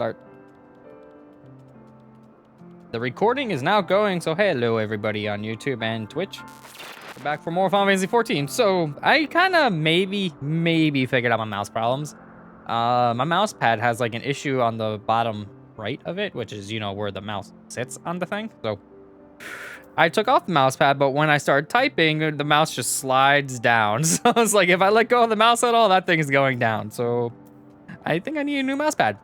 Start. The recording is now going, so hello everybody on YouTube and Twitch. We're back for more Final Fantasy 14. So I kind of maybe figured out my mouse problems. My mouse pad has like an issue on the bottom right of it, which is, you know, where the mouse sits on the thing. So I took off the mouse pad, but when I started typing, the mouse just slides down. So I was like, if I let go of the mouse at all, that thing is going down. So I think I need a new mouse pad.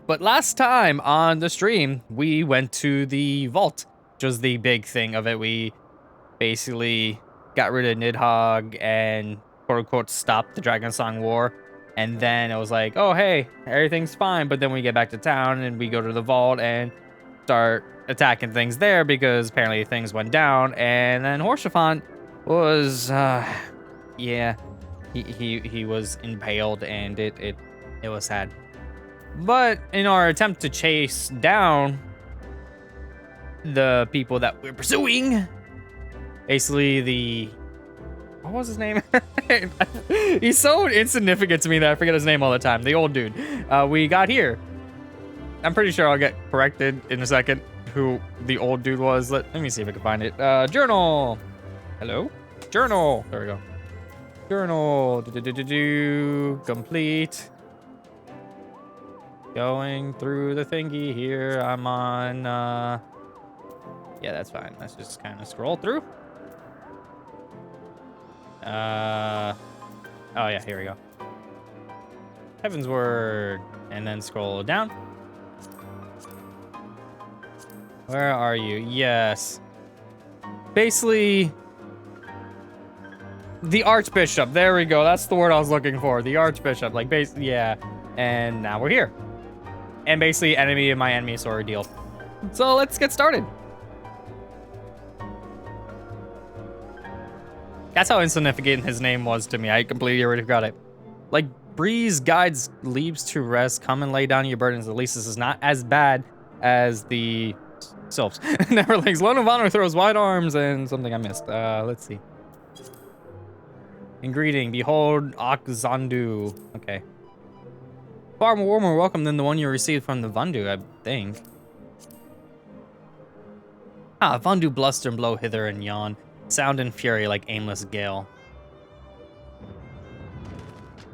But last time on the stream, we went to the vault, which was the big thing of it. We basically got rid of Nidhogg and quote-unquote stopped the Dragon Song War. And then it was like, oh, hey, everything's fine. But then we get back to town and we go to the vault and start attacking things there because apparently things went down. And then Horsefant was, yeah, he was impaled and it was sad. But in our attempt to chase down the people that we're pursuing, basically what was his name? He's so insignificant to me that I forget his name all the time. The old dude. We got here. I'm pretty sure I'll get corrected in a second who the old dude was. Let me see if I can find it. Journal. Hello? Journal. There we go. Journal. Complete. Going through the thingy here. I'm on, yeah, that's fine. Let's just kind of scroll through. Oh yeah, here we go. Heaven's Word. And then scroll down. Where are you? Yes. Basically, the Archbishop. There we go. That's the word I was looking for. The Archbishop. Like, basically, yeah. And now we're here. And basically, enemy of my enemy sort of deal. So let's get started. That's how insignificant his name was to me. I completely already forgot it. Like, Breeze guides leaves to rest. Come and lay down your burdens. At least this is not as bad as the Sylphs. Neverlinks. Lone Vanu throws wide arms and something I missed. Let's see. In greeting, behold Akzandu. Okay. Far more warmer welcome than the one you received from the Vanu, I think. Ah, Vanu bluster and blow hither and yon. Sound and fury like aimless gale.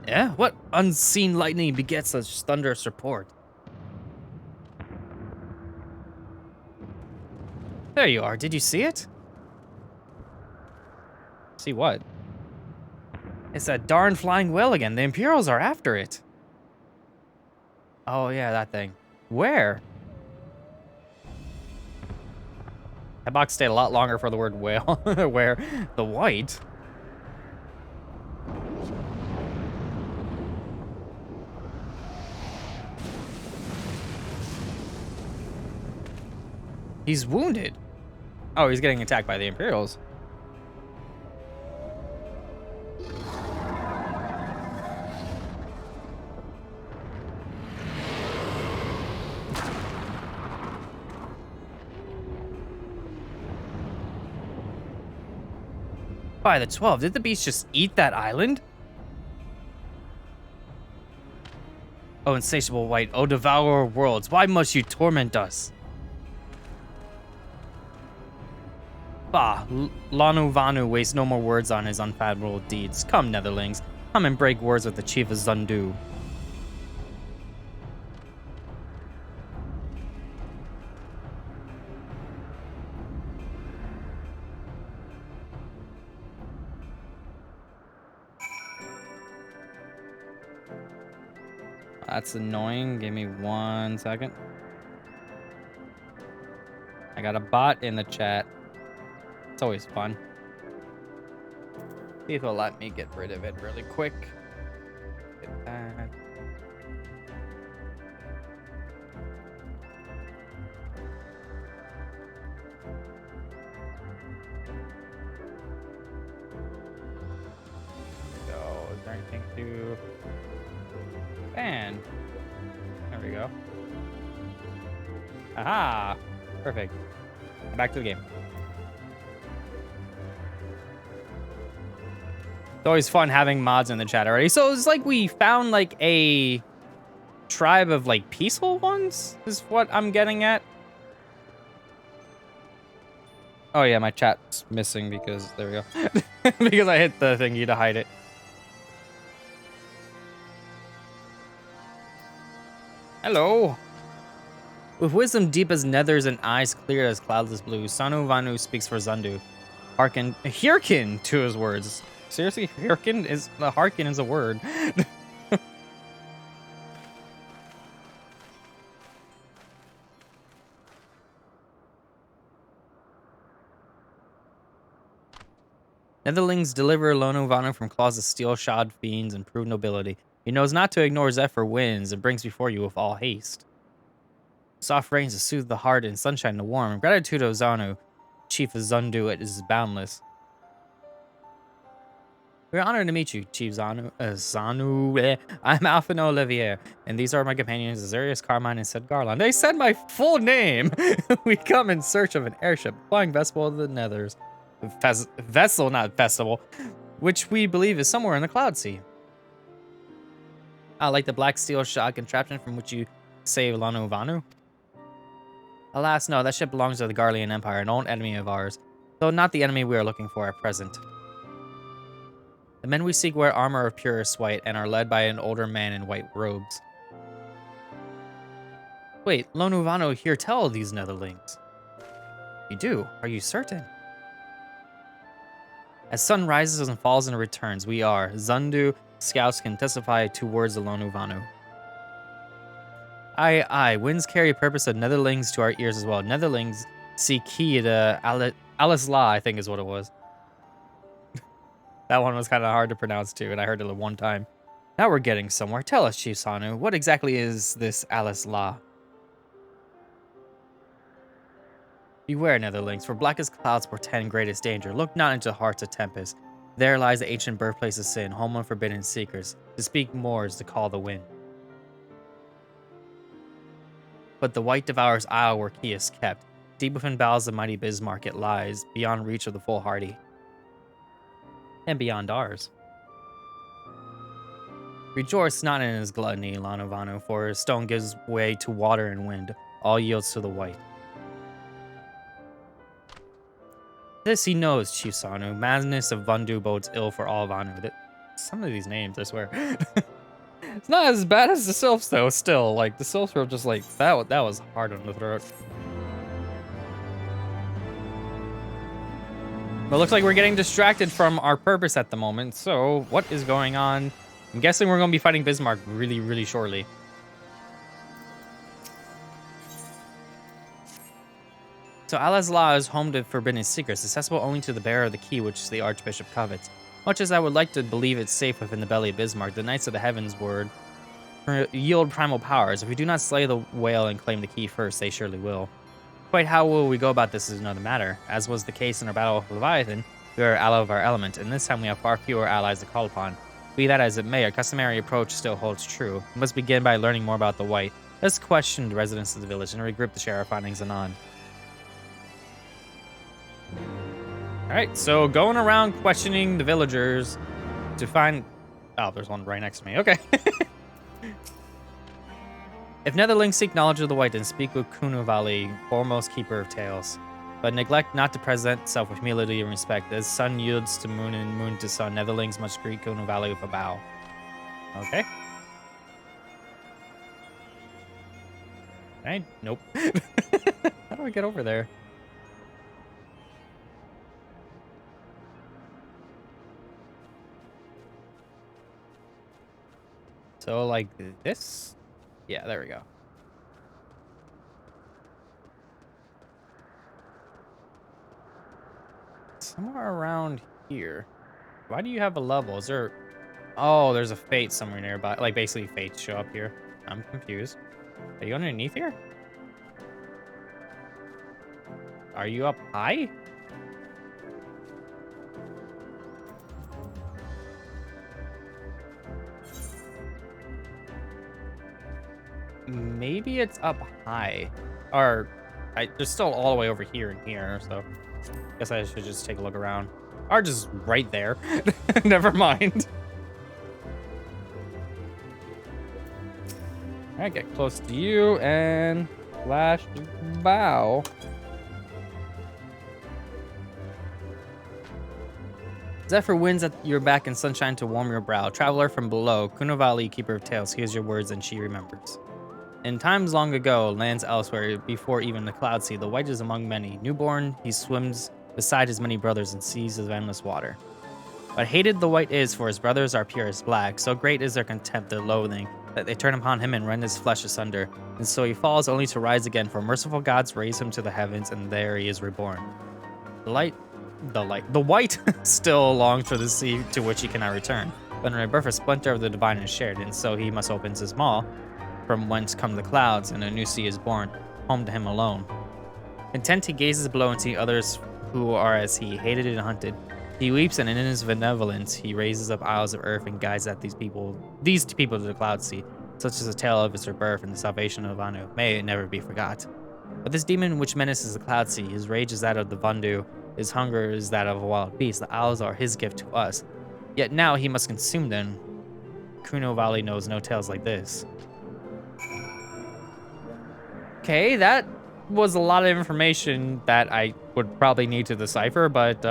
Yeah, what unseen lightning begets such thunderous report? There you are, did you see it? See what? It's that darn flying whale again. The Imperials are after it. Oh, yeah, that thing. Where? That box stayed a lot longer for the word whale. Where? The white? He's wounded. Oh, he's getting attacked by the Imperials. By the 12, did the beast just eat that island? Oh, insatiable white, oh devourer of worlds, why must you torment us? Bah, Lanu Vanu wastes no more words on his unfathomable deeds. Come, Netherlings, come and break words with the chief of Zundu. That's annoying. Give me 1 second. I got a bot in the chat. It's always fun. See if it'll let me get rid of it really quick. Get that. So, is there anything to... And there we go. Aha! Perfect. Back to the game. It's always fun having mods in the chat already. So it's like we found like a tribe of like peaceful ones is what I'm getting at. Oh yeah, my chat's missing because there we go. Because I hit the thingy to hide it. Hello. With wisdom deep as nethers and eyes clear as cloudless blue, Sanu Vanu speaks for Zundu. Hearken to his words. Seriously, hearken is a word. Netherlings deliver Lonu Vanu from claws of steel-shod fiends and prove nobility. He knows not to ignore Zephyr winds and brings before you with all haste. Soft rains to soothe the heart and sunshine to warm. Gratitude of Zanu, chief of Zundu, it is boundless. We're honored to meet you, Chief Zanu. I'm Alphino Olivier, and these are my companions, Azarius, Carmine, and Sid Garland. They said my full name! We come in search of an airship, flying vessel of the Nethers. Vessel, not festival, which we believe is somewhere in the Cloud Sea. Like the black steel shot contraption from which you saved Lanu Vanu? Alas, no, that ship belongs to the Garlean Empire, an old enemy of ours, though not the enemy we are looking for at present. The men we seek wear armor of purest white and are led by an older man in white robes. Wait, Lonu Vanu here tell these Netherlings? You do? Are you certain? As sun rises and falls and returns, we are. Zundu scouts can testify to words of Lonu Vanu. Aye, winds carry purpose of Netherlings to our ears as well. Netherlings see key to Alice La, I think is what it was. That one was kind of hard to pronounce too, and I heard it one time. Now we're getting somewhere. Tell us, Chief Sanu, what exactly is this Alice La? Beware, Netherlings, for blackest clouds portend greatest danger. Look not into hearts of tempest. There lies the ancient birthplace of sin, home of forbidden seekers. To speak more is to call the wind. But the white devours isle where key is kept. Deep within bowels of mighty Bismarck it lies, beyond reach of the foolhardy. And beyond ours. Rejoice not in his gluttony, Lanu Vanu, for his stone gives way to water and wind. All yields to the white. This he knows, Chief Sanu. Madness of Vundu bodes ill for all Vanu. Some of these names, I swear. It's not as bad as the Sylphs, though, still. Like, the Sylphs were just like, that was hard on the throat. But it looks like we're getting distracted from our purpose at the moment. So, what is going on? I'm guessing we're going to be fighting Bismarck really, really shortly. So Al-Azla is home to forbidden secrets, accessible only to the bearer of the key which the Archbishop covets. Much as I would like to believe it's safe within the belly of Bismarck, the Knights of the Heavens word yield primal powers. If we do not slay the whale and claim the key first, they surely will. Quite how will we go about this is another matter. As was the case in our battle with Leviathan, we are out of our element, and this time we have far fewer allies to call upon. Be that as it may, our customary approach still holds true. We must begin by learning more about the White. Let's question the residents of the village and regroup to share our findings anon. Alright, so going around questioning the villagers to find... Oh, there's one right next to me. Okay. If Netherlings seek knowledge of the White, then speak with Kunu Valley, foremost keeper of tales. But neglect not to present self with humility and respect. As sun yields to moon and moon to sun, Netherlings must greet Kunu Valley with a bow. Okay. Nope. How do I get over there? So, like this? Yeah, there we go. Somewhere around here. Why do you have a level? Is there... Oh, there's a fate somewhere nearby. Like, basically, fates show up here. I'm confused. Are you underneath here? Are you up high? Maybe it's up high. Or, there's still all the way over here and here, so... Guess I should just take a look around. Or just right there. Never mind. All right, get close to you and flash bow. Zephyr winds at your back and sunshine to warm your brow. Traveler from below, Kunavali, keeper of tales, hears your words and she remembers. In times long ago, lands elsewhere, before even the cloud sea, the white is among many. Newborn, he swims beside his many brothers and seas of endless water. But hated the white is, for his brothers are pure as black. So great is their contempt, their loathing, that they turn upon him and rend his flesh asunder. And so he falls only to rise again, for merciful gods raise him to the heavens, and there he is reborn. The white still longs for the sea to which he cannot return. But in rebirth, a splinter of the divine is shared, and so he must open his maw, from whence come the clouds, and a new sea is born, home to him alone. Content he gazes below and sees others who are as he, hated and hunted. He weeps, and in his benevolence he raises up isles of earth and guides at these people to the cloud sea, such as the tale of its rebirth and the salvation of Vanu. May it never be forgot. But this demon which menaces the cloud sea, his rage is that of the Vanu, his hunger is that of a wild beast. The isles are his gift to us. Yet now he must consume them. Kuno Valley knows no tales like this. Okay, that was a lot of information that I would probably need to decipher, but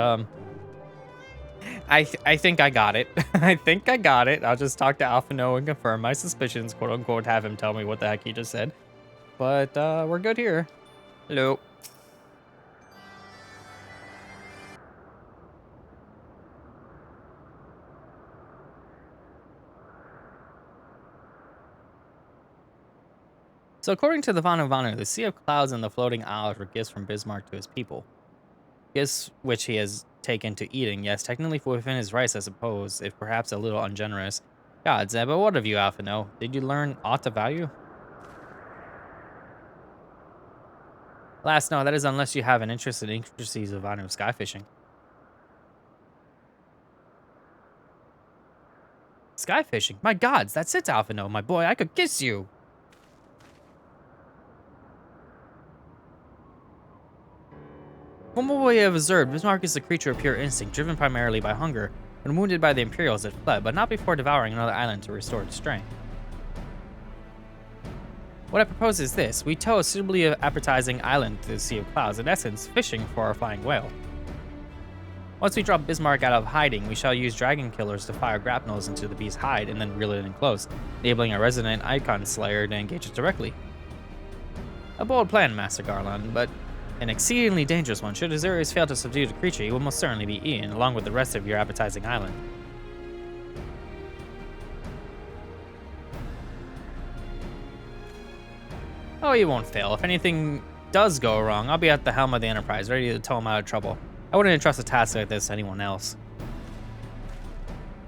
I think I got it. I think I got it. I'll just talk to Alphino and confirm my suspicions, quote unquote, have him tell me what the heck he just said. But we're good here. Hello. So according to the Vanu, the Sea of Clouds and the floating isles were gifts from Bismarck to his people. Gifts which he has taken to eating, yes, technically within his rights, I suppose, if perhaps a little ungenerous. Gods, but what of you, Alphino? Did you learn aught of value? Last, no, that is unless you have an interest in the intricacies of Vanu sky fishing. Sky fishing? My gods, that's it, Alphino, my boy, I could kiss you! From what we have observed, Bismarck is a creature of pure instinct, driven primarily by hunger. When wounded by the Imperials, it fled, but not before devouring another island to restore its strength. What I propose is this. We tow a suitably appetizing island to the Sea of Clouds, in essence, fishing for our flying whale. Once we drop Bismarck out of hiding, we shall use dragon killers to fire grapnels into the beast's hide and then reel it in close, enabling a resident icon slayer to engage it directly. A bold plan, Master Garland, but an exceedingly dangerous one. Should Azure fail to subdue the creature, he will most certainly be eaten, along with the rest of your appetizing island. Oh, he won't fail. If anything does go wrong, I'll be at the helm of the Enterprise, ready to tow him out of trouble. I wouldn't entrust a task like this to anyone else.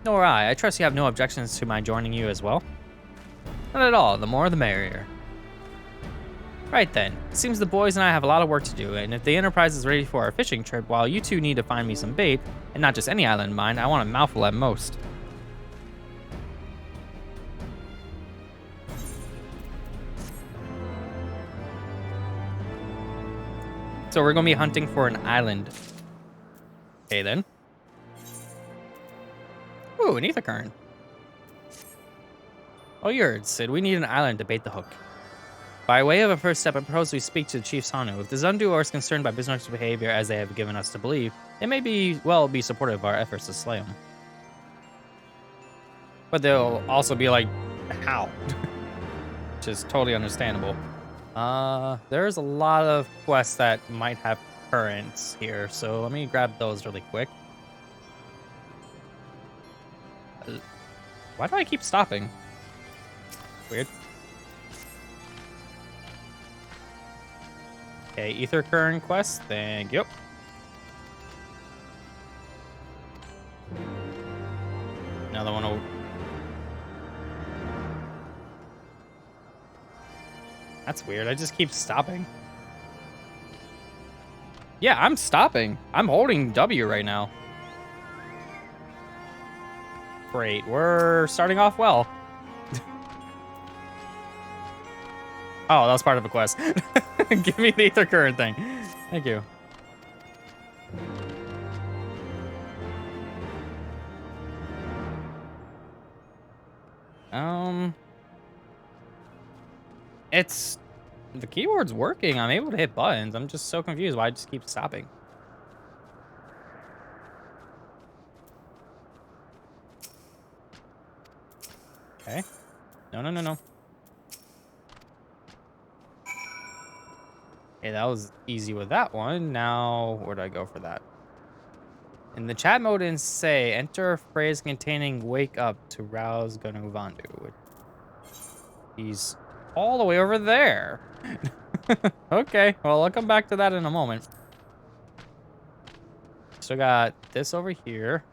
Nor I. I trust you have no objections to my joining you as well? Not at all. The more the merrier. Right then, it seems the boys and I have a lot of work to do, and if the Enterprise is ready for our fishing trip, while you two need to find me some bait, and not just any island mine, I want a mouthful at most. So we're gonna be hunting for an island. Okay then. Ooh, an ether current. Oh, you heard, Sid. We need an island to bait the hook. By way of a first step, I propose we speak to Chief Sanu. If the Zundu are concerned by Bismarck's behavior as they have given us to believe, they may be supportive of our efforts to slay him. But they'll also be like, how? Which is totally understandable. There's a lot of quests that might have currents here, so let me grab those really quick. Why do I keep stopping? Weird. Okay, ether current quest, thank you. Another one over. That's weird, I just keep stopping. Yeah, I'm stopping. I'm holding W right now. Great, we're starting off well. Oh, that was part of a quest. Give me the ether current thing. Thank you. It's... The keyboard's working. I'm able to hit buttons. I'm just so confused why I just keep stopping. Okay. No, no, no, no. Okay, that was easy with that one. Now, where do I go for that? In the chat mode and say, enter a phrase containing wake up to rouse Vanu. He's all the way over there. Okay, well, I'll come back to that in a moment. So I got this over here,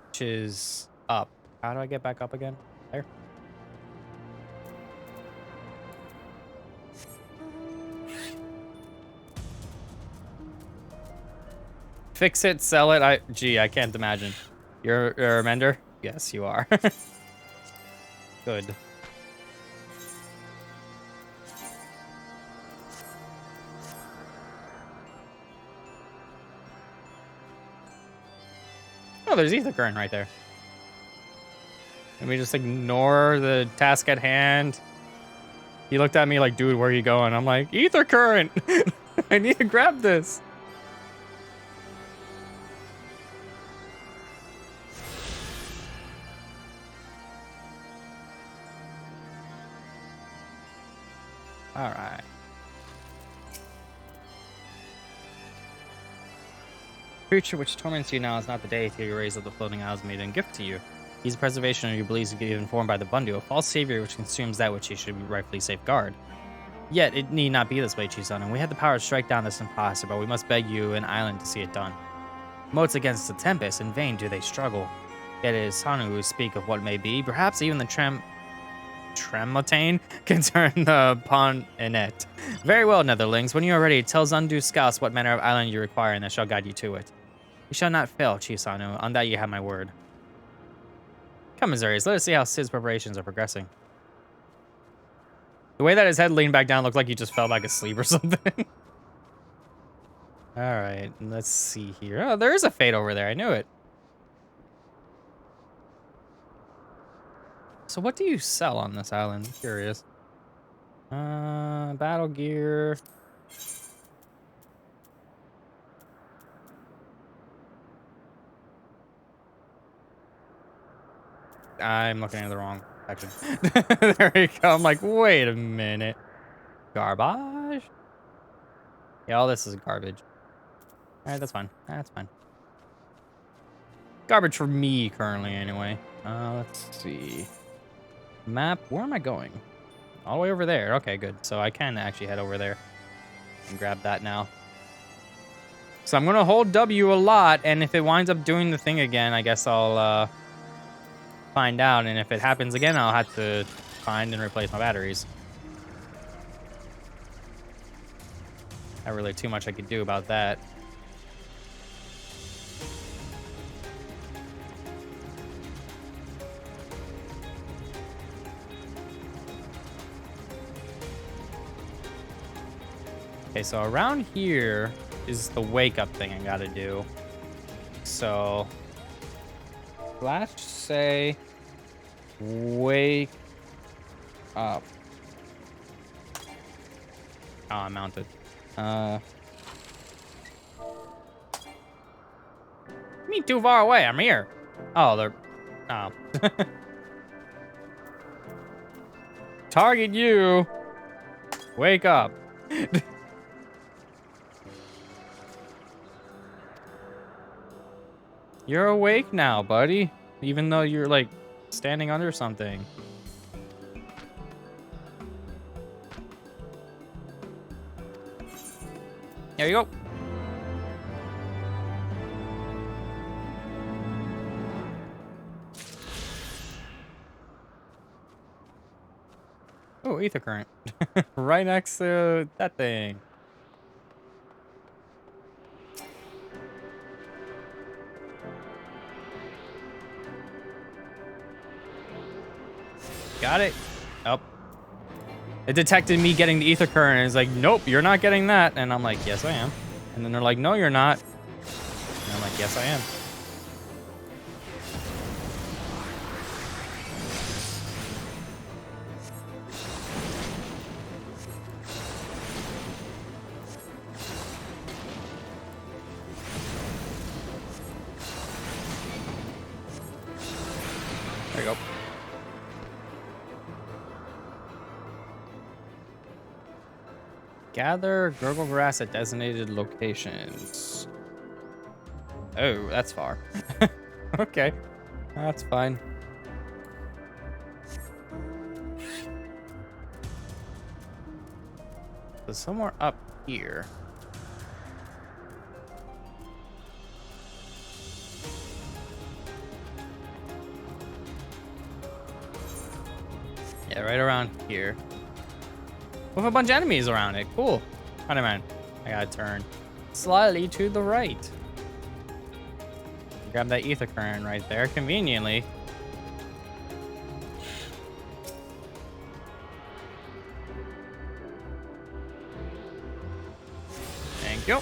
which is up. How do I get back up again? There. Fix it, sell it. Gee, I can't imagine. You're a mender? Yes, you are. Good. Oh, there's ether current right there. Let me just ignore the task at hand. He looked at me like, dude, where are you going? I'm like, ether current. I need to grab this. All right. Creature which torments you now is not the deity you raised of the floating isles made and gift to you. He's a preservation of your beliefs to be informed by the Bundu, a false savior which consumes that which he should rightfully safeguard. Yet it need not be this way, Chisano. We had the power to strike down this imposter, but we must beg you an island to see it done. Moats against the tempest, in vain do they struggle. Yet it is Hanu who speak of what may be. Perhaps even the Tremotane can turn the pawn in it. Very well, Netherlings. When you are ready, tell Zundu scouts what manner of island you require, and they shall guide you to it. You shall not fail, Chisano. On that you have my word. Come, Missouri's. Let us see how Sid's preparations are progressing. The way that his head leaned back down looked like he just fell back asleep or something. All right, let's see here. Oh, there is a fate over there. I knew it. So what do you sell on this island? I'm curious. Battle gear. I'm looking at the wrong section. There we go. I'm like, wait a minute. Garbage? Yeah, all this is garbage. All right, that's fine. That's fine. Garbage for me currently, anyway. Let's see. Map. Where am I going? All the way over there. Okay, good. So I can actually head over there and grab that now. So I'm going to hold W a lot, and if it winds up doing the thing again, I guess I'll find out. And if it happens again, I'll have to find and replace my batteries. Not really too much I could do about that. Okay, so around here is the wake up thing I gotta do. So, let's say wake up. Oh, I'm mounted. You mean too far away? I'm here. Oh, they're... Oh. Target you. Wake up. You're awake now, buddy. Even though you're, like, standing under something. There you go. Oh, ether current. Right next to that thing. Got it. Oh. It detected me getting the ether current and it's like, nope, you're not getting that. And I'm like, yes, I am. And then they're like, no, you're not. And I'm like, yes, I am. Gather gurgle grass at designated locations. Oh, that's far. Okay, that's fine. So somewhere up here. Yeah, right around here. With a bunch of enemies around it. Cool. Wait a minute. I gotta turn slightly to the right. Grab that ether current right there, conveniently. Thank you.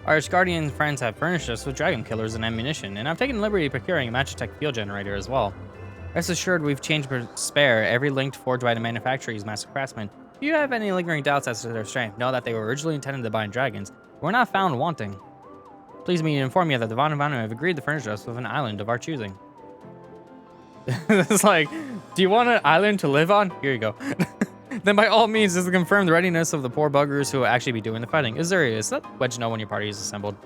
Our Guardian friends have furnished us with dragon killers and ammunition, and I've taken the liberty of procuring a Magitech field generator as well. Rest assured, we've changed for spare every linked forge by the manufacturer's master craftsman. If you have any lingering doubts as to their strength, know that they were originally intended to bind dragons, but were not found wanting. Please me to inform you that the Vanu have agreed to furnish us with an island of our choosing. It's like, do you want an island to live on? Here you go. Then by all means, this is to confirm the readiness of the poor buggers who will actually be doing the fighting. Azure, let Wedge know when your party is assembled.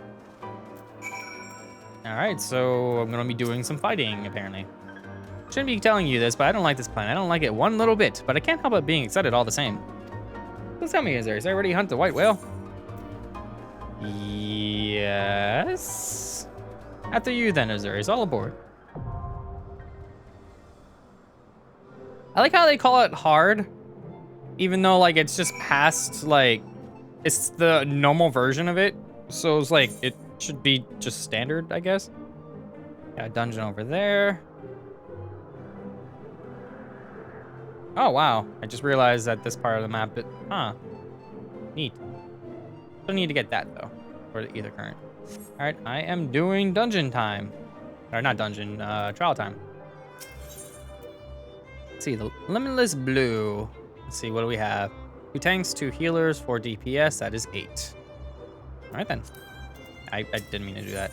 Alright, so I'm gonna be doing some fighting, apparently. Shouldn't be telling you this, but I don't like this plan. I don't like it one little bit, but I can't help but being excited all the same. So tell me, is there already hunt the white whale? Yes. After you then, Azure. All aboard. I like how they call it hard, even though like it's just past like it's the normal version of it. So it's like it should be just standard, I guess. Got a dungeon over there. Oh wow, I just realized that this part of the map, neat. Don't need to get that though, for the ether current. All right, I am doing dungeon time. Or not dungeon, trial time. Let's see, the Limitless Blue. Let's see, what do we have? 2 tanks, 2 healers, 4 DPS, that is 8. All right then. I didn't mean to do that.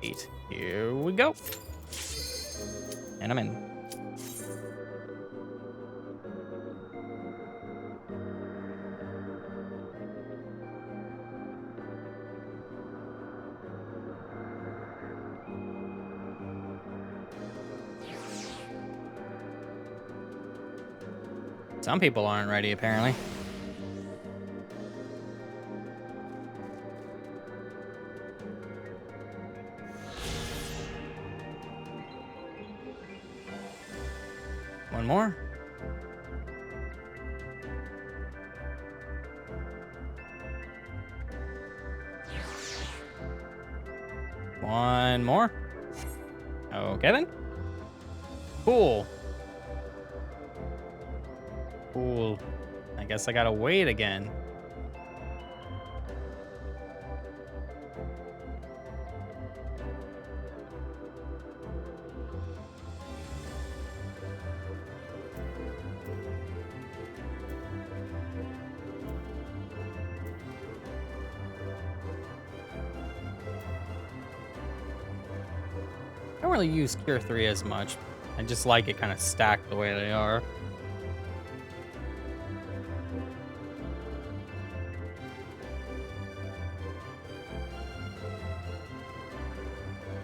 8, here we go. And I'm in. Some people aren't ready, apparently. One more. One more. Okay then. Cool. Cool. I guess I gotta wait again. I don't really use Cure 3 as much. I just like it kind of stacked the way they are.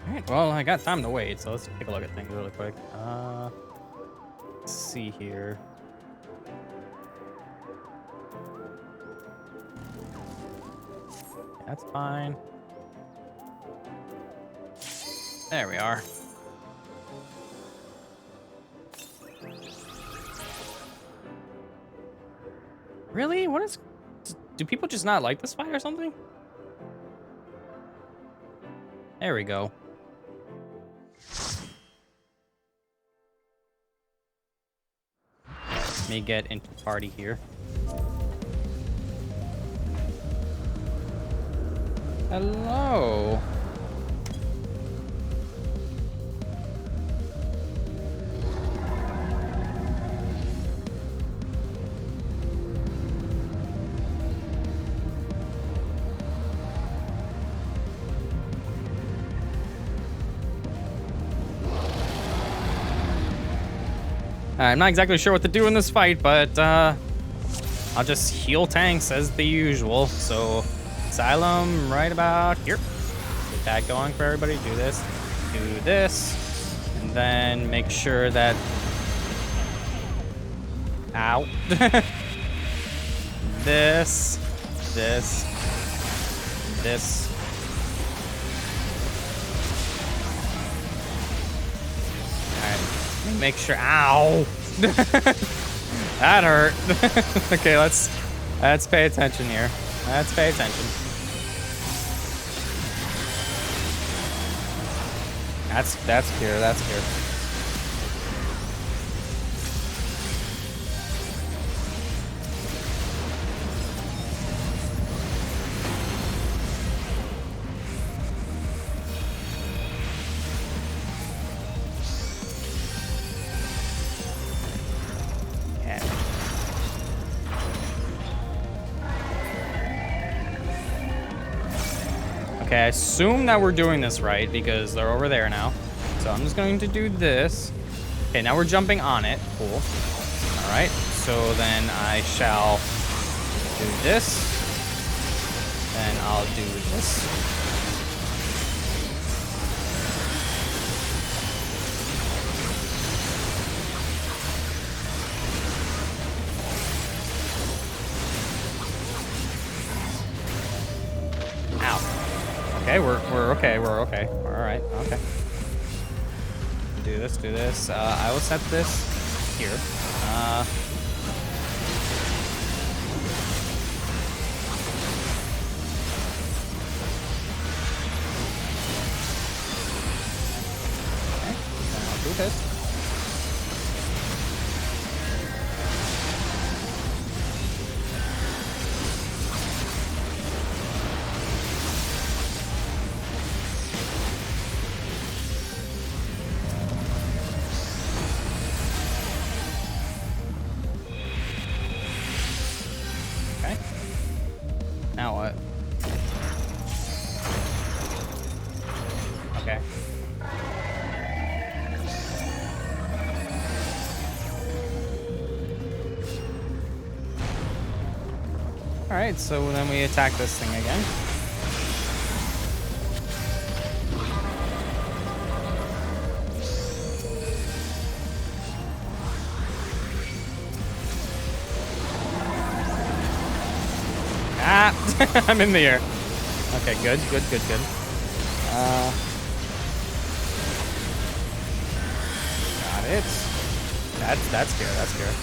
Alright, well, I got time to wait, so let's take a look at things really quick. Let's see here. That's fine. There we are. Really? What is... Do people just not like this fight or something? There we go. Let me get into the party here. Hello. I'm not exactly sure what to do in this fight, but I'll just heal tanks as the usual. So Asylum right about here. Get that going for everybody. Do this, and then make sure that... Ow. This. Alright, make sure... Ow! That hurt. Okay, let's pay attention here. Let's pay attention. That's clear, that's clear. Okay, I assume that we're doing this right because they're over there now. So I'm just going to do this. Okay, now we're jumping on it. Cool. All right, so then I shall do this. Then I'll do this. Okay, we're okay, we're okay. We're all right, okay. Do this. I will set this here. Okay, then I'll do this. Now what? Okay. Alright, so then we attack this thing again. I'm in the air. Okay, good. Got it. That's good.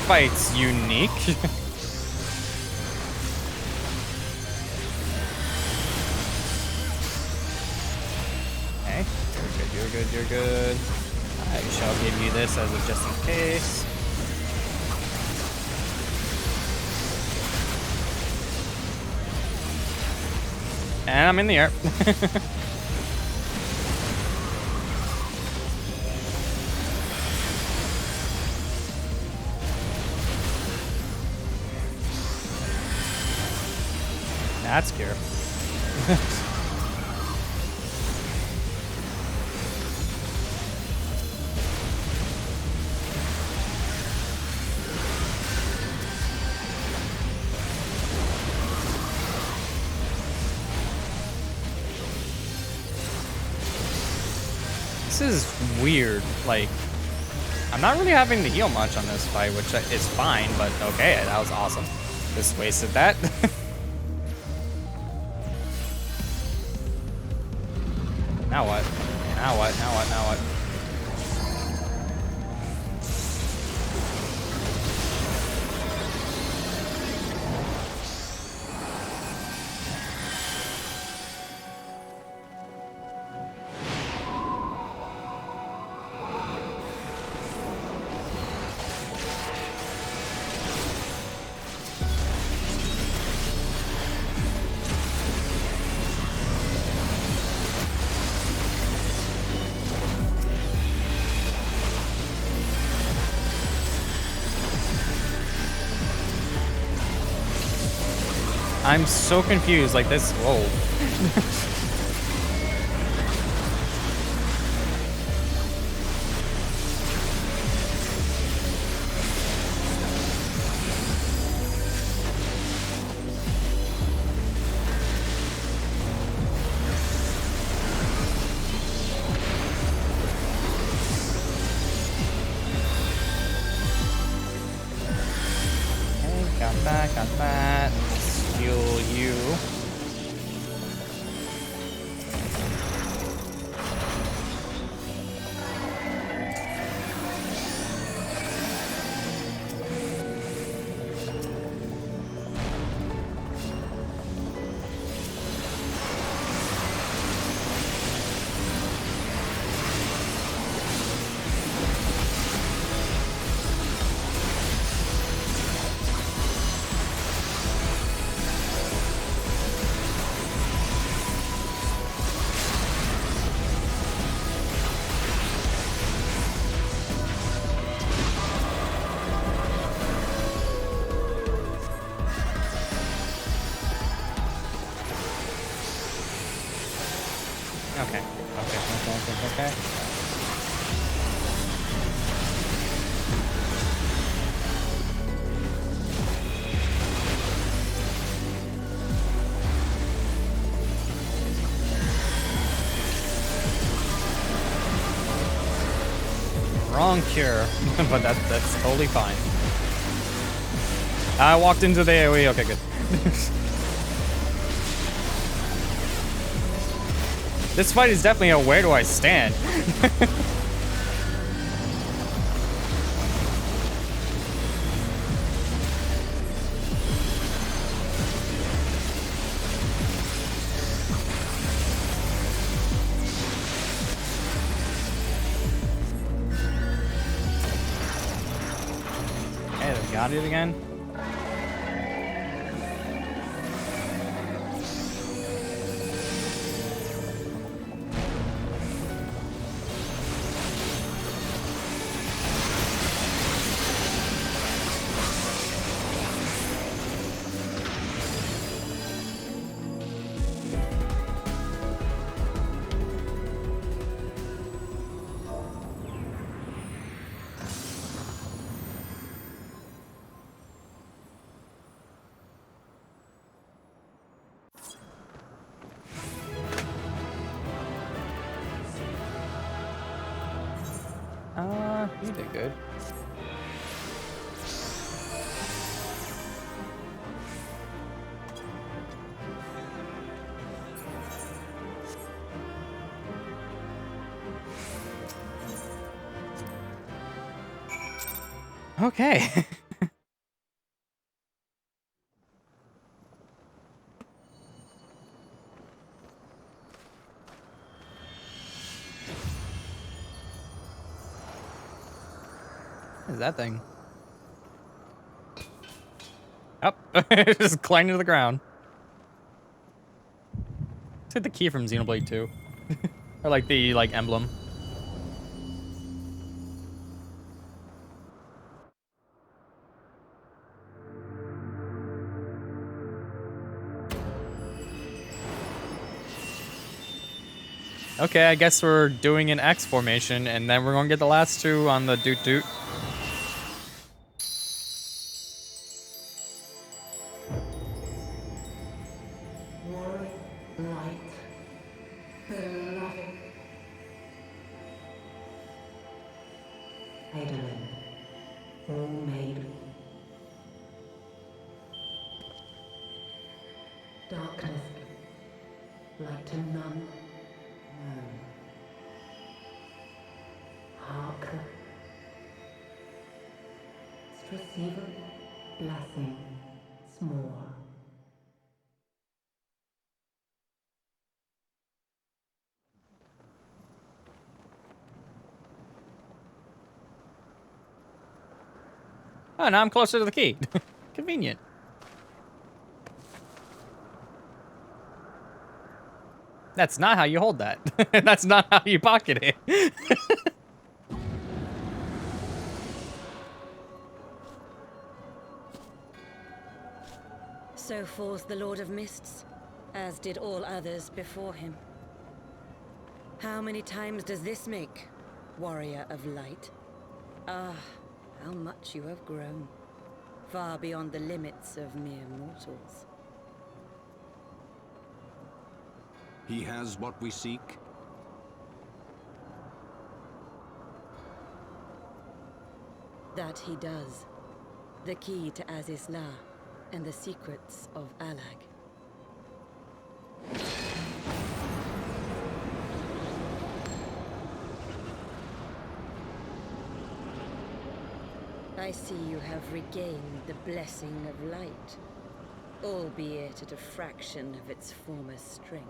Fight's unique. Okay, you're good. I shall give you this as a just in case. And I'm in the air. That's cure. This is weird. Like, I'm not really having to heal much on this fight, which is fine, but okay, that was awesome. Just wasted that. Now what? Now what? I'm so confused. Like this. Whoa. Got that. Steal you. Okay. Wrong cure, but that's totally fine. I walked into the AoE. Okay, good. This fight is definitely a where do I stand? Hey, they got it again. You did good. Okay. What is that thing? Oh, it just climbed into the ground. Let's hit the key from Xenoblade 2. Or like the emblem. Okay, I guess we're doing an X formation, and then we're gonna get the last two on the doot doot. Darkness, light to none, known. Hark, receiver, blessing, s'more. Oh, now I'm closer to the key. Convenient. That's not how you hold that. That's not how you pocket it. So falls the Lord of Mists, as did all others before him. How many times does this make, Warrior of Light? Ah, how much you have grown. Far beyond the limits of mere mortals. He has what we seek. That he does. The key to Azizla and the secrets of Alag. I see you have regained the blessing of light, albeit at a fraction of its former strength.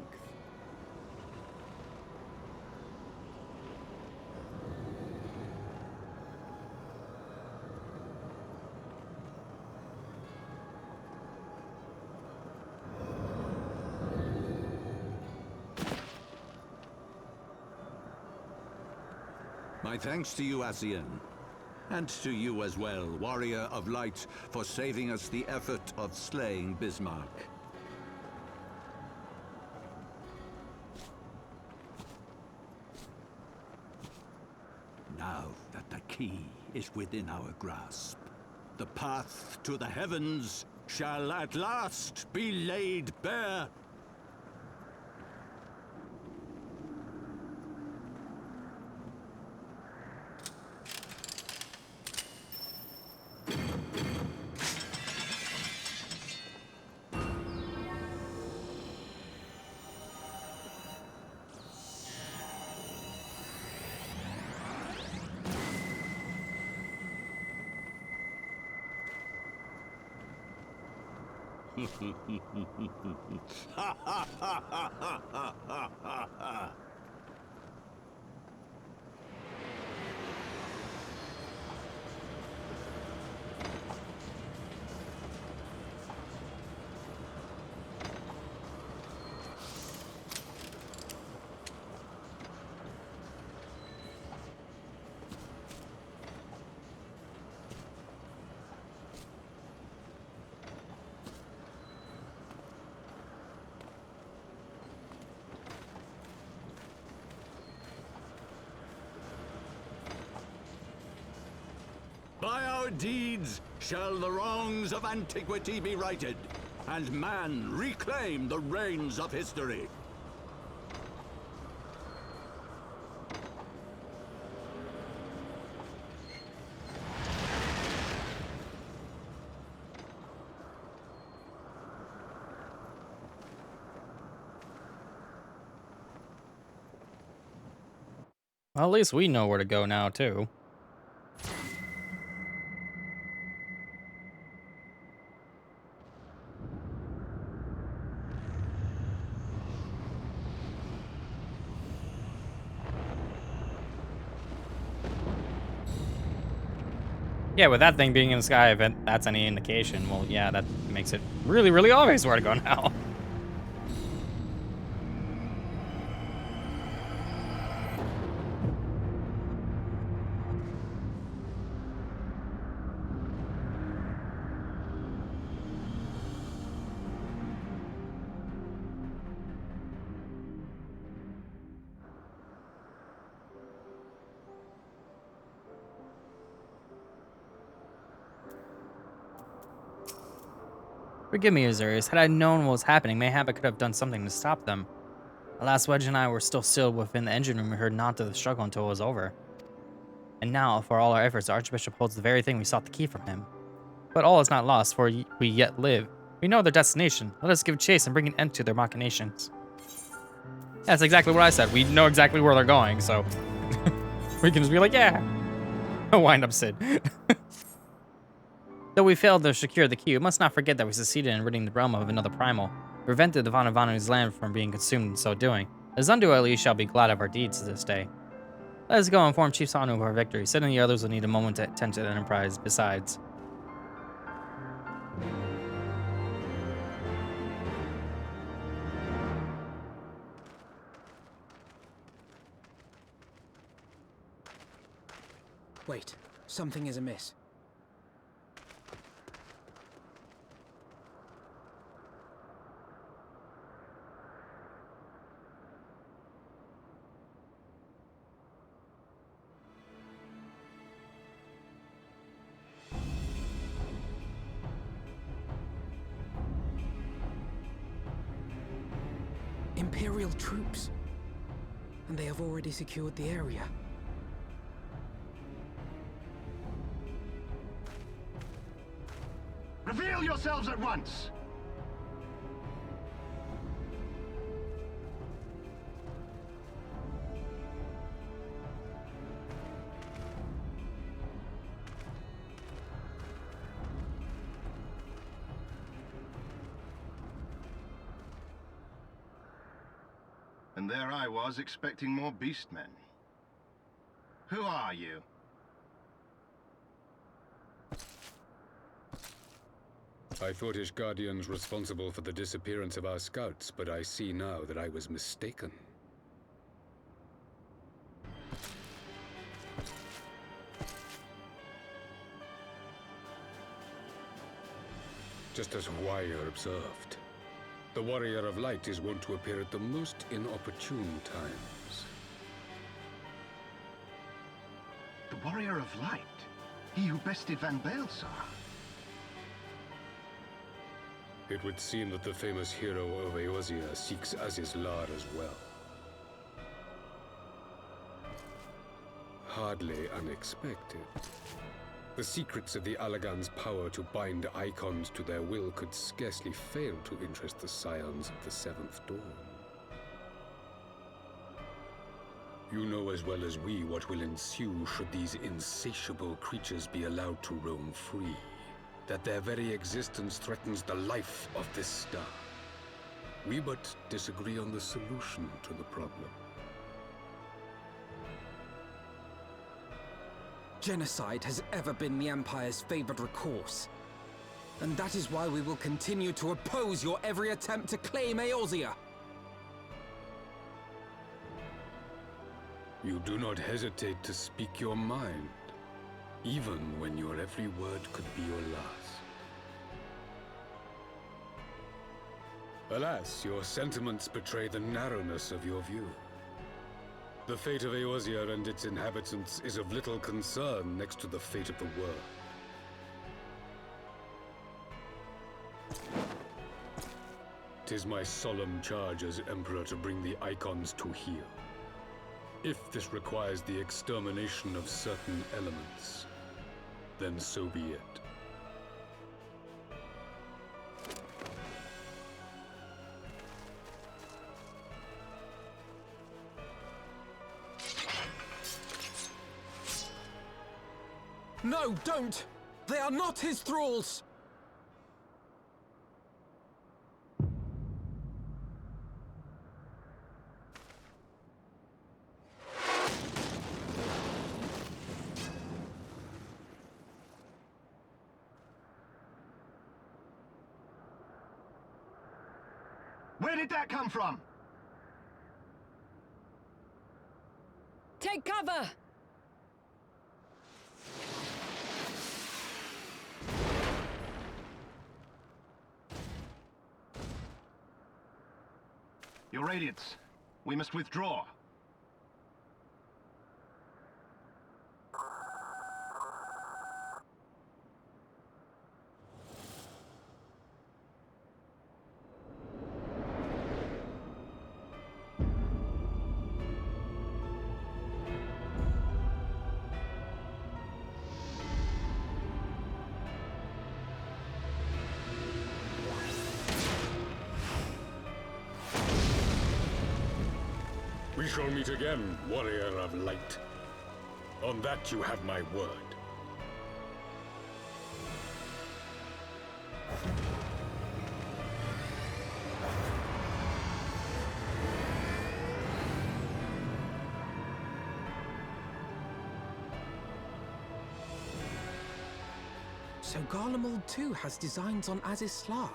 My thanks to you, Asian. And to you as well, Warrior of Light, for saving us the effort of slaying Bismarck. Now that the key is within our grasp, the path to the heavens shall at last be laid bare. By our deeds shall the wrongs of antiquity be righted, and man reclaim the reins of history. Well, at least we know where to go now, too. Yeah, with that thing being in the sky, if that's any indication, well, yeah, that makes it really, really obvious where to go now. Forgive me, Azurius. Had I known what was happening, mayhap I could have done something to stop them. Alas, Wedge and I were still sealed within the engine room. We heard not of the struggle until it was over. And now, for all our efforts, the Archbishop holds the very thing we sought the key from him. But all is not lost, for we yet live. We know their destination. Let us give chase and bring an end to their machinations. That's exactly what I said. We know exactly where they're going, so we can just be like, yeah, wind up Sid. Though we failed to secure the key, we must not forget that we succeeded in ridding the realm of another primal, prevented the Vanu's land from being consumed in so doing. The Zundu at least shall be glad of our deeds this day. Let us go inform Chief Sanu of our victory. Sid and the others will need a moment to attend to the enterprise besides. Wait, something is amiss. Imperial troops. And they have already secured the area. Reveal yourselves at once! And there I was, expecting more beastmen. Who are you? I thought Ishgardians responsible for the disappearance of our scouts, but I see now that I was mistaken. Just as Warrior observed, the Warrior of Light is wont to appear at the most inopportune times. The Warrior of Light? He who bested Van Baelsar? It would seem that the famous hero of Eorzea seeks Azizlar as well. Hardly unexpected. The secrets of the Allagan's power to bind icons to their will could scarcely fail to interest the scions of the Seventh Dawn. You know as well as we what will ensue should these insatiable creatures be allowed to roam free. That their very existence threatens the life of this star. We but disagree on the solution to the problem. Genocide has ever been the Empire's favored recourse. And that is why we will continue to oppose your every attempt to claim Eorzea. You do not hesitate to speak your mind, even when your every word could be your last. Alas, your sentiments betray the narrowness of your view. The fate of Eorzea and its inhabitants is of little concern next to the fate of the world. Tis my solemn charge as Emperor to bring the icons to heel. If this requires the extermination of certain elements, then so be it. No, don't! They are not his thralls! Where did that come from? Take cover! Your Radiance, we must withdraw. We shall meet again, Warrior of Light. On that you have my word. So Garlemald too has designs on Azizlar.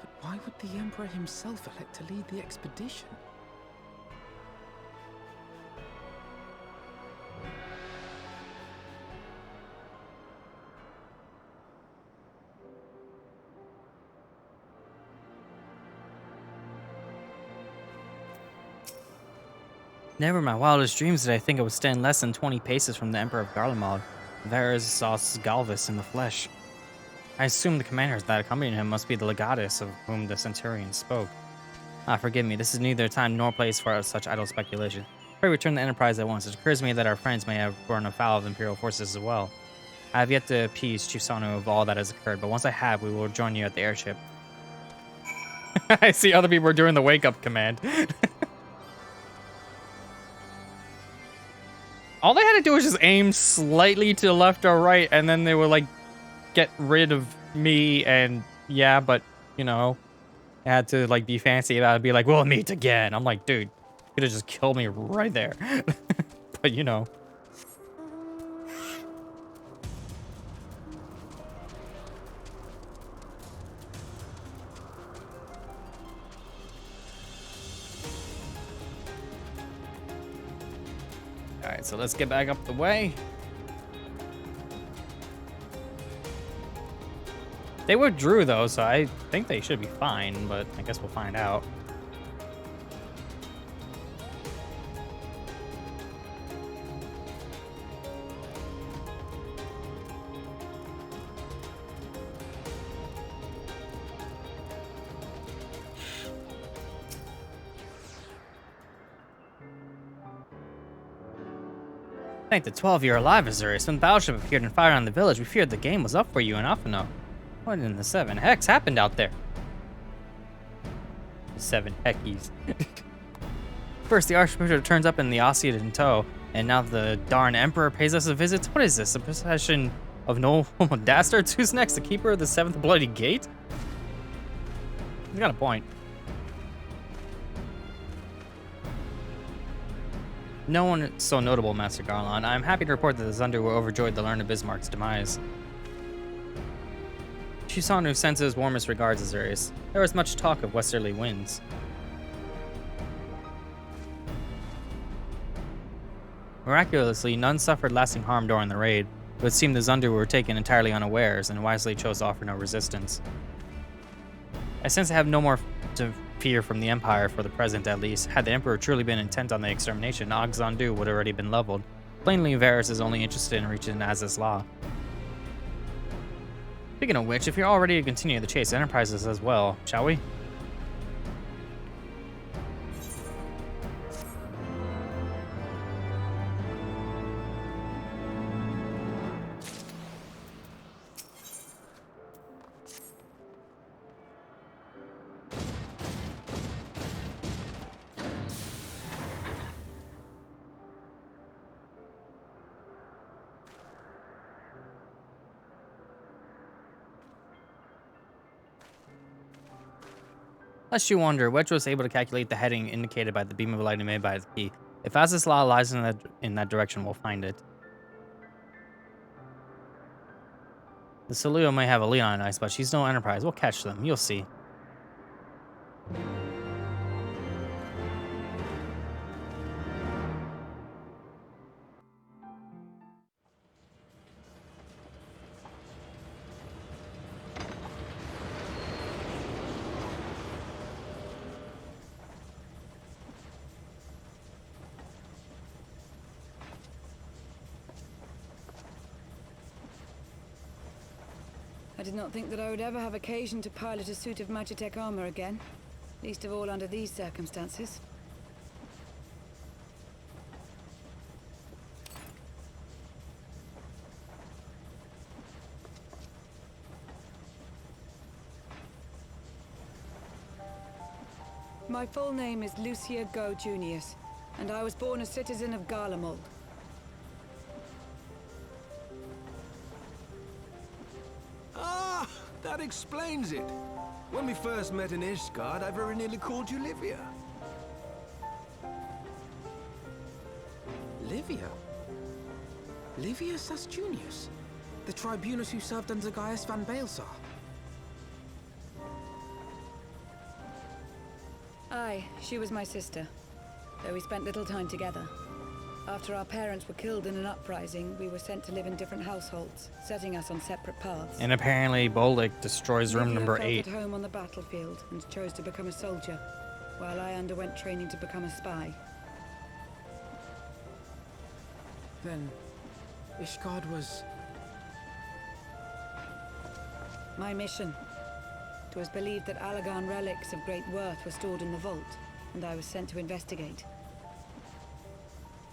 But why would the Emperor himself elect to lead the expedition? Never in my wildest dreams did I think I would stand less than 20 paces from the Emperor of Garlemald. There saw Galvis in the flesh. I assumed the commanders that accompanied him must be the legatus of whom the centurion spoke. Ah, forgive me. This is neither time nor place for such idle speculation. Pray return the Enterprise at once. It occurs to me that our friends may have run afoul of Imperial forces as well. I have yet to appease Chief Sanu of all that has occurred, but once I have, we will join you at the airship. I see other people are doing the wake-up command. All they had to do was just aim slightly to the left or right, and then they would, like, get rid of me, and yeah, but, you know, I had to, like, be fancy about it, be like, we'll meet again. I'm like, dude, you could have just killed me right there. But, you know. Alright, so let's get back up the way. They withdrew, though, so I think they should be fine, but I guess we'll find out. Thank the 12 you're alive, Azure. When the battleship appeared and fired on the village, we feared the game was up for you and Afano. What in the 7 hex happened out there? The 7 heckies. First, the Archbishop turns up in the Osseous in tow, and now the darn Emperor pays us a visit. What is this, a procession of no dastards? Who's next, the Keeper of the 7th Bloody Gate? He's got a point. No one so notable, Master Garlon. I'm happy to report that the Zundu were overjoyed to learn of Bismarck's demise. Chisanu sends his warmest regards, Azurius. There was much talk of westerly winds. Miraculously, none suffered lasting harm during the raid. It would seem the Zundu were taken entirely unawares and wisely chose to offer no resistance. I sense I have no more to fear from the Empire, for the present at least. Had the Emperor truly been intent on the extermination, Og Zandu would have already been leveled. Plainly, Varys is only interested in reaching Az's law. Speaking of which, if you're all ready to continue the chase, Enterprises as well, shall we? Lest you wonder, Wedge was able to calculate the heading indicated by the beam of light made by the key. If Az's law lies in that direction, we'll find it. The Saleo may have a lead on ice, but she's no Enterprise. We'll catch them. You'll see. I did not think that I would ever have occasion to pilot a suit of Magitech armor again, least of all under these circumstances. My full name is Lucia Go Junius, and I was born a citizen of Garlemald. Ah, that explains it. When we first met in Ishgard, I very nearly called you Livia. Livia? Livia Sus Junius? The tribunus who served under Gaius van Baelsar? Aye, she was my sister, though we spent little time together. After our parents were killed in an uprising, we were sent to live in different households, setting us on separate paths. And apparently Bolek destroys room Livia number felt 8. at home on the battlefield and chose to become a soldier, while I underwent training to become a spy. Then, Ishgard was... My mission: It was believed that Allagan relics of great worth were stored in the vault, and I was sent to investigate.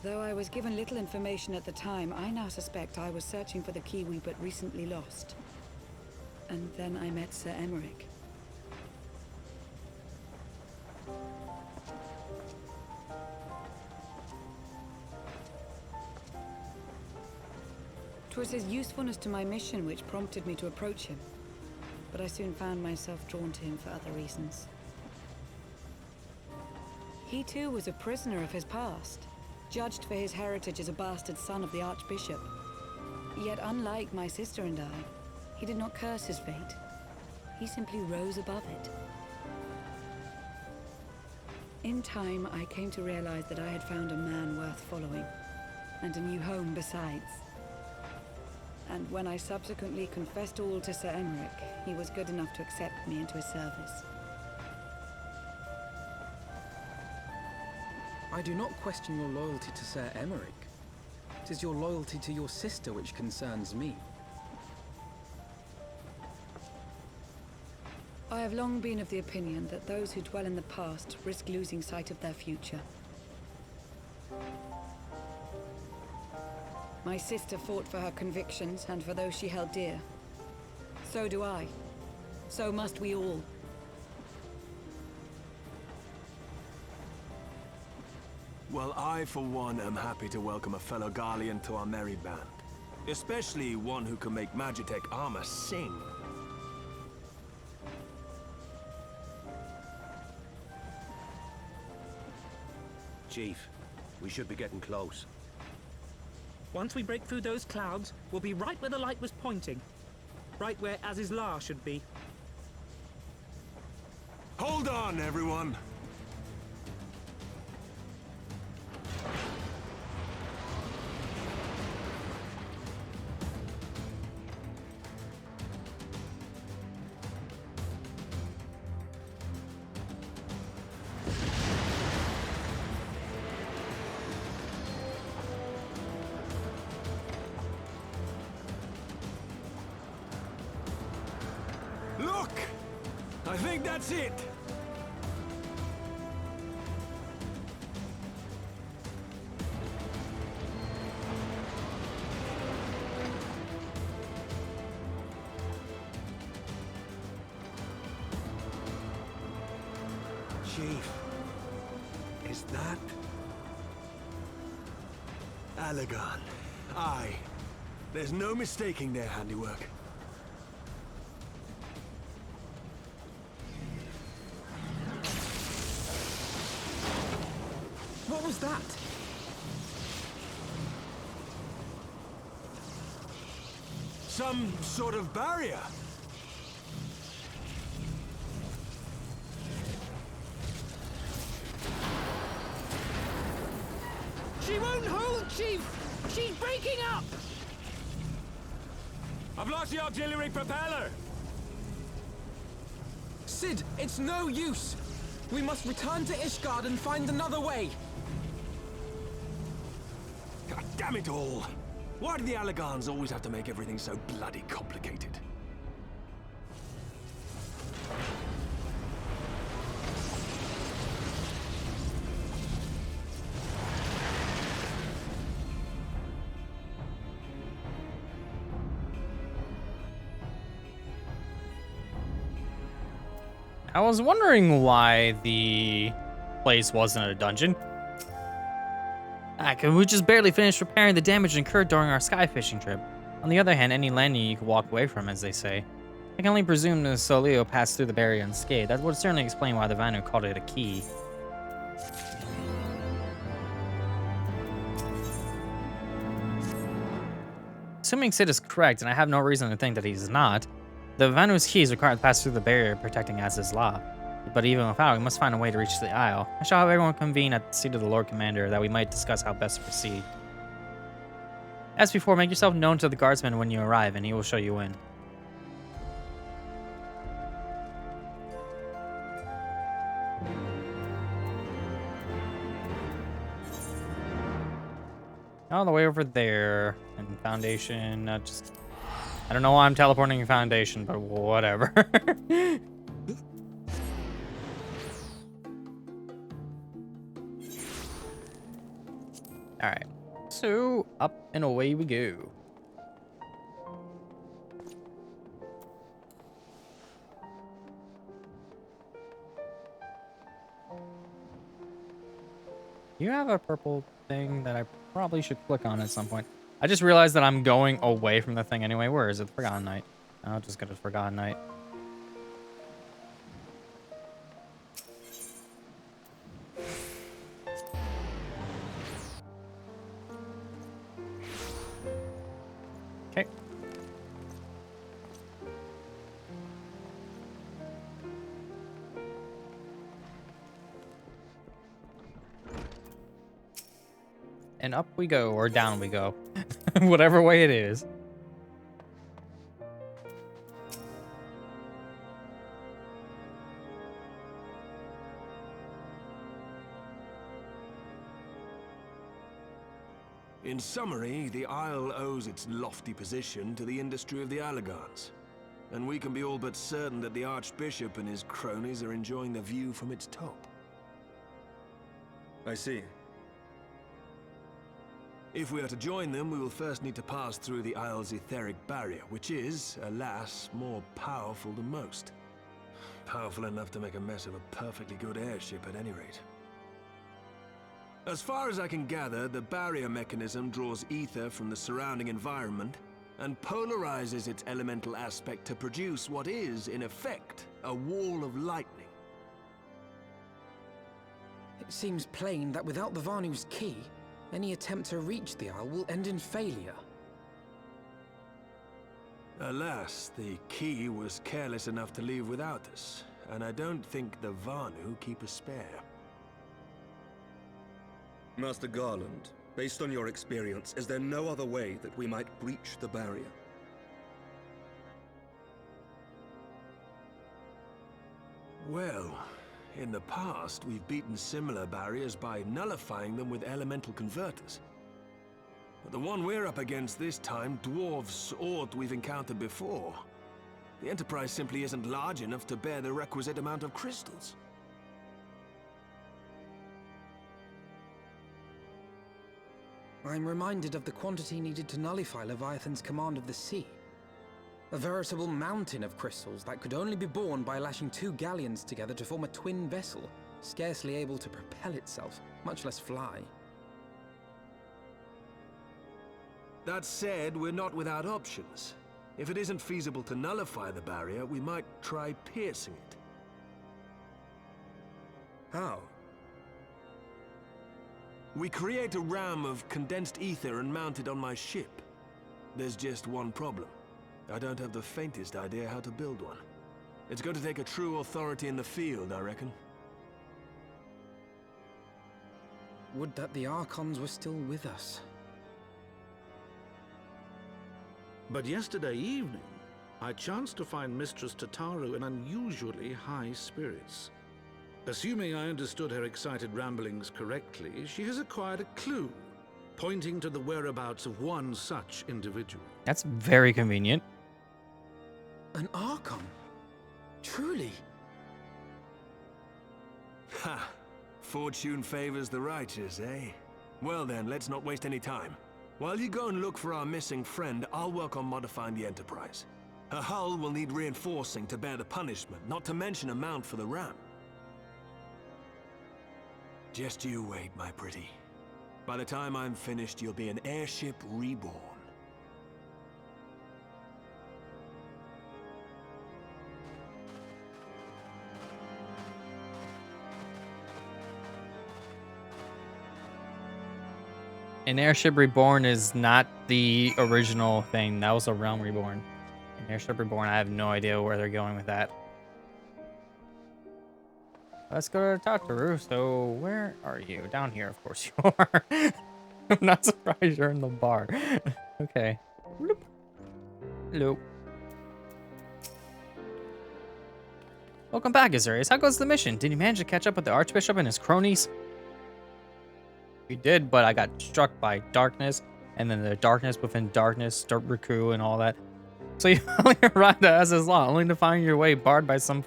Though I was given little information at the time, I now suspect I was searching for the key we but recently lost. And then I met Sir Emmerich. 'Twas his usefulness to my mission which prompted me to approach him, but I soon found myself drawn to him for other reasons. He too was a prisoner of his past, judged for his heritage as a bastard son of the Archbishop. Yet unlike my sister and I, he did not curse his fate. He simply rose above it. In time, I came to realize that I had found a man worth following, and a new home besides. And when I subsequently confessed all to Sir Emmerich, he was good enough to accept me into his service. I do not question your loyalty to Sir Emmerich. It is your loyalty to your sister which concerns me. I have long been of the opinion that those who dwell in the past risk losing sight of their future. My sister fought for her convictions and for those she held dear. So do I. So must we all. Well, I, for one, am happy to welcome a fellow Garlean to our merry band. Especially one who can make Magitech armor sing. Chief, we should be getting close. Once we break through those clouds, we'll be right where the light was pointing. Right where Az's lair should be. Hold on, everyone! Look! I think that's it! Chief, is that... Allagan? Aye. There's no mistaking their handiwork. What was that? Some sort of barrier. She won't hold, Chief! She's breaking up! I've lost the auxiliary propeller! Sid, it's no use! We must return to Ishgard and find another way! God damn it all! Why do the Allagans always have to make everything so bloody complicated? I was wondering why the place wasn't a dungeon. We just barely finished repairing the damage incurred during our sky fishing trip. On the other hand, any landing you could walk away from, as they say. I can only presume the Solio passed through the barrier unscathed. That would certainly explain why the Vanu called it a key. Assuming Sid is correct, and I have no reason to think that he's not, the Vanu's keys require to pass through the barrier protecting Az's law. But even without, we must find a way to reach the Isle. I shall have everyone convene at the seat of the Lord Commander that we might discuss how best to proceed. As before, make yourself known to the guardsman when you arrive, and he will show you in. All the way over there, and Foundation, I don't know why I'm teleporting Foundation, but whatever. All right. So up and away we go. You have a purple thing that I probably should click on at some point. I just realized that I'm going away from the thing anyway. Where is it? The Forgotten Night. I'll just go to Forgotten Night. Okay. And up we go, or down we go. Whatever way it is. In summary, the Isle owes its lofty position to the industry of the Allagans. And we can be all but certain that the Archbishop and his cronies are enjoying the view from its top. I see. If we are to join them, we will first need to pass through the Isle's Etheric Barrier, which is, alas, more powerful than most. Powerful enough to make a mess of a perfectly good airship at any rate. As far as I can gather, the barrier mechanism draws ether from the surrounding environment and polarizes its elemental aspect to produce what is, in effect, a wall of lightning. It seems plain that without the Vanu's key, any attempt to reach the Isle will end in failure. Alas, the key was careless enough to leave without us, and I don't think the Vanu keep a spare. Master Garland, based on your experience, is there no other way that we might breach the barrier? Well, in the past, we've beaten similar barriers by nullifying them with elemental converters. But the one we're up against this time dwarfs aught we've encountered before. The Enterprise simply isn't large enough to bear the requisite amount of crystals. I'm reminded of the quantity needed to nullify Leviathan's command of the sea. A veritable mountain of crystals that could only be borne by lashing two galleons together to form a twin vessel, scarcely able to propel itself, much less fly. That said, we're not without options. If it isn't feasible to nullify the barrier, we might try piercing it. How? We create a ram of condensed ether and mount it on my ship. There's just one problem. I don't have the faintest idea how to build one. It's going to take a true authority in the field, I reckon. Would that the Archons were still with us. But yesterday evening, I chanced to find Mistress Tataru in unusually high spirits. Assuming I understood her excited ramblings correctly, she has acquired a clue, pointing to the whereabouts of one such individual. That's very convenient. An Archon? Truly? Ha! Fortune favors the righteous, eh? Well then, let's not waste any time. While you go and look for our missing friend, I'll work on modifying the Enterprise. Her hull will need reinforcing to bear the punishment, not to mention a mount for the ram. Just you wait, my pretty. By the time I'm finished, you'll be an airship reborn. An Airship Reborn is not the original thing. That was a Realm Reborn. An Airship Reborn, I have no idea where they're going with that. Let's go to Tataru. So, where are you? Down here, of course you are. I'm not surprised you're in the bar. Okay. Hello. Welcome back, Azure. How goes the mission? Did you manage to catch up with the Archbishop and his cronies? We did, but I got struck by darkness, and then the darkness within darkness, Riku, and all that. So you only arrived at Azure only to find your way barred by some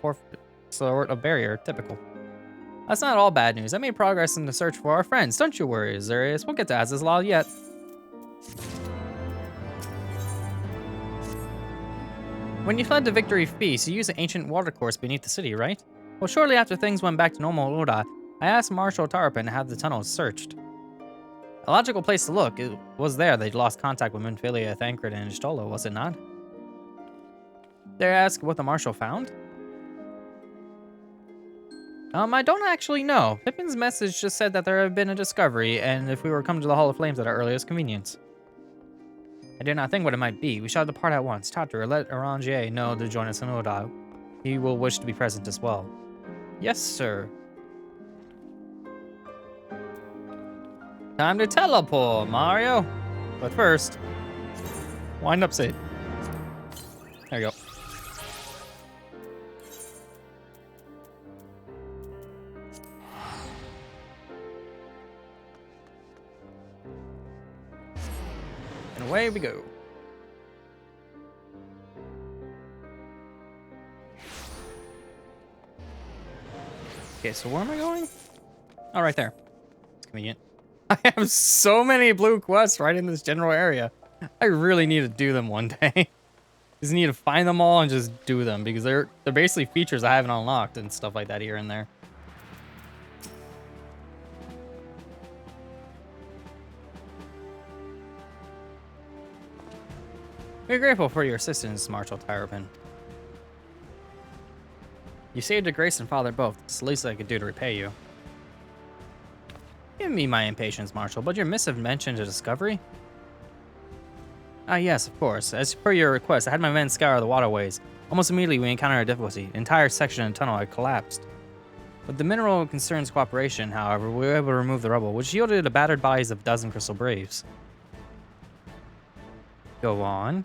sort of barrier. Typical. That's not all bad news. I made progress in the search for our friends. Don't you worry, Azurius. We'll get to Azazel yet. When you fled the Victory Feast, you used an ancient watercourse beneath the city, right? Well, shortly after things went back to normal order, I asked Marshal Tarpin to have the tunnels searched. A logical place to look. It was there they'd lost contact with Minfilia, Thancred, and Stola, was it not? Dare I ask what the Marshal found? I don't actually know. Pippin's message just said that there had been a discovery, and if we were come to the Hall of Flames at our earliest convenience. I did not think what it might be. We shall depart at once. Tatter, let Orangier know to join us in Oda. He will wish to be present as well. Yes, sir. Time to teleport, Mario. But first, wind up save. There you go. And away we go. Okay, so where am I going? Oh, right there. It's convenient. I have so many blue quests right in this general area. I really need to do them one day. Just need to find them all and just do them because they're basically features I haven't unlocked and stuff like that here and there. We're grateful for your assistance, Marshal Tarpin. You saved a Grace and Father both. It's the least I could do to repay you. Give me my impatience, Marshal, but your missive mentioned a discovery? Ah, yes, of course. As per your request, I had my men scour the waterways. Almost immediately, we encountered a difficulty. The entire section of the tunnel had collapsed. With the mineral concern's cooperation, however, we were able to remove the rubble, which yielded the battered bodies of a dozen crystal braves. Go on.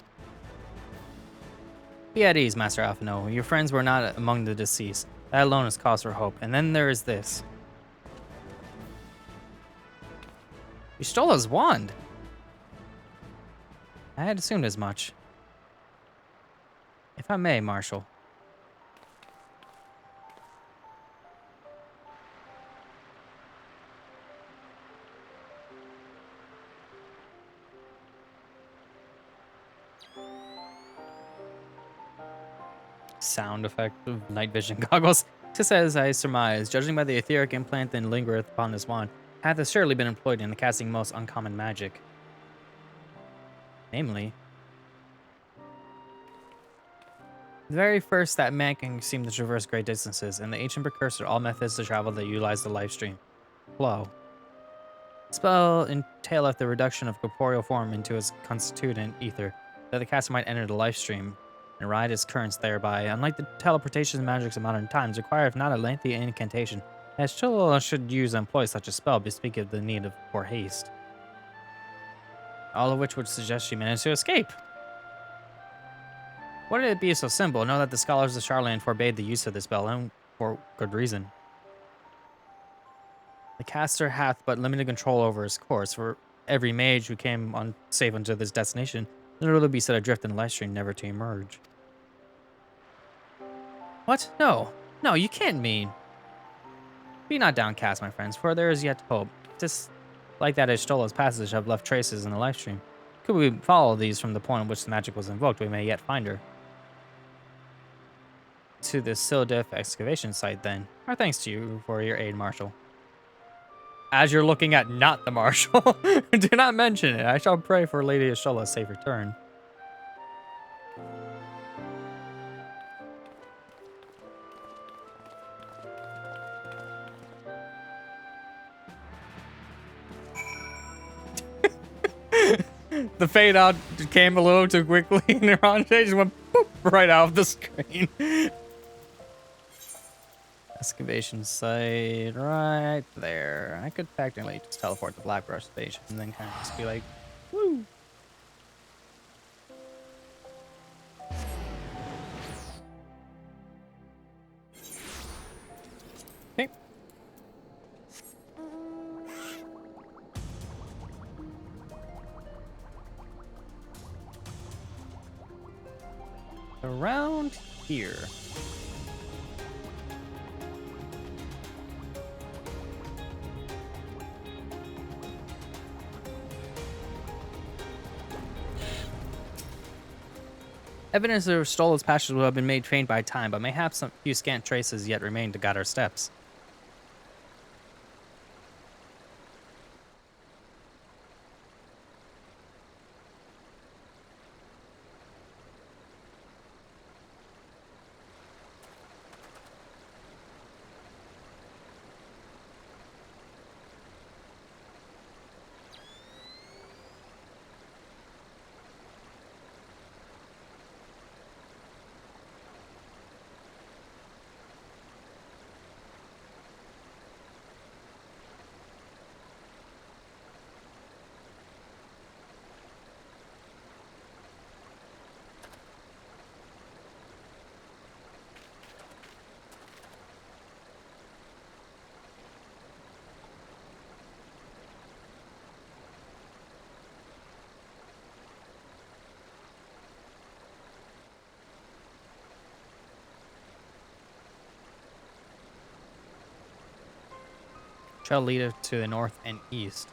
Be at ease, Master Alphino. Your friends were not among the deceased. That alone is cause for hope. And then there is this. You stole his wand. I had assumed as much. If I may, Marshal. Sound effect of night vision goggles. Just as I surmise, judging by the etheric implant that lingereth upon this wand, hath this surely been employed in the casting most uncommon magic. Namely, the very first that man can seem to traverse great distances, and the ancient precursor all methods to travel that utilize the life stream. Flow. The spell entaileth the reduction of corporeal form into its constituent ether, that the caster might enter the life stream and ride its currents thereby. Unlike the teleportation magics of modern times, requireth not a lengthy incantation, as Chilla should use and employ such a spell, bespeak of the need for haste. All of which would suggest she managed to escape. Why did it be so simple? Know that the scholars of Charlemagne forbade the use of this spell, and for good reason. The caster hath but limited control over his course. For every mage who came safe unto this destination, there will be set adrift in the life stream, never to emerge. What? No. No, you can't mean. Be not downcast, my friends, for there is yet hope. Just like that Estola's passage have left traces in the life stream. Could we follow these from the point at which the magic was invoked, we may yet find her. To the Sildef excavation site, then. Our thanks to you for your aid, Marshal. As you're looking at not the Marshal, do not mention it. I shall pray for Lady Estola's safe return. The fade out came a little too quickly, and Orange just went boop, right out of the screen. Excavation site right there. I could technically just teleport to Blackbrush Station and then kind of just be like, woo. Okay. Around here. Evidence of Stola's passions will have been made faint by time, but mayhaps some few scant traces yet remain to guide our steps. Trail leadeth to the north and east,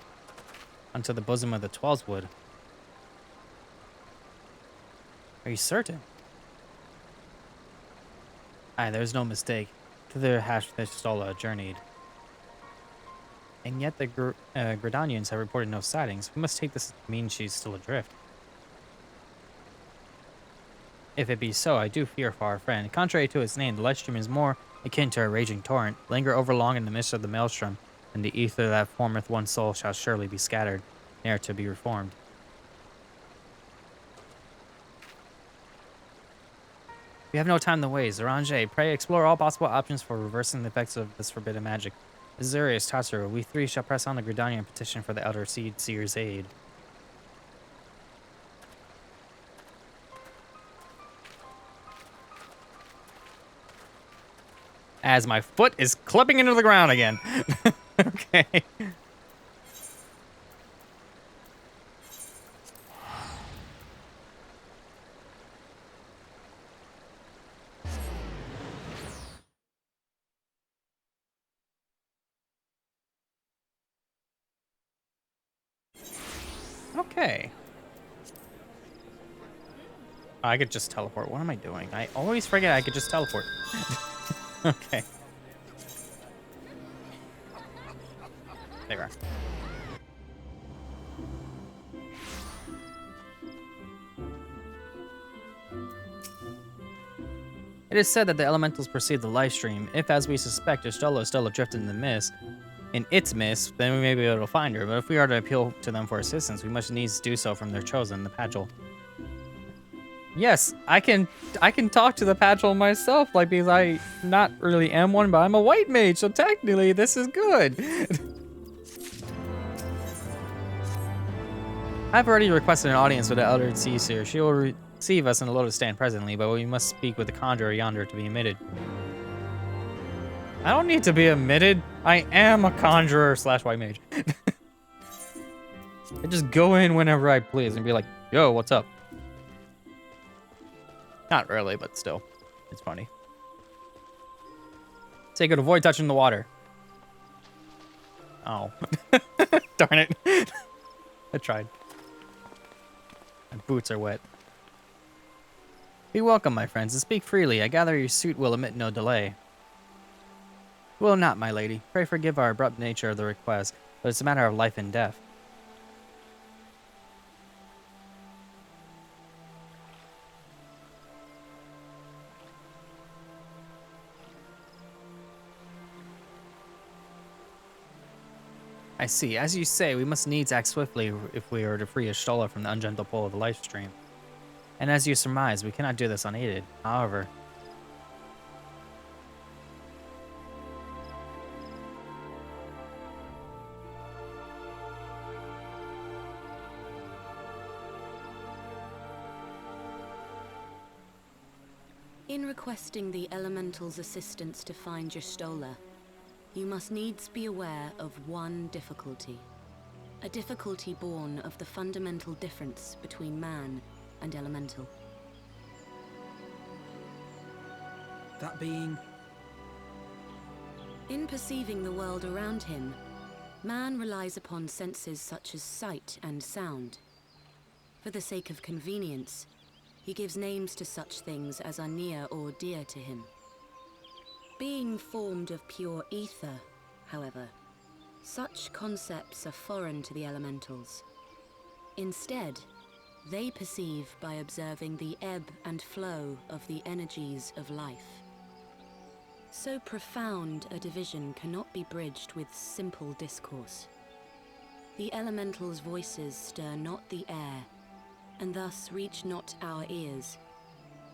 unto the bosom of the Twelveswood. Are you certain? Aye, there is no mistake. Thither hath Stola journeyed. And yet the Gridanians have reported no sightings. We must take this to mean she's still adrift. If it be so, I do fear for our friend. Contrary to its name, the Lightstream is more akin to a raging torrent. Linger overlong in the midst of the maelstrom, and the ether that formeth one soul shall surely be scattered, ne'er to be reformed. We have no time to waste. Orange, pray explore all possible options for reversing the effects of this forbidden magic. Azure, Tatsuro, we three shall press on the Gridanian petition for the Elder Seed Seer's aid. As my foot is clipping into the ground again. Okay. Okay. I could just teleport. What am I doing? I always forget I could just teleport. Okay. There we are. It is said that the elementals perceive the live stream. If, as we suspect, Stola is still adrift in the mist, then we may be able to find her. But if we are to appeal to them for assistance, we must needs do so from their chosen, the Padgel. Yes, I can talk to the Padgel myself, like, because I not really am one, but I'm a white mage, so technically this is good. I've already requested an audience with the Elder Seer. She will receive us in the Lotus Stand presently, but we must speak with the Conjurer yonder to be admitted. I don't need to be admitted. I am a Conjurer / white mage. I just go in whenever I please and be like, yo, what's up? Not really, but still. It's funny. Say good, avoid touching the water. Oh. Darn it. I tried. My boots are wet. Be welcome, my friends, and speak freely. I gather your suit will admit no delay. Will not, my lady. Pray forgive our abrupt nature of the request, but it's a matter of life and death. I see. As you say, we must needs act swiftly if we are to free Stola from the ungentle pull of the life stream. And as you surmise, we cannot do this unaided. However, in requesting the Elemental's assistance to find your Stola, you must needs be aware of one difficulty. A difficulty born of the fundamental difference between man and Elemental. That being? In perceiving the world around him, man relies upon senses such as sight and sound. For the sake of convenience, he gives names to such things as are near or dear to him. Being formed of pure ether, however, such concepts are foreign to the elementals. Instead, they perceive by observing the ebb and flow of the energies of life. So profound a division cannot be bridged with simple discourse. The elementals' voices stir not the air, and thus reach not our ears,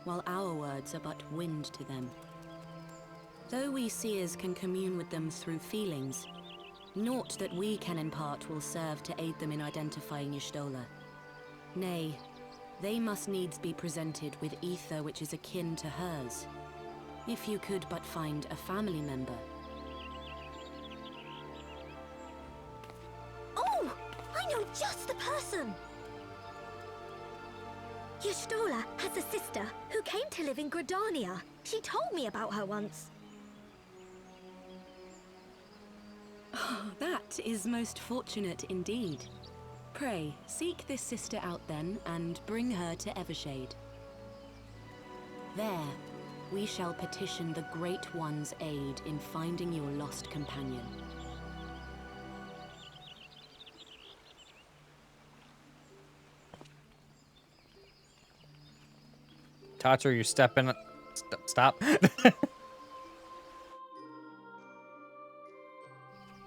while our words are but wind to them. Though we seers can commune with them through feelings, naught that we can impart will serve to aid them in identifying Y'shtola. Nay, they must needs be presented with ether which is akin to hers. If you could but find a family member. Oh! I know just the person! Y'shtola has a sister who came to live in Gridania. She told me about her once. Oh, that is most fortunate indeed. Pray, seek this sister out then, and bring her to Evershade. There, we shall petition the Great One's aid in finding your lost companion. Tatsu, you're stepping... Stop.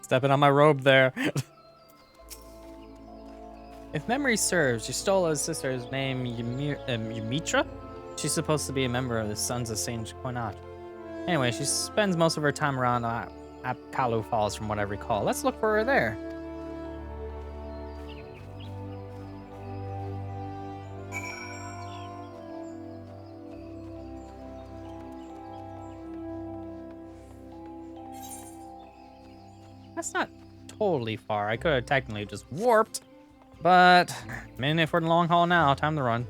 Stepping on my robe there. If memory serves, Y'shtola's sister is named Ymitra? She's supposed to be a member of the Sons of Saint Quinat. Anyway, she spends most of her time around Kalu Falls from what I recall. Let's look for her there. That's not totally far. I could have technically just warped, but I'm in it for the long haul now. Time to run.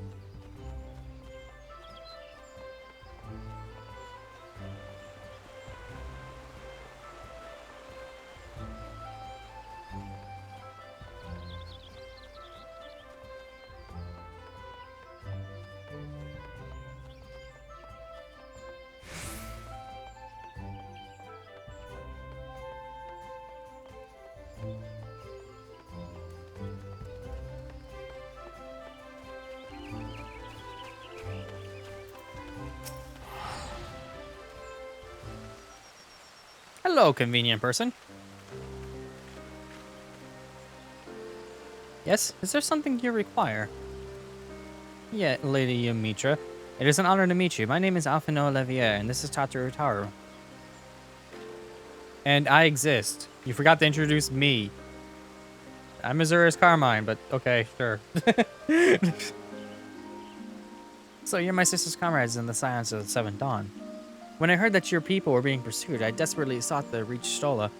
Hello, convenient person. Yes, is there something you require? Yeah, Lady Ymitra. It is an honor to meet you. My name is Alphino Levier, and this is Tatsu Utaru. And I exist. You forgot to introduce me. I'm Azura's Carmine, but okay, sure. So you're my sister's comrades in the silence of the Seventh Dawn. When I heard that your people were being pursued, I desperately sought to reach Y'shtola,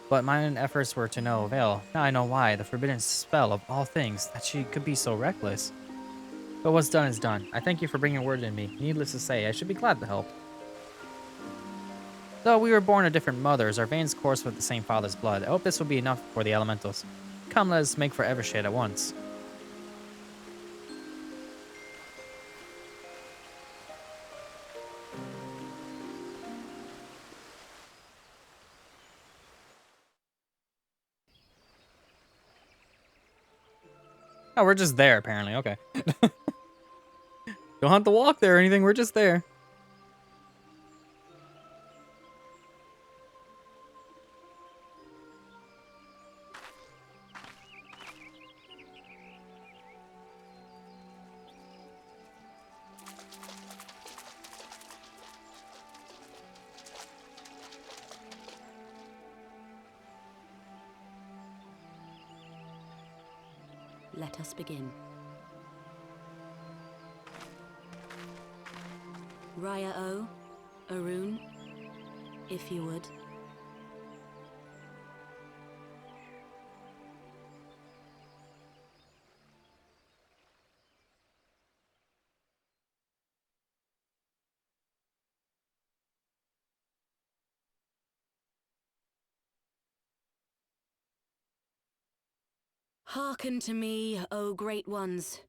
but my own efforts were to no avail. Now I know why, the forbidden spell of all things, that she could be so reckless. But what's done is done. I thank you for bringing word to me. Needless to say, I should be glad to help. Though we were born of different mothers, our veins course with the same father's blood. I hope this will be enough for the elementals. Come, let us make for Evershade at once. Oh, we're just there, apparently. Okay. Don't have to walk there or anything. We're just there. Let us begin. Raya O, Arun, if you would. Hearken to me, O great ones.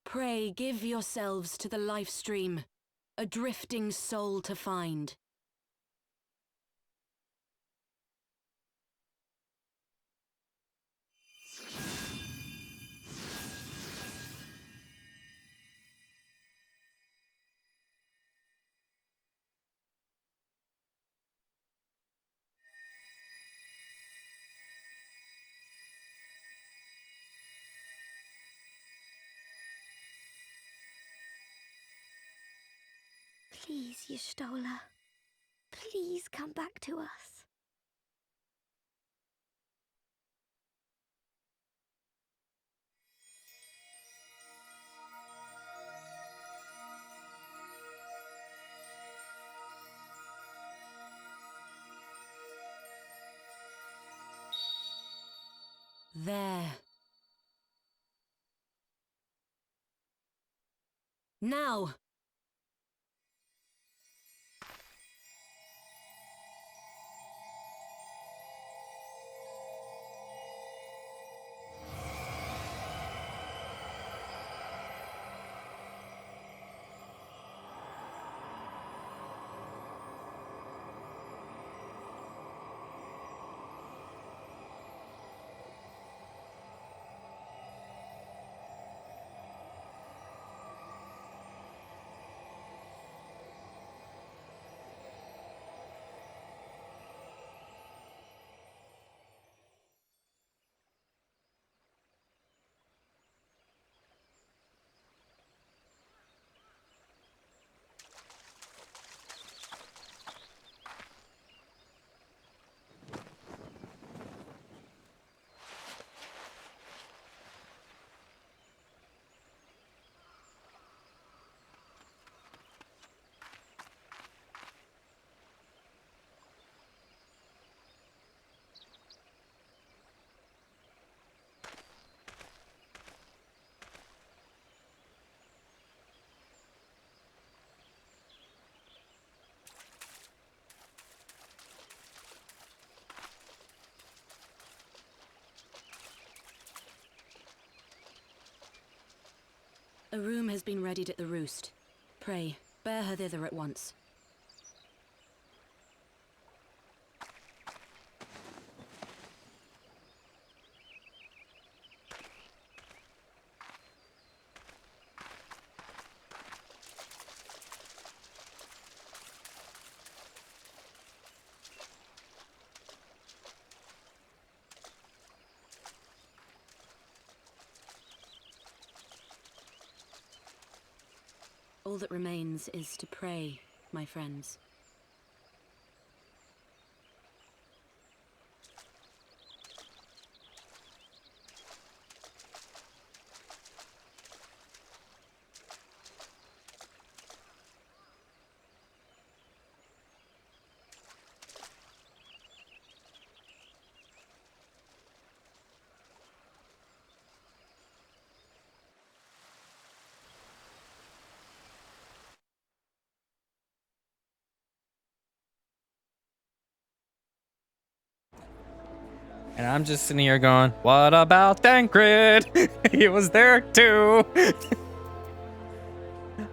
Pray give yourselves to the life stream, a drifting soul to find. Please, Y'shtola. Please come back to us. There. Now! A room has been readied at the roost. Pray, bear her thither at once. All that remains is to pray, my friends. And I'm just sitting here going, what about Tancred? He was there too.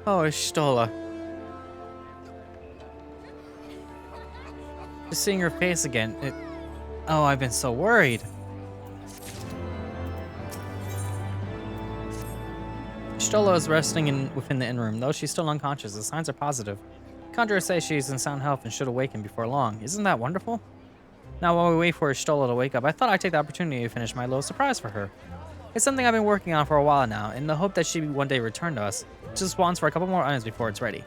Oh, Y'shtola. Just seeing her face again. Oh, I've been so worried. Y'shtola is resting within the inn room. Though she's still unconscious, the signs are positive. Conjurers say she's in sound health and should awaken before long. Isn't that wonderful? Now, while we wait for Y'shtola to wake up, I thought I'd take the opportunity to finish my little surprise for her. It's something I've been working on for a while now, in the hope that she'd one day return to us. Just wants for a couple more items before it's ready.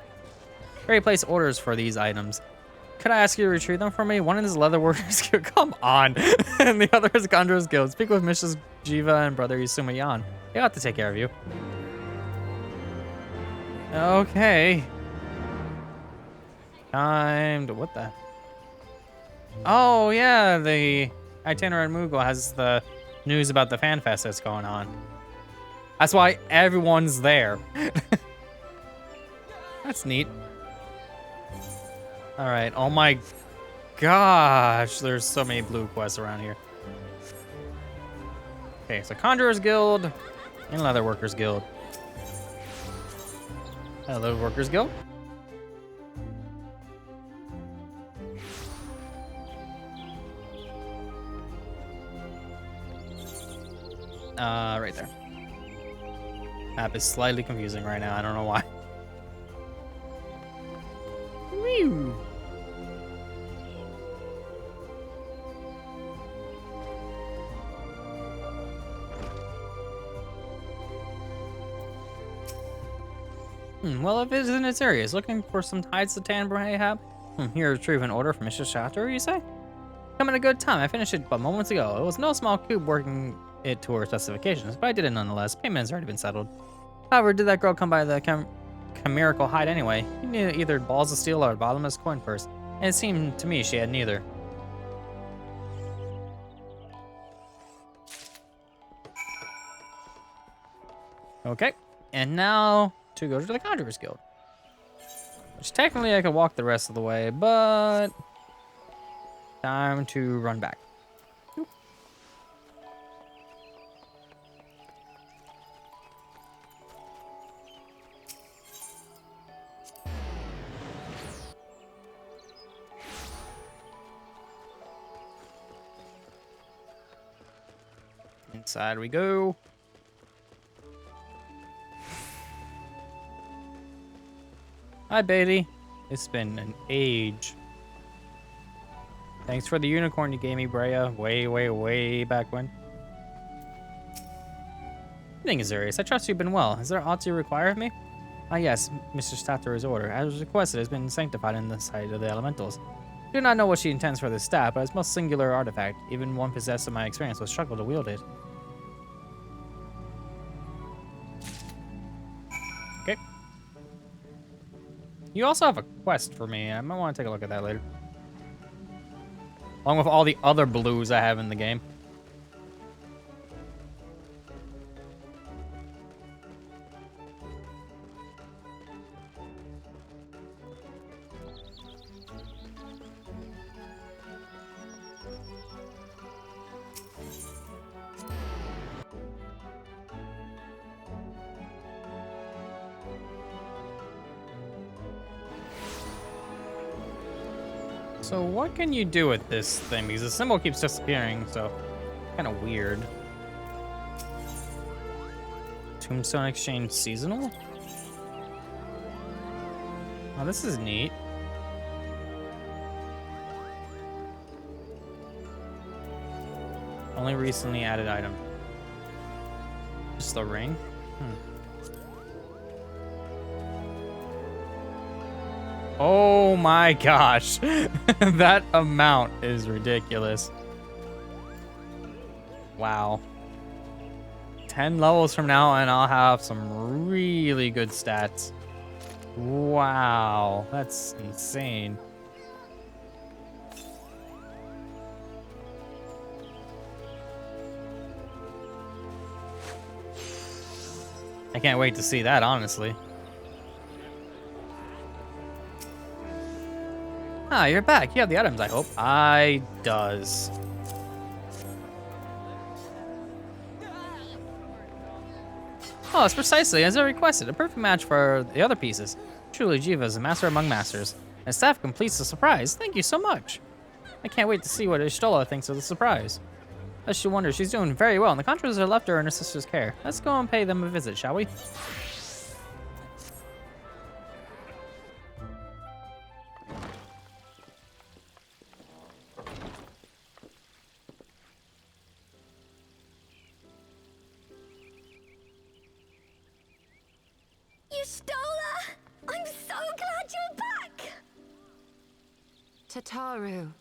Barry placed orders for these items. Could I ask you to retrieve them for me? One is Leather Workers Guild. Come on! And the other is Conjurers Guild. Speak with Mrs. Jiva and Brother Yasuma Yan. They got to take care of you. Okay. Time to... What the... Oh, yeah, the Itinerant Moogle has the news about the fan fest that's going on. That's why everyone's there. That's neat. All right. Oh my gosh, there's so many blue quests around here. Okay, so Conjurers Guild and Leatherworkers Guild. Hello, Workers Guild. Right there. Map is slightly confusing right now. I don't know why. Whew. Well, if it isn't its areas, looking for some hides to tan Ahab. Here, retrieve an order from Mr. Chapter, you say? Come at a good time. I finished it but moments ago. It was no small coup working it to her specifications, but I did it nonetheless. Payment has already been settled. However, did that girl come by the chimerical hide anyway? You needed either balls of steel or a bottomless coin purse, and it seemed to me she had neither. Okay, and now to go to the Conjurer's Guild. Which technically I could walk the rest of the way, but time to run back. Oop. Inside we go. Hi, Beatty. It's been an age. Thanks for the unicorn you gave me, Brea. Way back when. Evening, Azurius. I trust you've been well. Is there aught you require of me? Ah, yes, Mr. Statter's order. As requested, has been sanctified in the sight of the elementals. I do not know what she intends for this staff, but it's a most singular artifact. Even one possessed of my experience will struggle to wield it. Okay. You also have a quest for me. I might want to take a look at that later. Along with all the other blues I have in the game. So what can you do with this thing? Because the symbol keeps disappearing, so kind of weird. Tombstone exchange seasonal? Oh, this is neat. Only recently added item. Just the ring? Oh my gosh. That amount is ridiculous. Wow. 10 levels from now and I'll have some really good stats. Wow. That's insane. I can't wait to see that, honestly. Ah, you're back. You have the items, I hope. I does. Oh, it's precisely as I requested. A perfect match for the other pieces. Truly, Jiva is a master among masters. And staff completes the surprise. Thank you so much. I can't wait to see what Ishtola thinks of the surprise. I should wonder, she's doing very well, and the Contras are left her in her sister's care. Let's go and pay them a visit, shall we? Ishtola! I'm so glad you're back! Tataru.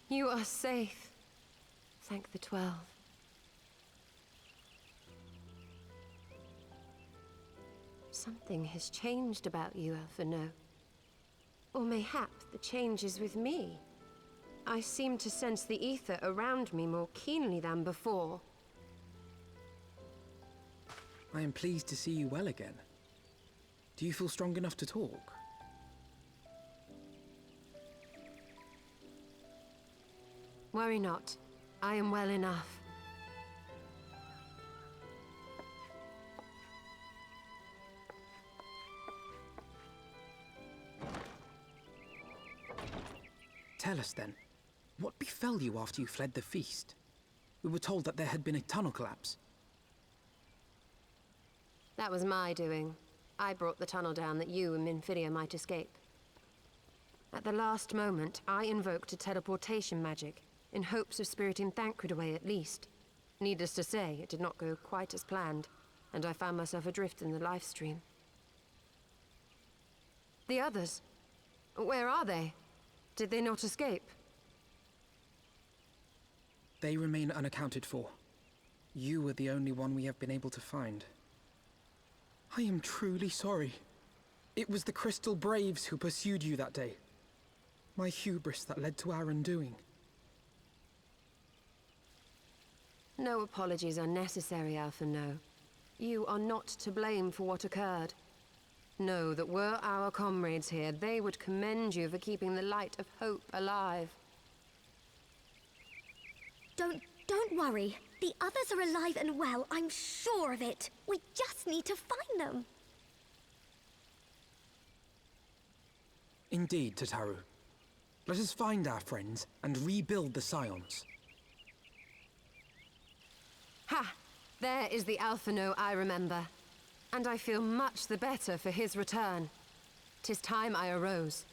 You are safe. Thank the 12. Something has changed about you, Vanu. Or mayhap the change is with me. I seem to sense the ether around me more keenly than before. I am pleased to see you well again. Do you feel strong enough to talk? Worry not. I am well enough. Tell us then, what befell you after you fled the feast? We were told that there had been a tunnel collapse. That was my doing. I brought the tunnel down that you and Minfidia might escape. At the last moment, I invoked a teleportation magic, in hopes of spiriting Thancred away at least. Needless to say, it did not go quite as planned, and I found myself adrift in the life stream. The others? Where are they? Did they not escape? They remain unaccounted for. You were the only one we have been able to find. I am truly sorry. It was the Crystal Braves who pursued you that day. My hubris that led to our undoing. No apologies are necessary, Alpha No. You are not to blame for what occurred. Know that were our comrades here, they would commend you for keeping the light of hope alive. Don't worry. The others are alive and well, I'm sure of it. We just need to find them. Indeed, Tataru. Let us find our friends and rebuild the Scions. Ha! There is the Alpha No I remember. And I feel much the better for his return. 'Tis time I arose.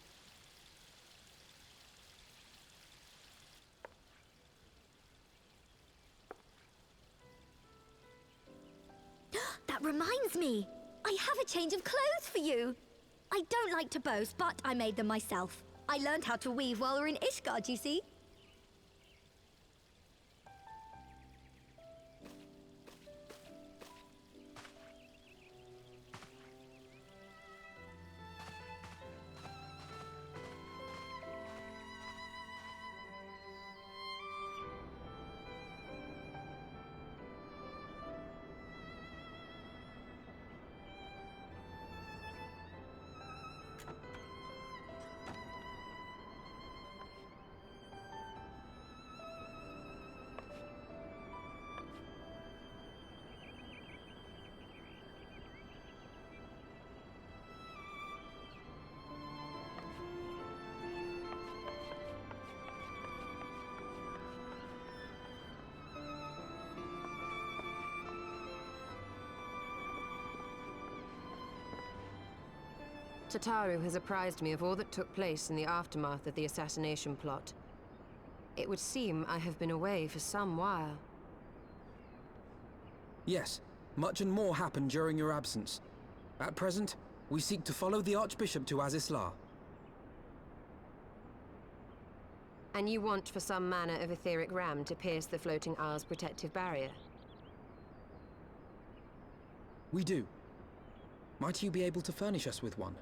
That reminds me. I have a change of clothes for you. I don't like to boast, but I made them myself. I learned how to weave while we were in Ishgard, you see. Tataru has apprised me of all that took place in the aftermath of the assassination plot. It would seem I have been away for some while. Yes, much and more happened during your absence. At present, we seek to follow the Archbishop to Azisla. And you want for some manner of etheric ram to pierce the floating isle's protective barrier? We do. Might you be able to furnish us with one?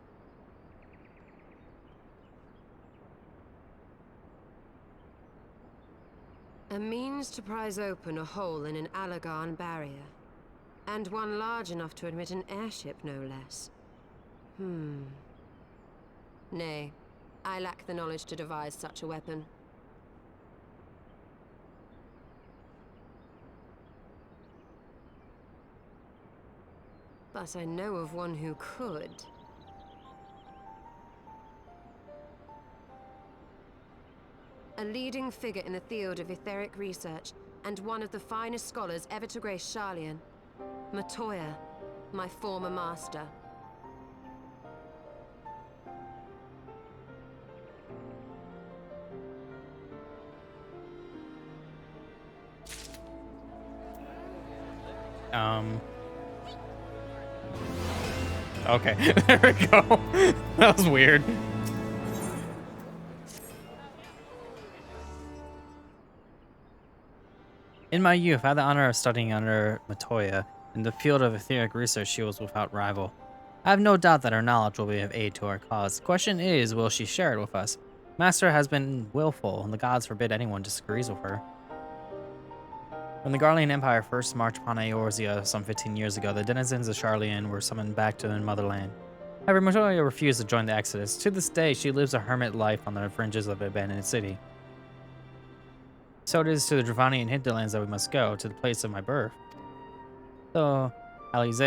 A means to prise open a hole in an Allagan barrier. And one large enough to admit an airship, no less. Nay, I lack the knowledge to devise such a weapon. But I know of one who could. A leading figure in the field of etheric research, and one of the finest scholars ever to grace Sharlayan. Matoya, my former master. Okay, there we go. That was weird. In my youth, I had the honor of studying under Matoya. In the field of etheric research, she was without rival. I have no doubt that her knowledge will be of aid to our cause. The question is, will she share it with us? Master has been willful, and the gods forbid anyone disagrees with her. When the Garlean Empire first marched upon Eorzea some 15 years ago, the denizens of Sharlayan were summoned back to their motherland. However, Matoya refused to join the exodus. To this day, she lives a hermit life on the fringes of the abandoned city. So it is to the Dravanian hinterlands that we must go, to the place of my birth. Though Alize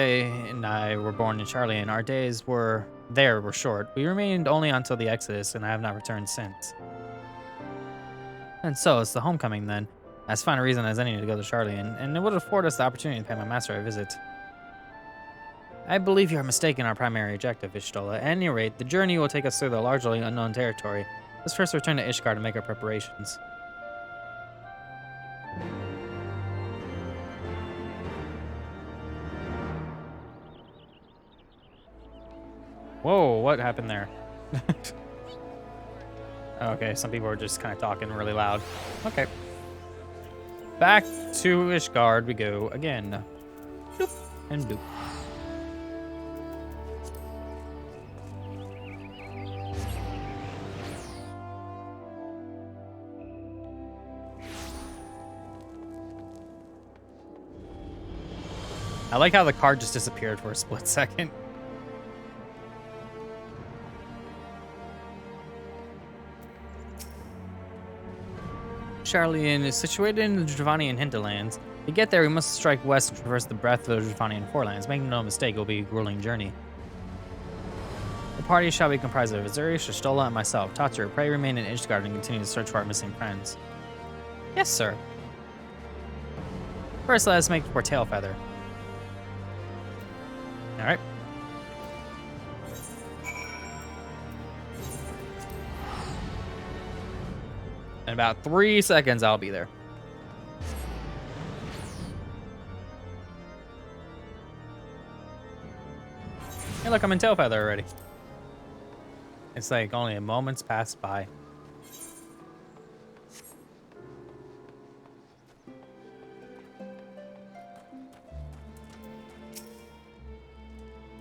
and I were born in Charlie, and our days were short. We remained only until the Exodus, and I have not returned since. And so, it's the homecoming then. As fine a reason as any to go to Charlie, and it would afford us the opportunity to pay my master a visit. I believe you are mistaken in our primary objective, Ishtola. At any rate, the journey will take us through the largely unknown territory. Let's first return to Ishgard to make our preparations. Whoa, what happened there? Okay, some people are just kind of talking really loud. Okay. Back to Ishgard we go again. Doop and doop. I like how the card just disappeared for a split second. Charlian is situated in the Dravanian hinterlands. To get there, we must strike west and traverse the breadth of the Dravanian forelands. Make no mistake, it will be a grueling journey. The party shall be comprised of Azure, Shistola, and myself. Tatsu, pray remain in Ishgard and continue to search for our missing friends. Yes, sir. First, let us make for Tailfeather. Alright. In about 3 seconds, I'll be there. Hey, look, I'm in Tailfeather already. It's like only a moment's passed by.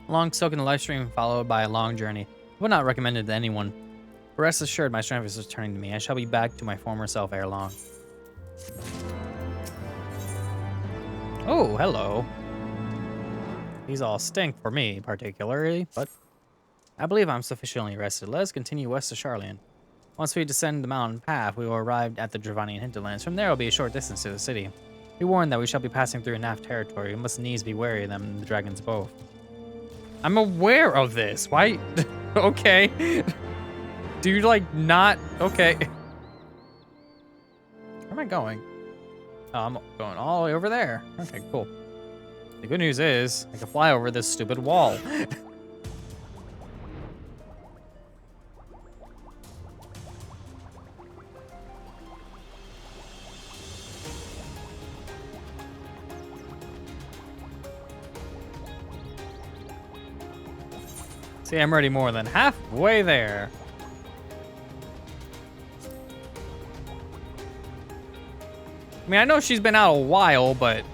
Long soak in the live stream followed by a long journey. I would not recommend it to anyone. But rest assured, my strength is returning to me. I shall be back to my former self ere long. Oh, hello. These all stink for me, particularly, but I believe I'm sufficiently rested. Let us continue west of Charlian. Once we descend the mountain path, we will arrive at the Dravanian hinterlands. From there, it will be a short distance to the city. Be warned that we shall be passing through Naf territory. We must needs be wary of them and the dragons both. I'm aware of this. Why? Okay. Do you, like, not? Okay. Where am I going? Oh, I'm going all the way over there. Okay, cool. The good news is, I can fly over this stupid wall. See, I'm already more than halfway there. I mean, I know she's been out a while, but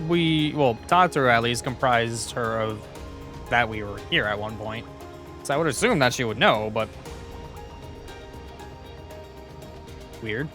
well, Tatsu at least comprised her of that we were here at one point. So I would assume that she would know, but weird.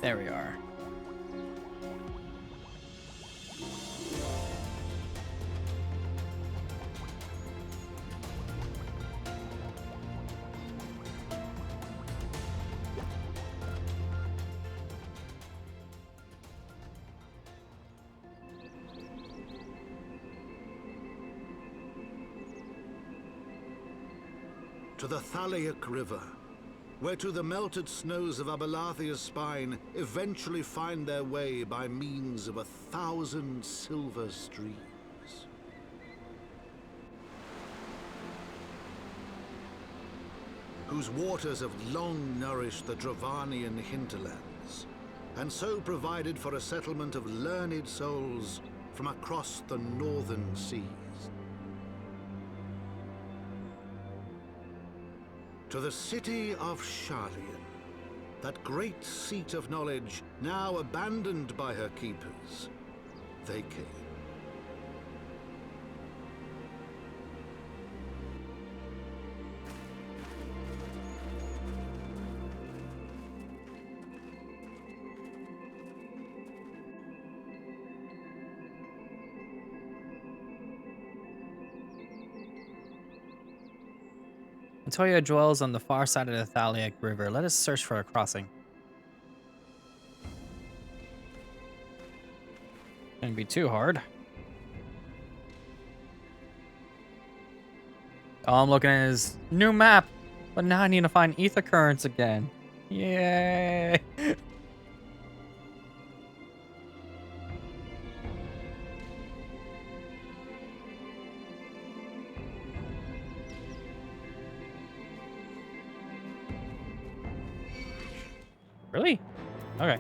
There we are. To the Thalaic River, where to the melted snows of Abelathia's spine eventually find their way by means of 1,000 silver streams. Whose waters have long nourished the Dravanian hinterlands, and so provided for a settlement of learned souls from across the northern seas. To the city of Charlian, that great seat of knowledge, now abandoned by her keepers. They came. Antoya dwells on the far side of the Thaliac River. Let us search for a crossing. Shouldn't be too hard. All I'm looking at is new map, but now I need to find ether currents again. Yay! Really? Okay.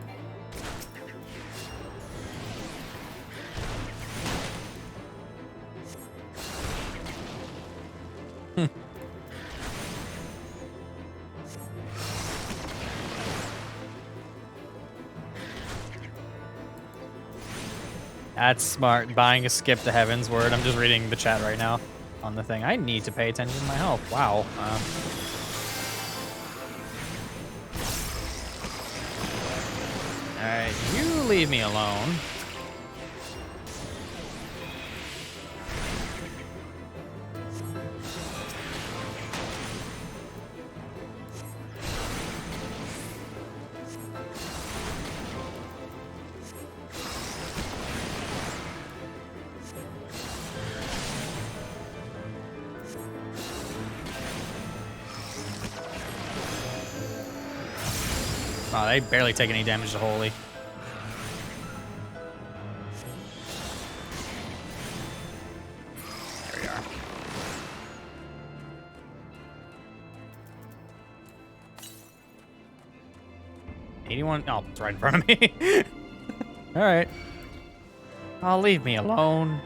That's smart. Buying a skip to Heaven's Word. I'm just reading the chat right now on the thing. I need to pay attention to my health. Wow. Alright, you leave me alone. Oh, they barely take any damage to Holy. There we are. $81. Oh, it's right in front of me. All right. Oh, leave me alone.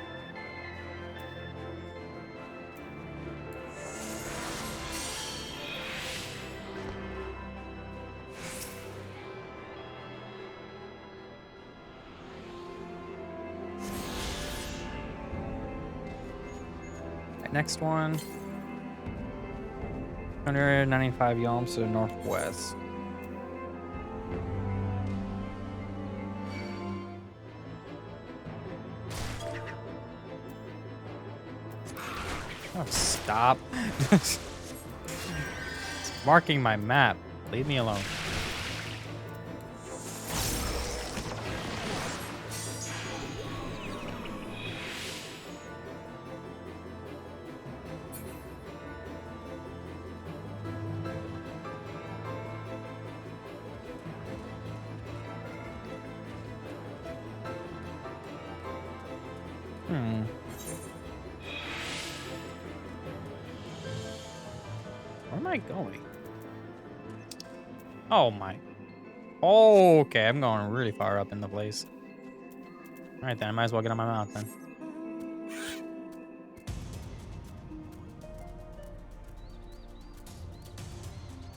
Next one, 195 yalms to the northwest. Oh, stop. It's marking my map. Leave me alone. Where am I going? Oh my. Oh, okay, I'm going really far up in the place. Alright then, I might as well get on my mount then.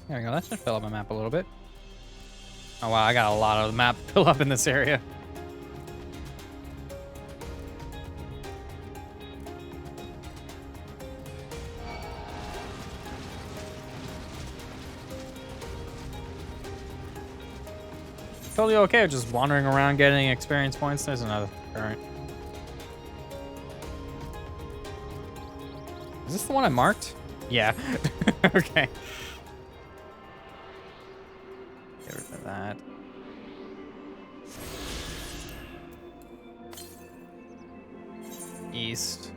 There we go, that should fill up my map a little bit. Oh wow, I got a lot of the map to fill up in this area. Totally okay with just wandering around getting experience points. There's another current. Is this the one I marked? Yeah. Okay. Get rid of that. East.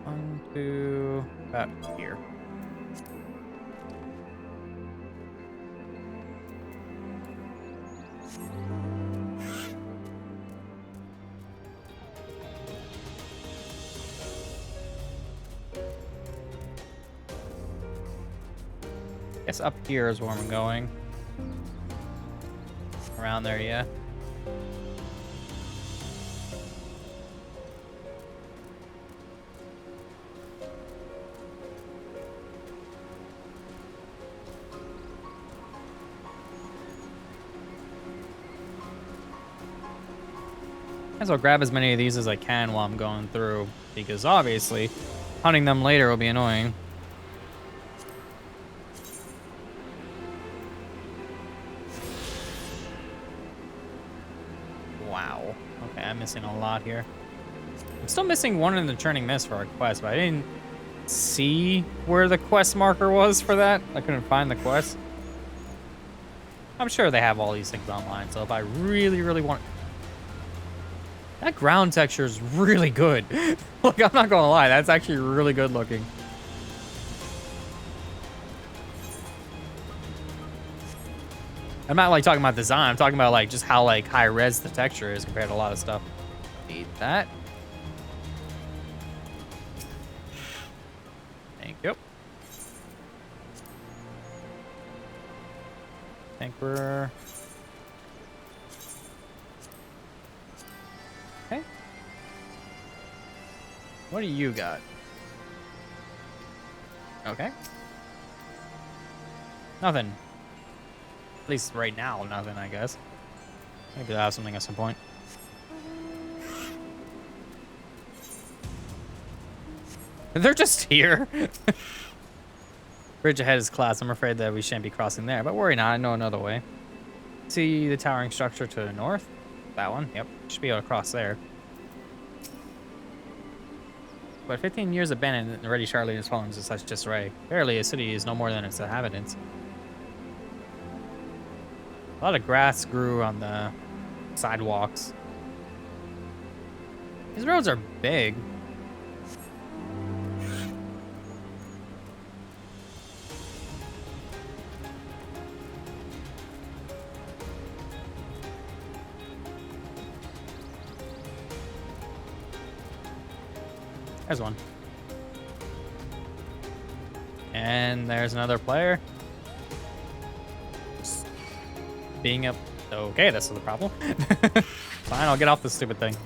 1, 2, about here. Guess up here is where I'm going. Around there, yeah. Might as well grab as many of these as I can while I'm going through, because obviously hunting them later will be annoying. Wow. Okay, I'm missing a lot here. I'm still missing one in the Churning Mist for our quest, but I didn't see where the quest marker was for that. I couldn't find the quest. I'm sure they have all these things online, so if I really, really want... That ground texture is really good. Look, I'm not gonna lie, that's actually really good looking. I'm not like talking about design, I'm talking about like just how like high res the texture is compared to a lot of stuff. Need that. Thank you. I think we're... Okay. What do you got? Okay. Nothing. At least right now, nothing, I guess. Maybe they'll have something at some point. They're just here. Bridge ahead is class. I'm afraid that we shouldn't be crossing there, but worry not. I know another way. See the towering structure to the north? That one? Yep. Should be able to cross there. But 15 years abandoned and already Charlie has fallen into such disarray. Barely a city is no more than its inhabitants. A lot of grass grew on the sidewalks. These roads are big. There's one. And there's another player. Just being up. Okay, that's the problem. Fine, I'll get off this stupid thing.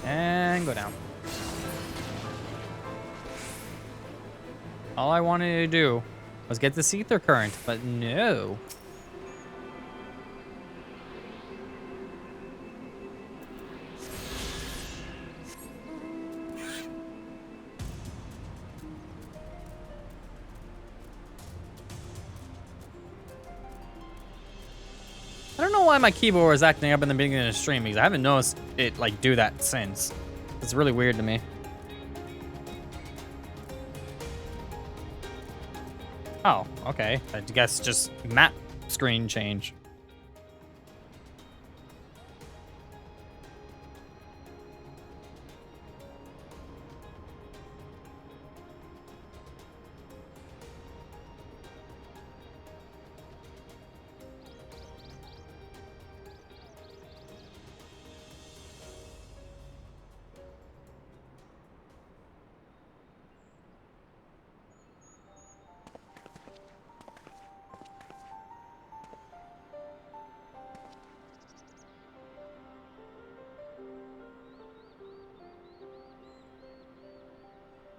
And go down. All I wanted to do was get this ether current, but no. I don't know why my keyboard was acting up in the beginning of the stream, because I haven't noticed it like do that since. It's really weird to me. Oh, okay. I guess just map screen change.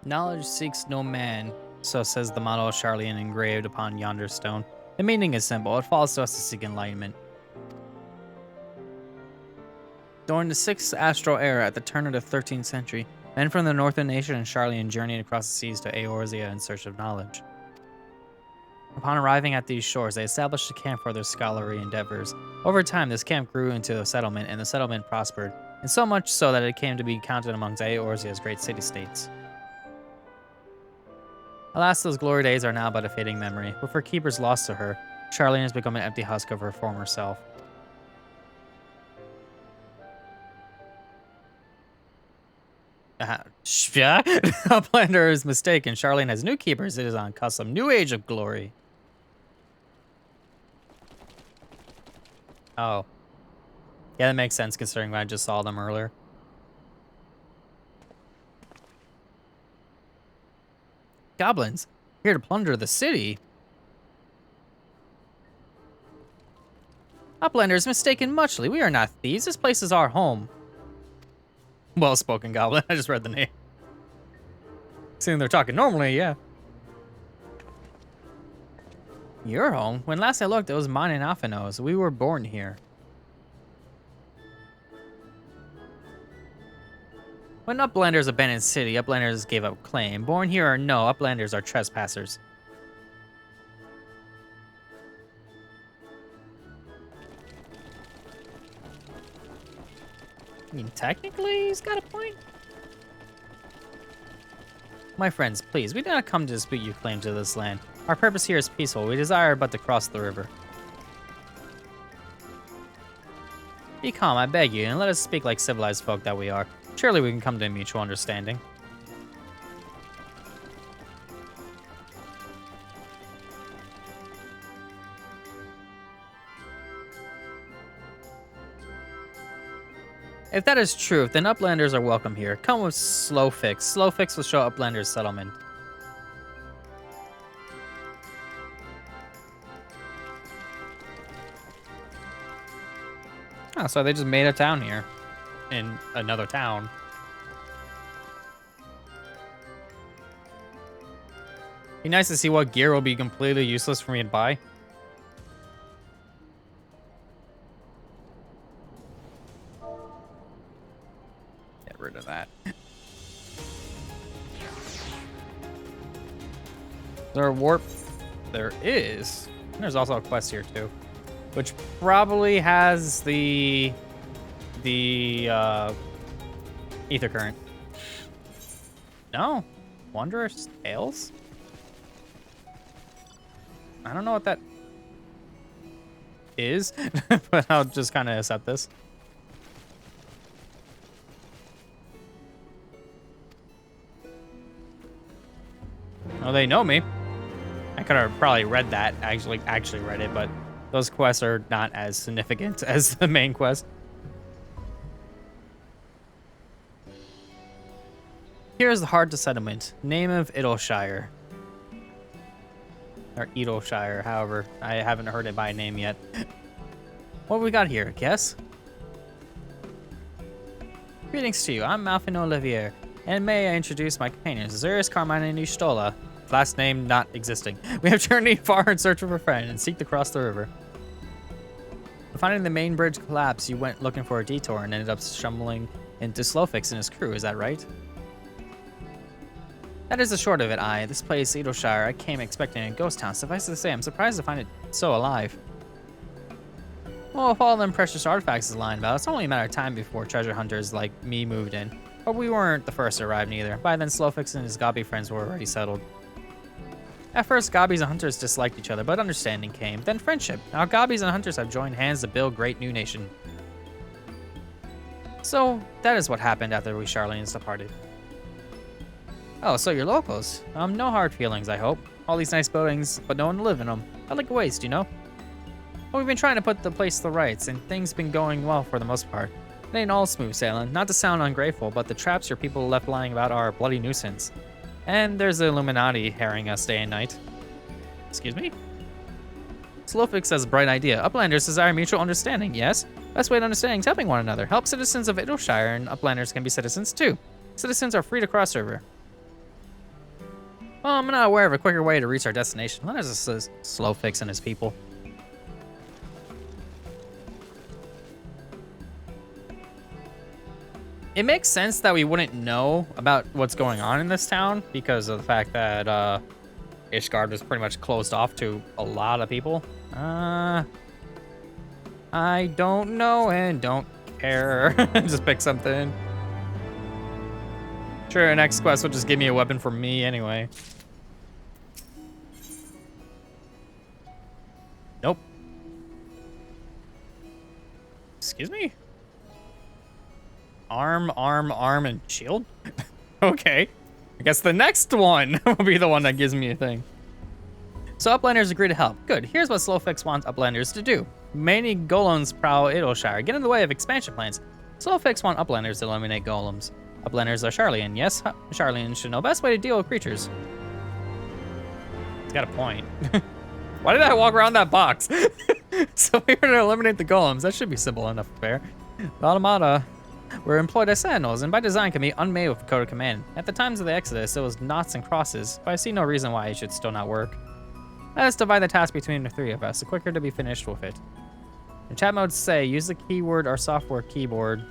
Knowledge seeks no man, so says the motto of Charlian engraved upon yonder stone. The meaning is simple. It falls to us to seek enlightenment. During the 6th astral era at the turn of the 13th century, men from the northern nation and Charlian journeyed across the seas to Eorzea in search of knowledge. Upon arriving at these shores, they established a camp for their scholarly endeavors. Over time, this camp grew into a settlement, and the settlement prospered, and so much so that it came to be counted amongst Eorzea's great city-states. Alas, those glory days are now but a fading memory. With her keepers lost to her, Charlian has become an empty husk of her former self. Uplander is mistaken. Charlian has new keepers. It is on custom new age of glory. Oh. Yeah, that makes sense considering I just saw them earlier. Goblins. Here to plunder the city. Uplanders mistaken muchly. We are not thieves. This place is our home. Well spoken, Goblin. I just read the name. Seeing they're talking normally, yeah. Your home? When last I looked, it was mine and Alphino's. We were born here. When Uplanders abandoned city, Uplanders gave up claim. Born here or no, Uplanders are trespassers. I mean, technically, he's got a point. My friends, please, we do not come to dispute your claim to this land. Our purpose here is peaceful. We desire but to cross the river. Be calm, I beg you, and let us speak like civilized folk that we are. Surely we can come to a mutual understanding. If that is true, then Uplanders are welcome here. Come with Slowfix. Slowfix will show Uplanders settlement. Oh, so they just made a town here. In another town. Be nice to see what gear will be completely useless for me to buy. Get rid of that. Is there a warp? There is. And there's also a quest here too, which probably has the ether current. No, Wondrous Tales. I don't know what that is, but I'll just kind of accept this. Oh, they know me. I could have probably read that, actually read it, but those quests are not as significant as the main quest. Here's the heart of settlement. Name of Idleshire. Or Idleshire, however. I haven't heard it by name yet. What have we got here? Guess? Greetings to you. I'm Malfin Olivier. And may I introduce my companions, Azurius, Carmine, and Y'shtola. Last name not existing. We have journeyed far in search of a friend and seek to cross the river. Finding the main bridge collapse, you went looking for a detour and ended up stumbling into Slowfix and his crew, is that right? That is the short of it, This place, Idleshire, I came expecting a ghost town. Suffice to say, I'm surprised to find it so alive. Well, if all them precious artifacts is lying about, it's only a matter of time before treasure hunters like me moved in. But we weren't the first to arrive neither. By then, Slowfix and his Gobby friends were already settled. At first, Gobbies and Hunters disliked each other, but understanding came. Then friendship. Now Gobbies and Hunters have joined hands to build great new nation. So, that is what happened after we Charlenians departed. Oh, so you're locals. No hard feelings, I hope. All these nice buildings, but no one to live in them. I like a waste, you know? Well, we've been trying to put the place to rights, and things been going well for the most part. It ain't all smooth sailing. Not to sound ungrateful, but the traps your people left lying about are a bloody nuisance. And there's the Illuminati harrying us day and night. Excuse me? Slowfix has a bright idea. Uplanders desire mutual understanding, yes? Best way to understanding is helping one another. Help citizens of Idleshire, and Uplanders can be citizens too. Citizens are free to cross river. Well, I'm not aware of a quicker way to reach our destination. Let us assist Slowfix and his people. It makes sense that we wouldn't know about what's going on in this town because of the fact that Ishgard was pretty much closed off to a lot of people. I don't know and don't care. Just pick something. Sure, next quest will just give me a weapon for me anyway. Nope. Excuse me? Arm, and shield? Okay. I guess the next one will be the one that gives me a thing. So Uplanders agree to help. Good. Here's what Slowfix wants Uplanders to do. Many golems prowl Idleshire. Get in the way of expansion plans. Slowfix want Uplanders to eliminate golems. Uplanders are Charlian. Yes, Charlians should know best way to deal with creatures. It's got a point. Why did I walk around that box? So we're gonna eliminate the golems. That should be simple enough to bear. The automata were employed as sentinels, and by design can be unmade with code of command. At the times of the Exodus, it was knots and crosses, but I see no reason why it should still not work. Let us divide the task between the three of us, the quicker to be finished with it. In chat modes say, use the keyword or software keyboard.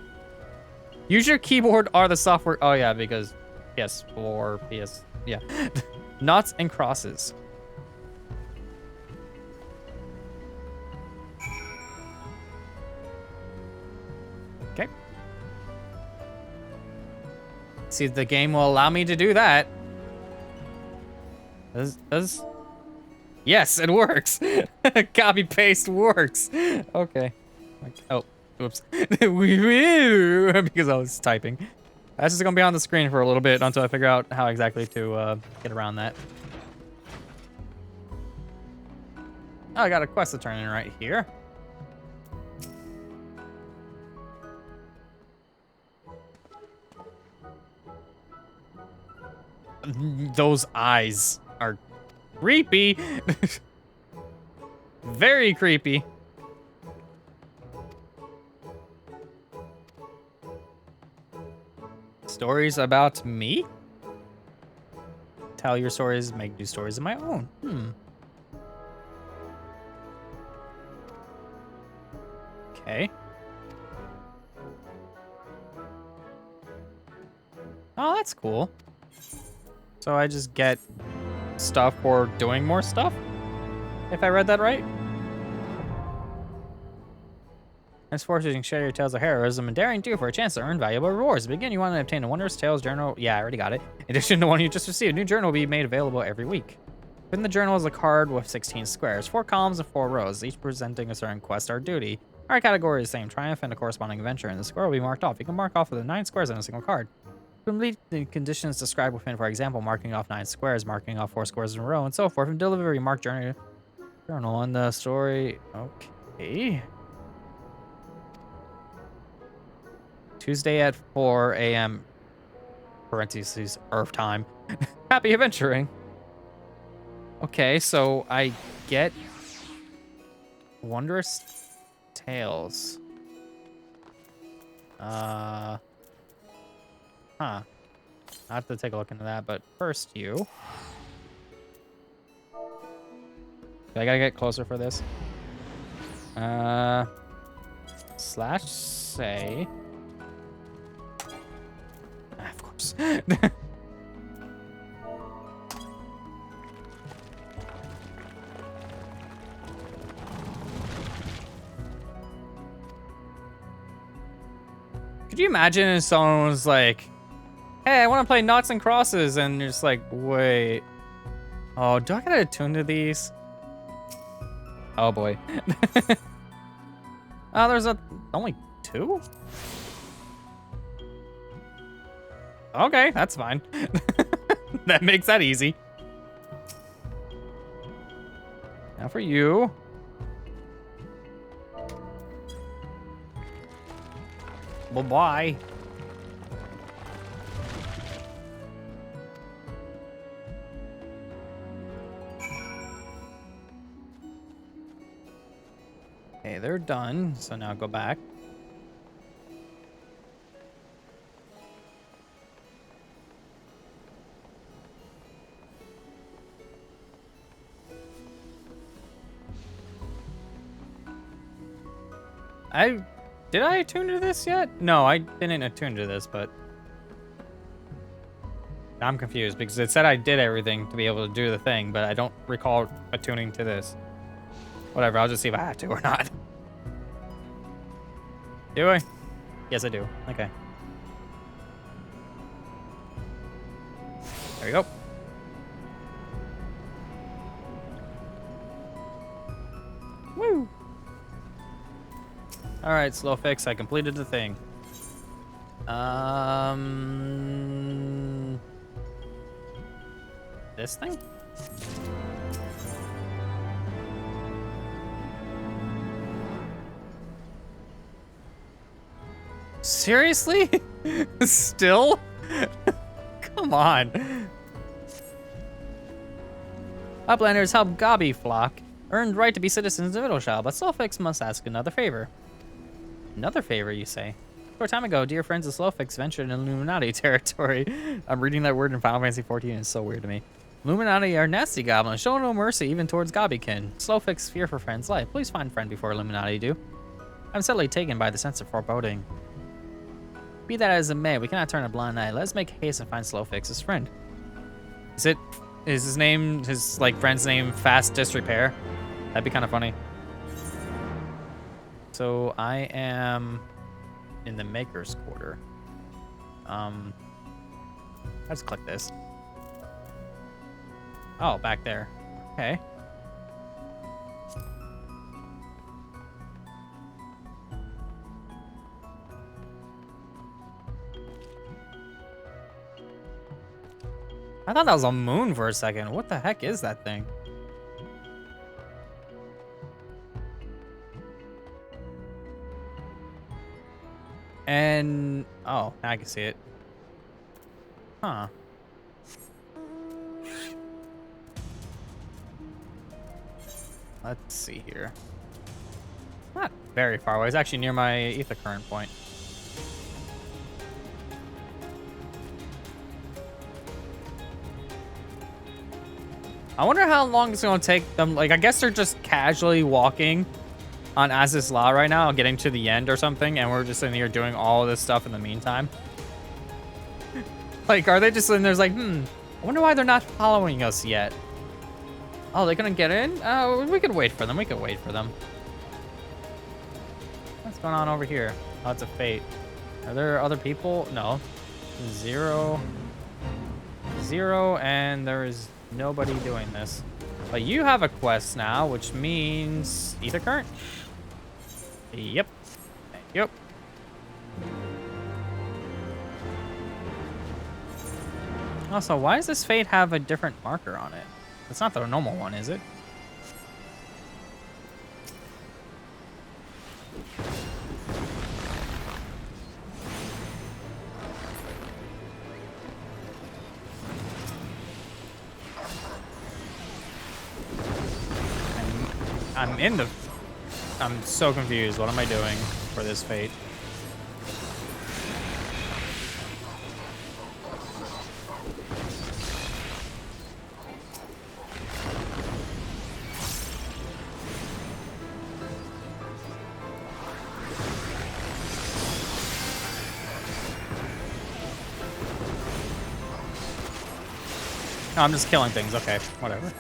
Use your keyboard or the software. Oh yeah, because PS4, PS, yeah. Knots and crosses. Okay. See if the game will allow me to do that. Does yes, it works. Copy paste works. Okay. Oh, whoops. Because I was typing. That's just gonna be on the screen for a little bit until I figure out how exactly to get around that. Oh, I got a quest to turn in right here. Those eyes are creepy. Very creepy. Stories about me? Tell your stories, make new stories of my own. Okay. Oh, that's cool. So I just get stuff for doing more stuff? If I read that right? Henceforth, you can share your tales of heroism and daring do for a chance to earn valuable rewards. To begin, you want to obtain a Wondrous Tales journal. Yeah, I already got it. In addition to one you just received, a new journal will be made available every week. Within the journal is a card with 16 squares, 4 columns and 4 rows, each presenting a certain quest or duty. Our category is the same, triumph and a corresponding adventure, and the square will be marked off. You can mark off the 9 squares on a single card. Complete the conditions described within, for example, marking off 9 squares, marking off 4 squares in a row, and so forth. And deliver your marked journal on the story. Okay. Tuesday at 4 a.m. parentheses Earth time. Happy adventuring. Okay, so I get Wondrous Tales. Huh. I have to take a look into that, but first you. I gotta get closer for this. Slash say. Of course. Could you imagine if someone was like, hey, I want to play Knots and Crosses, and you're just like, wait. Oh, do I gotta attune to these? Oh boy. Oh, there's only 2? Okay, that's fine. That makes that easy. Now for you. Bye-bye. Okay, they're done. So now go back. Did I attune to this yet? No, I didn't attune to this, but I'm confused because it said I did everything to be able to do the thing, but I don't recall attuning to this. Whatever, I'll just see if I have to or not. Do I? Yes, I do. Okay. There you go. Woo! Alright, slow fix. I completed the thing. This thing? Seriously? Still? Come on. Uplanders help Gabi flock, earned right to be citizens of Idleshall, but Slowfix must ask another favor. Another favor, you say? A short time ago, dear friends of Slowfix ventured in Illuminati territory. I'm reading that word in Final Fantasy XIV, it's so weird to me. Illuminati are nasty goblins, show no mercy even towards Gabikin. Slowfix fear for friend's life. Please find friend before Illuminati do. I'm suddenly taken by the sense of foreboding. Be that as it may, we cannot turn a blind eye. Let's make haste and find Slowfix's friend. Is his name, his like friend's name, Fast Disrepair? That'd be kind of funny. So I am in the Maker's Quarter. Let's click this. Oh, back there. Okay. I thought that was a moon for a second. What the heck is that thing? And oh, now I can see it. Huh. Let's see here. Not very far away. It's actually near my ether current point. I wonder how long it's going to take them. Like, I guess they're just casually walking on Az's Law right now, getting to the end or something, and we're just in here doing all of this stuff in the meantime. Like, are they just in there like, I wonder why they're not following us yet. Oh, they're gonna get in? We could wait for them. We could wait for them. What's going on over here? Oh, it's a fate. Are there other people? No. 0. 0, and there is nobody doing this. But you have a quest now, which means ether current? Yep. Yep. Also, why does this fate have a different marker on it? It's not the normal one, is it? I'm so confused. What am I doing for this fate? Oh, I'm just killing things. Okay, whatever.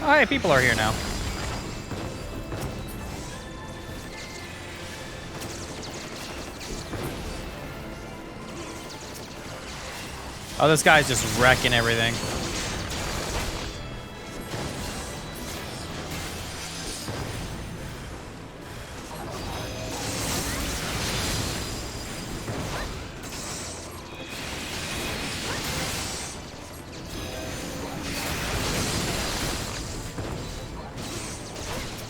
Oh, hey, people are here now. Oh, this guy's just wrecking everything.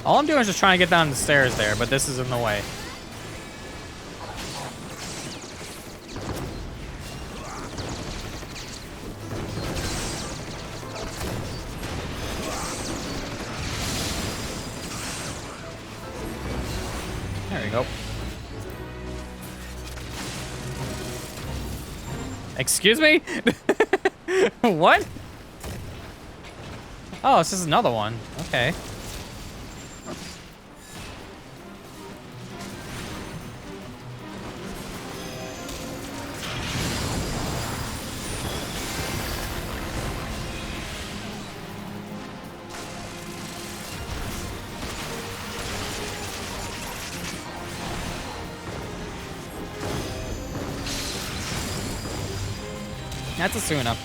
All I'm doing is just trying to get down the stairs there, but this is in the way. There we go. Excuse me? What? Oh, this is another one. Okay. That's Asuna.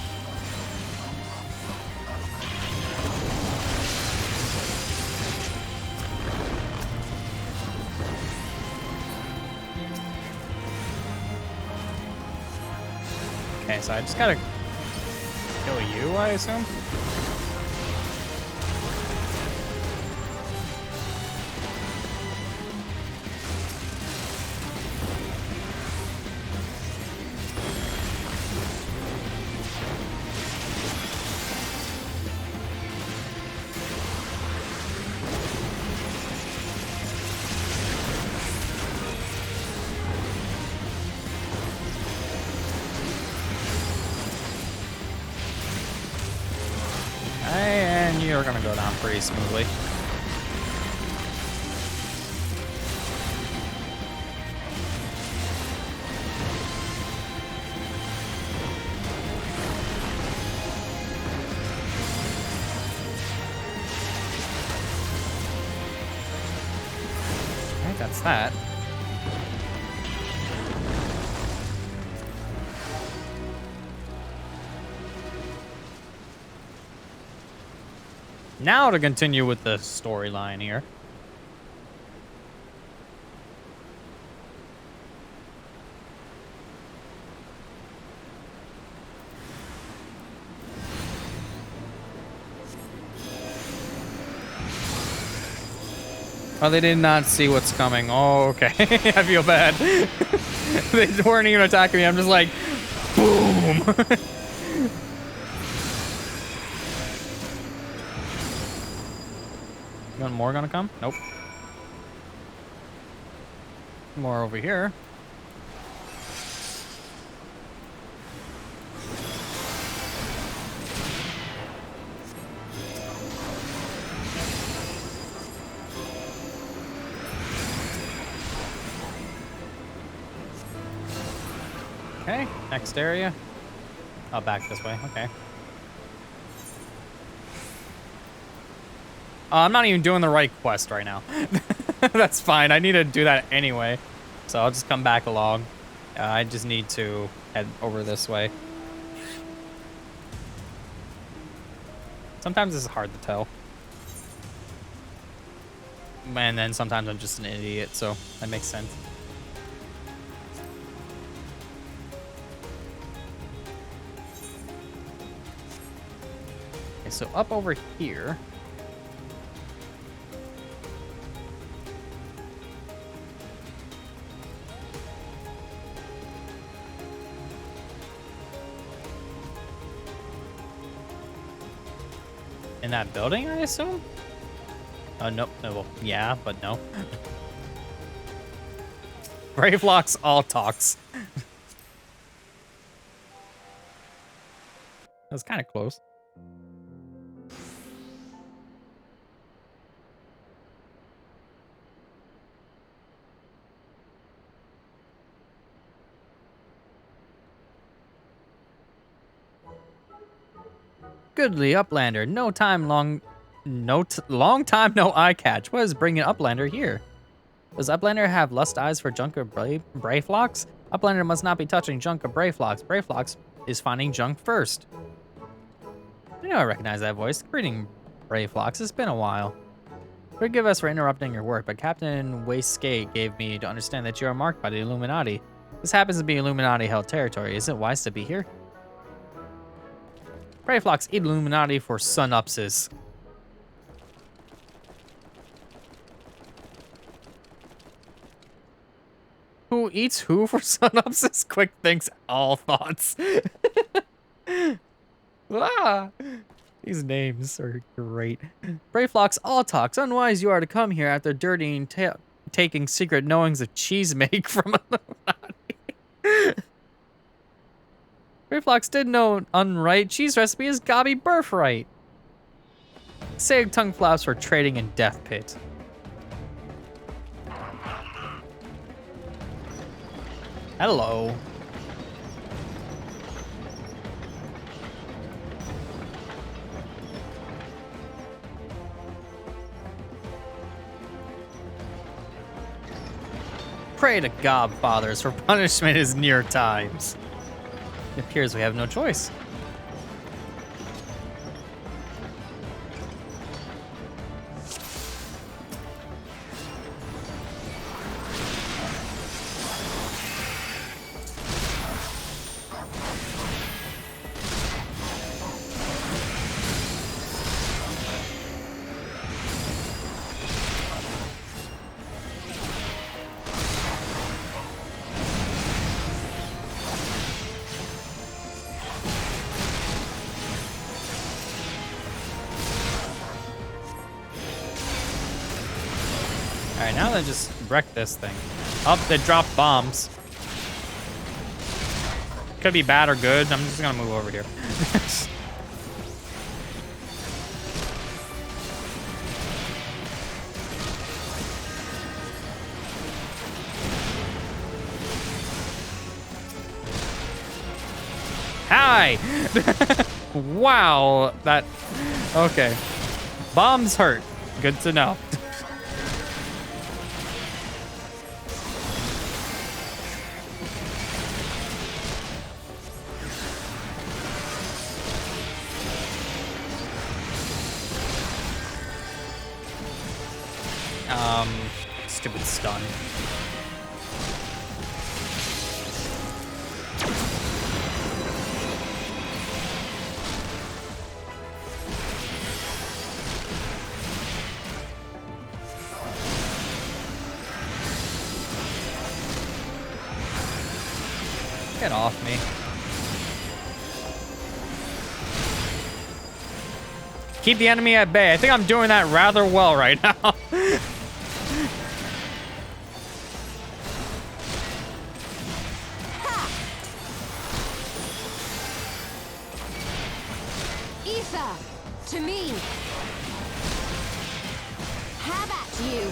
Okay, so I just gotta kill you, I assume? And you're gonna go down pretty smoothly. I think that's that. Now to continue with the storyline here. Oh, they did not see what's coming. Oh, okay. I feel bad. They weren't even attacking me. I'm just like, boom. Got more gonna come? Nope. More over here. Okay, next area. Oh, back this way. Okay. I'm not even doing the right quest right now. That's fine. I need to do that anyway. So I'll just come back along. I just need to head over this way. Sometimes this is hard to tell. And then sometimes I'm just an idiot, so that makes sense. Okay, so up over here. In that building, I assume? Oh, nope. Well, yeah, but no. Brave locks all talks. That was kind of close. Goodly Uplander, long time no eye catch. What is bringing Uplander here? Does Uplander have lust eyes for junk or Brayflocks? Uplander must not be touching junk or Brayflocks. Brayflocks is finding junk first. I know I recognize that voice. Greeting, Brayflocks. It's been a while. Forgive us for interrupting your work, but Captain Waistgate gave me to understand that you are marked by the Illuminati. This happens to be Illuminati-held territory. Is it wise to be here? Brayflocks eat Illuminati for sunupses. Who eats who for sunupses? Quick thinks, all thoughts. Ah, these names are great. Brayflocks all talks. Unwise you are to come here after dirtying, taking secret knowings of cheese make from Illuminati. Brayflocks did know unright. Cheese recipe is gobby birthright. Sag tongue flaps for trading in Death Pit. Hello. Pray to God, fathers, for punishment is near times. It appears we have no choice. Alright, now they just wreck this thing. Up, they drop bombs. Could be bad or good. I'm just gonna move over here. Hi! Wow, that... Okay. Bombs hurt. Good to know. Stupid stun. Get off me. Keep the enemy at bay. I think I'm doing that rather well right now. Ether, to me. Have at you.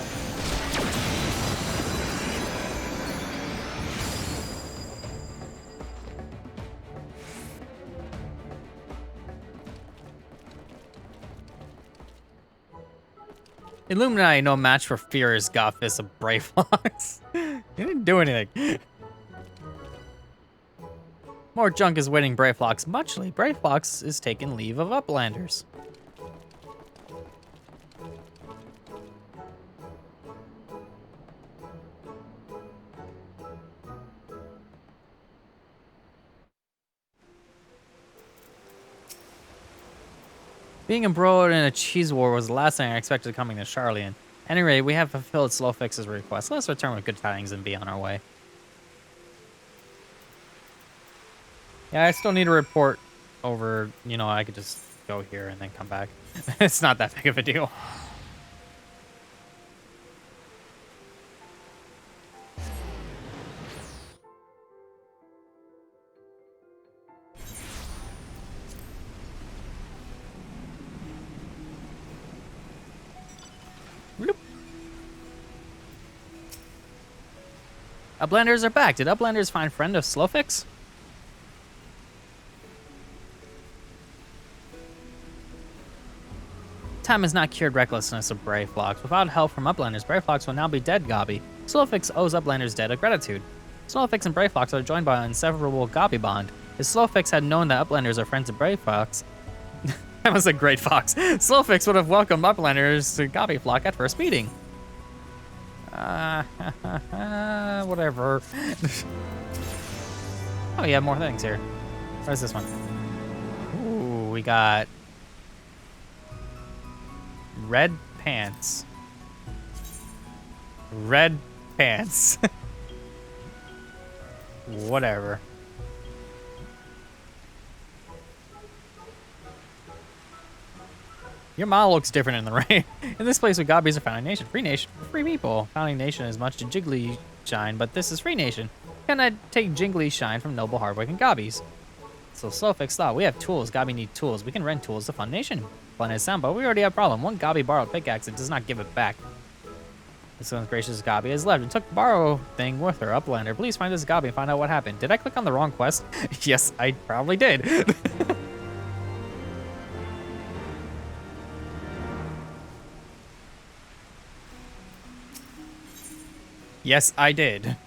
Illuminati, no match for Fear's Godfist of Brave Fox. He didn't do anything. More junk is waiting Brave Fox muchly. Brave Fox is taking leave of Uplanders. Being embroiled in a cheese war was the last thing I expected coming to Charlian. Anyway, we have fulfilled Slowfix's request. Let's return with good tidings and be on our way. Yeah, I still need a report over, you know, I could just go here and then come back. It's not that big of a deal. Uplanders are back. Did Uplanders find friend of Slowfix? Time has not cured recklessness of Brave Fox. Without help from Uplanders, Brave Fox will now be dead, Gobby. Slowfix owes Uplanders' debt of gratitude. Slowfix and Brave Fox are joined by an inseparable Gobby bond. If Slowfix had known that Uplanders are friends of Brave Fox, that was a great fox. Slowfix would have welcomed Uplanders to Gobby Flock at first meeting. Whatever. Oh, yeah, more things here. Where's this one? Ooh, we got red pants. Red pants. Whatever. Your model looks different in the rain. In this place, Gobbies are founding nation. Free nation for free people. Founding nation is much to Jiggly shine, but this is free nation. Can I take Jiggly shine from noble hardwork and Gobbies? So Slowfix thought, we have tools. Gobby need tools. We can rent tools to fund nation. Fun is sound, but we already have a problem. One Gobby borrowed pickaxe and does not give it back. This gracious Gobby has left and took the borrow thing with her. Uplander, please find this Gobby and find out what happened. Did I click on the wrong quest? Yes, I probably did. Yes, I did.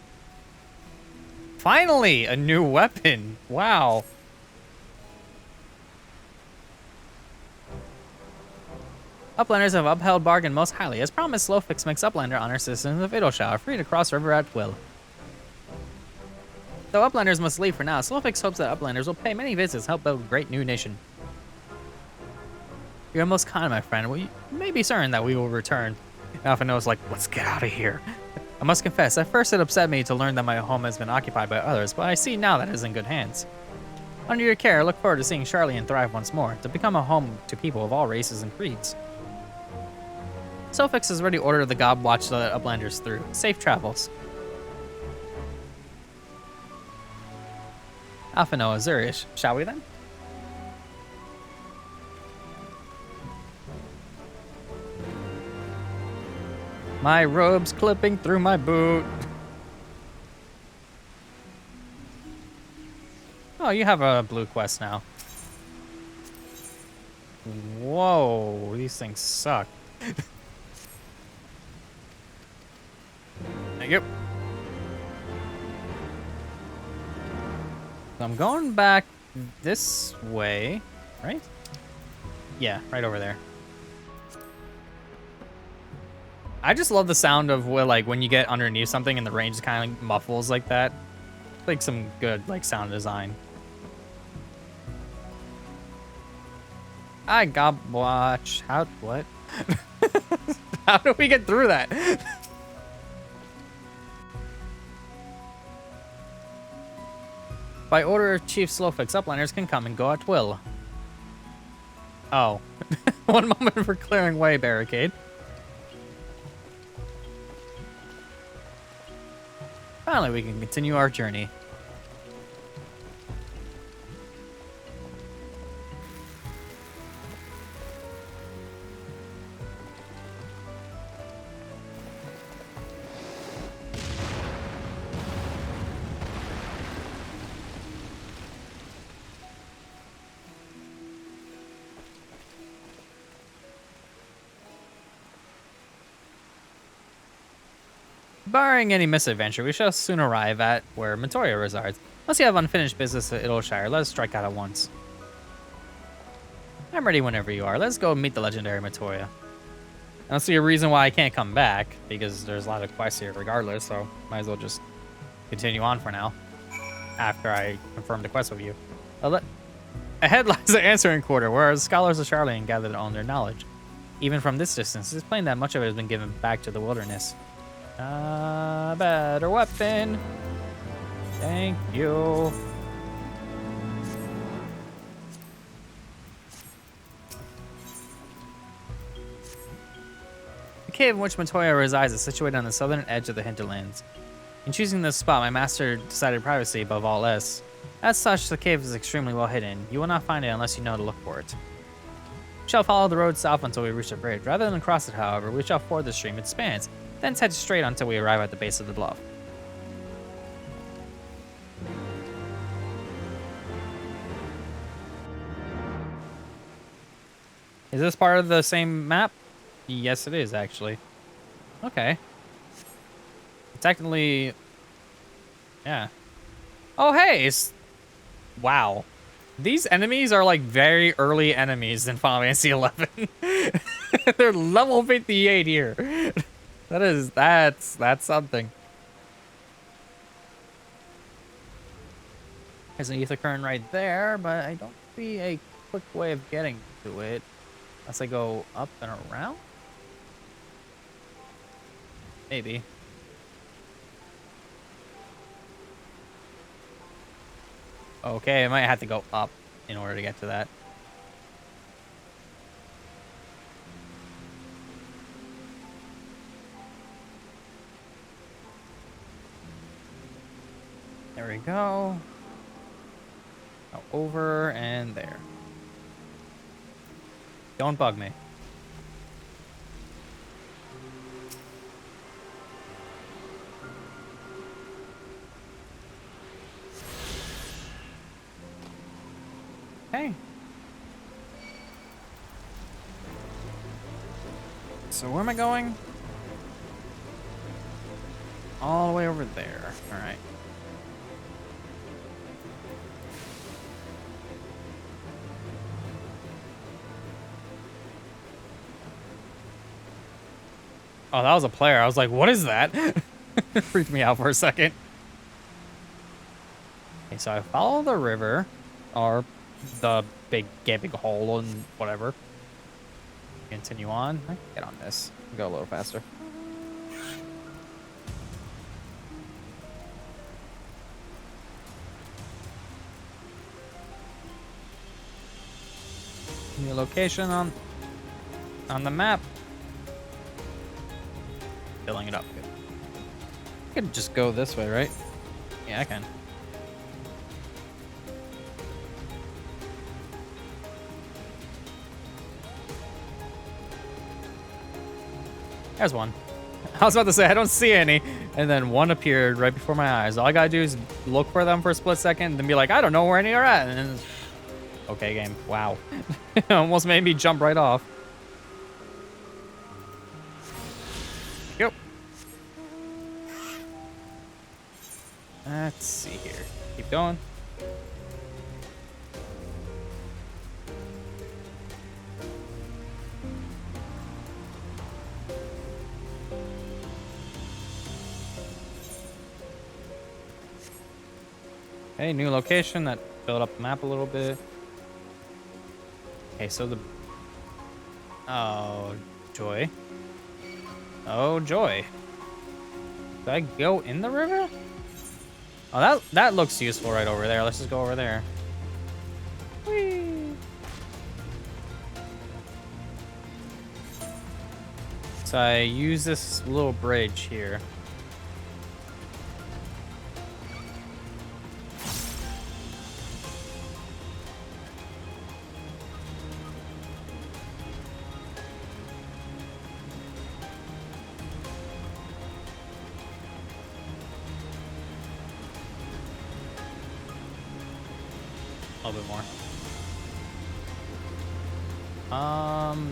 Finally, a new weapon. Wow. Uplanders have upheld bargain most highly. As promised, Slowfix makes Uplander honor citizens of Idleshire free to cross river at will. Though Uplanders must leave for now, Slowfix hopes that Uplanders will pay many visits to help build a great new nation. You're most kind, my friend. You may be certain that we will return. Alphino's like, let's get out of here. I must confess, at first it upset me to learn that my home has been occupied by others, but I see now that it is in good hands. Under your care, I look forward to seeing Charlian thrive once more, to become a home to people of all races and creeds. Slowfix has already ordered the God Watch the Uplanders through. Safe travels. Alphino Azurish, shall we then? My robe's clipping through my boot. Oh, you have a blue quest now. Whoa, these things suck. Thank you. So I'm going back this way, right? Yeah, right over there. I just love the sound of when you get underneath something and the range kind of muffles like that. Like some good sound design. I got watch. What? How do we get through that? By order of Chief Slowfix, Uplanders can come and go at will. Oh. 1 moment for clearing way, barricade. Finally, we can continue our journey. Barring any misadventure, we shall soon arrive at where Matoya resides. Unless you have unfinished business at Idleshire, let us strike out at once. I'm ready whenever you are. Let's go meet the legendary Matoya. I don't see a reason why I can't come back, because there's a lot of quests here regardless, so might as well just continue on for now, after I confirm the quest with you. Ahead lies the answering quarter, where scholars of Charlian gathered on their knowledge. Even from this distance, it's plain that much of it has been given back to the wilderness. Better weapon. Thank you. The cave in which Matoya resides is situated on the southern edge of the hinterlands. In choosing this spot, my master decided privacy above all else. As such, the cave is extremely well hidden. You will not find it unless you know to look for it. We shall follow the road south until we reach the bridge. Rather than cross it, however, we shall ford the stream it spans. Then head straight until we arrive at the base of the bluff. Is this part of the same map? Yes, it is, actually. Okay. Technically... Yeah. Oh, hey! Wow. These enemies are like very early enemies in Final Fantasy XI. They're level 58 here. That's something. There's an ether current right there, but I don't see a quick way of getting to it. Unless I go up and around? Maybe. Okay, I might have to go up in order to get to that. There we go. Now over and there. Don't bug me. Okay. So where am I going? All the way over there. All right. Oh, that was a player. I was like, what is that? It freaked me out for a second. Okay, so I follow the river, or the big gaping hole and whatever. Continue on. I can get on this. Go a little faster. New location on the map. Filling it up. Good. I could just go this way, right? Yeah, I can. There's one. I was about to say, I don't see any. And then one appeared right before my eyes. All I gotta do is look for them for a split second and then be like, I don't know where any are at. And then, okay, game. Wow. It almost made me jump right off. Yep. Let's see here. Keep going. Okay, new location. That filled up the map a little bit. Okay, so the... Oh, joy. Oh, joy. Did I go in the river? Oh, that looks useful right over there. Let's just go over there. Whee! So I use this little bridge here. A little bit more.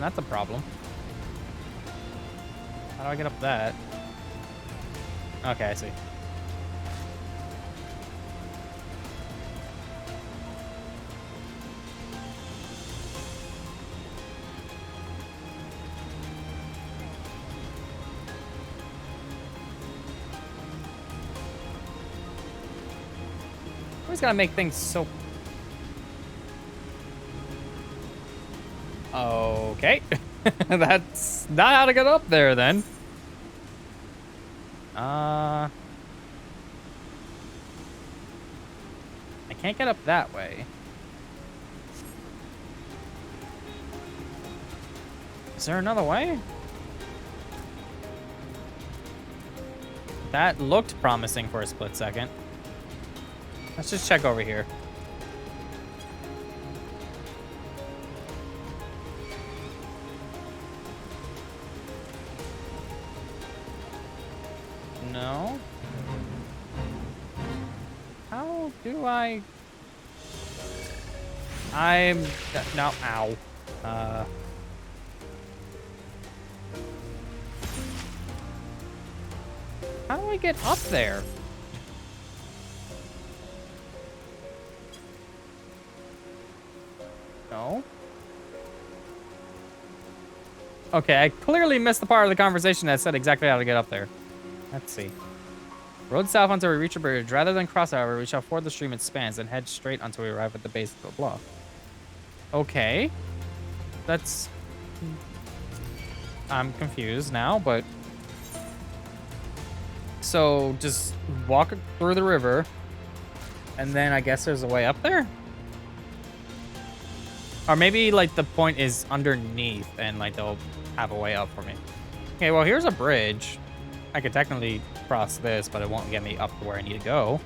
That's a problem. How do I get up that? Okay, I see. Always gotta make things so... Okay. That's not how to get up there, then. I can't get up that way. Is there another way? That looked promising for a split second. Let's just check over here. No. How do I... No, ow. How do I get up there? No. Okay, I clearly missed the part of the conversation that said exactly how to get up there. Let's see. Road south until we reach a bridge. Rather than cross, however, we shall ford the stream it spans and head straight until we arrive at the base of the bluff. Okay. That's... I'm confused now, but... So, just walk through the river, and then I guess there's a way up there? Or maybe, like, the point is underneath, and, like, they'll have a way up for me. Okay, well, here's a bridge. I could technically cross this, but it won't get me up to where I need to go.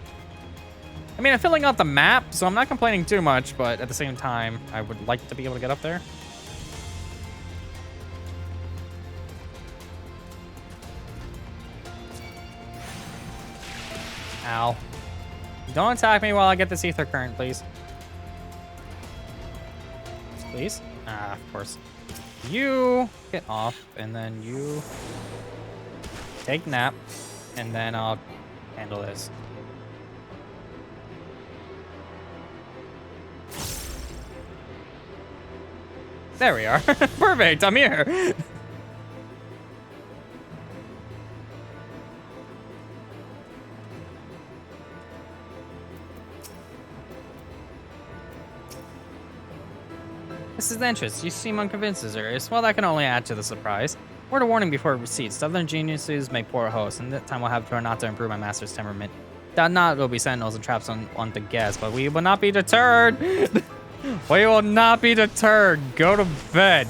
I mean, I'm filling out the map, so I'm not complaining too much, but at the same time, I would like to be able to get up there. Ow. Don't attack me while I get this ether current, please. Please? Ah, of course. You get off, and then you take nap, and then I'll handle this. There we are. Perfect, I'm here. This is the entrance. You seem unconvinced, Azurius. Well, that can only add to the surprise. Word of warning before it proceeds. Southern geniuses make poor hosts, and that time will have to not to improve my master's temperament. Doubt not there will be sentinels and traps on the guests, but we will not be deterred. We will not be deterred. Go to bed.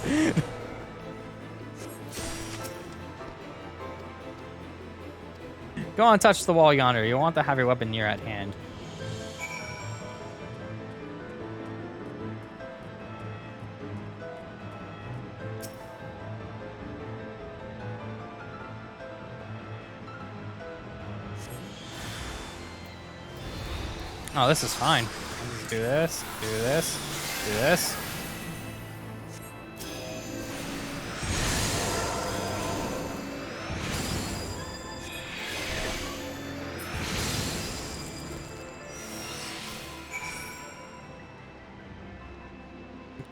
Go on, touch the wall yonder. You'll want to have your weapon near at hand. Oh, this is fine. Let's do this, do this, do this.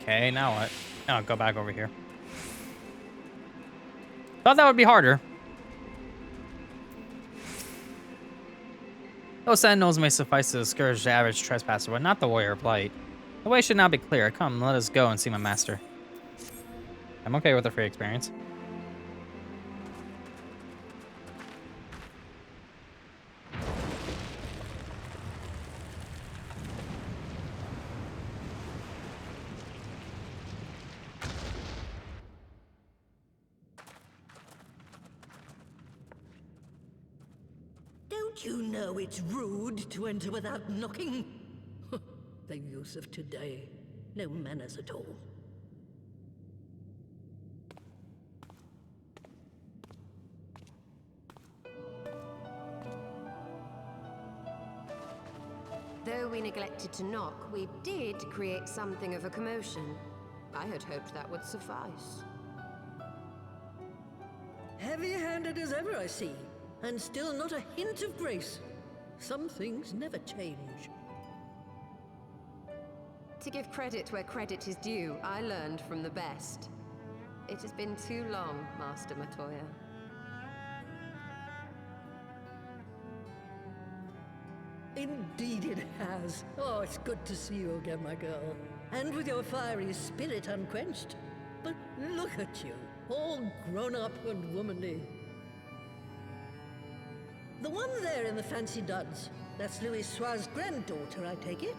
Okay, now what? Oh, go back over here. Thought that would be harder. Those sentinels may suffice to discourage the average trespasser, but not the warrior of light. The way should now be clear. Come, let us go and see my master. I'm okay with the free experience. Don't you know it's rude to enter without knocking? The youth of today. No manners at all. Though we neglected to knock, we did create something of a commotion. I had hoped that would suffice. Heavy-handed as ever, I see. And still not a hint of grace. Some things never change. To give credit where credit is due, I learned from the best. It has been too long, Master Matoya. Indeed it has. Oh, it's good to see you again, my girl. And with your fiery spirit unquenched. But look at you, all grown up and womanly. The one there in the fancy duds, that's Louis Soir's granddaughter, I take it?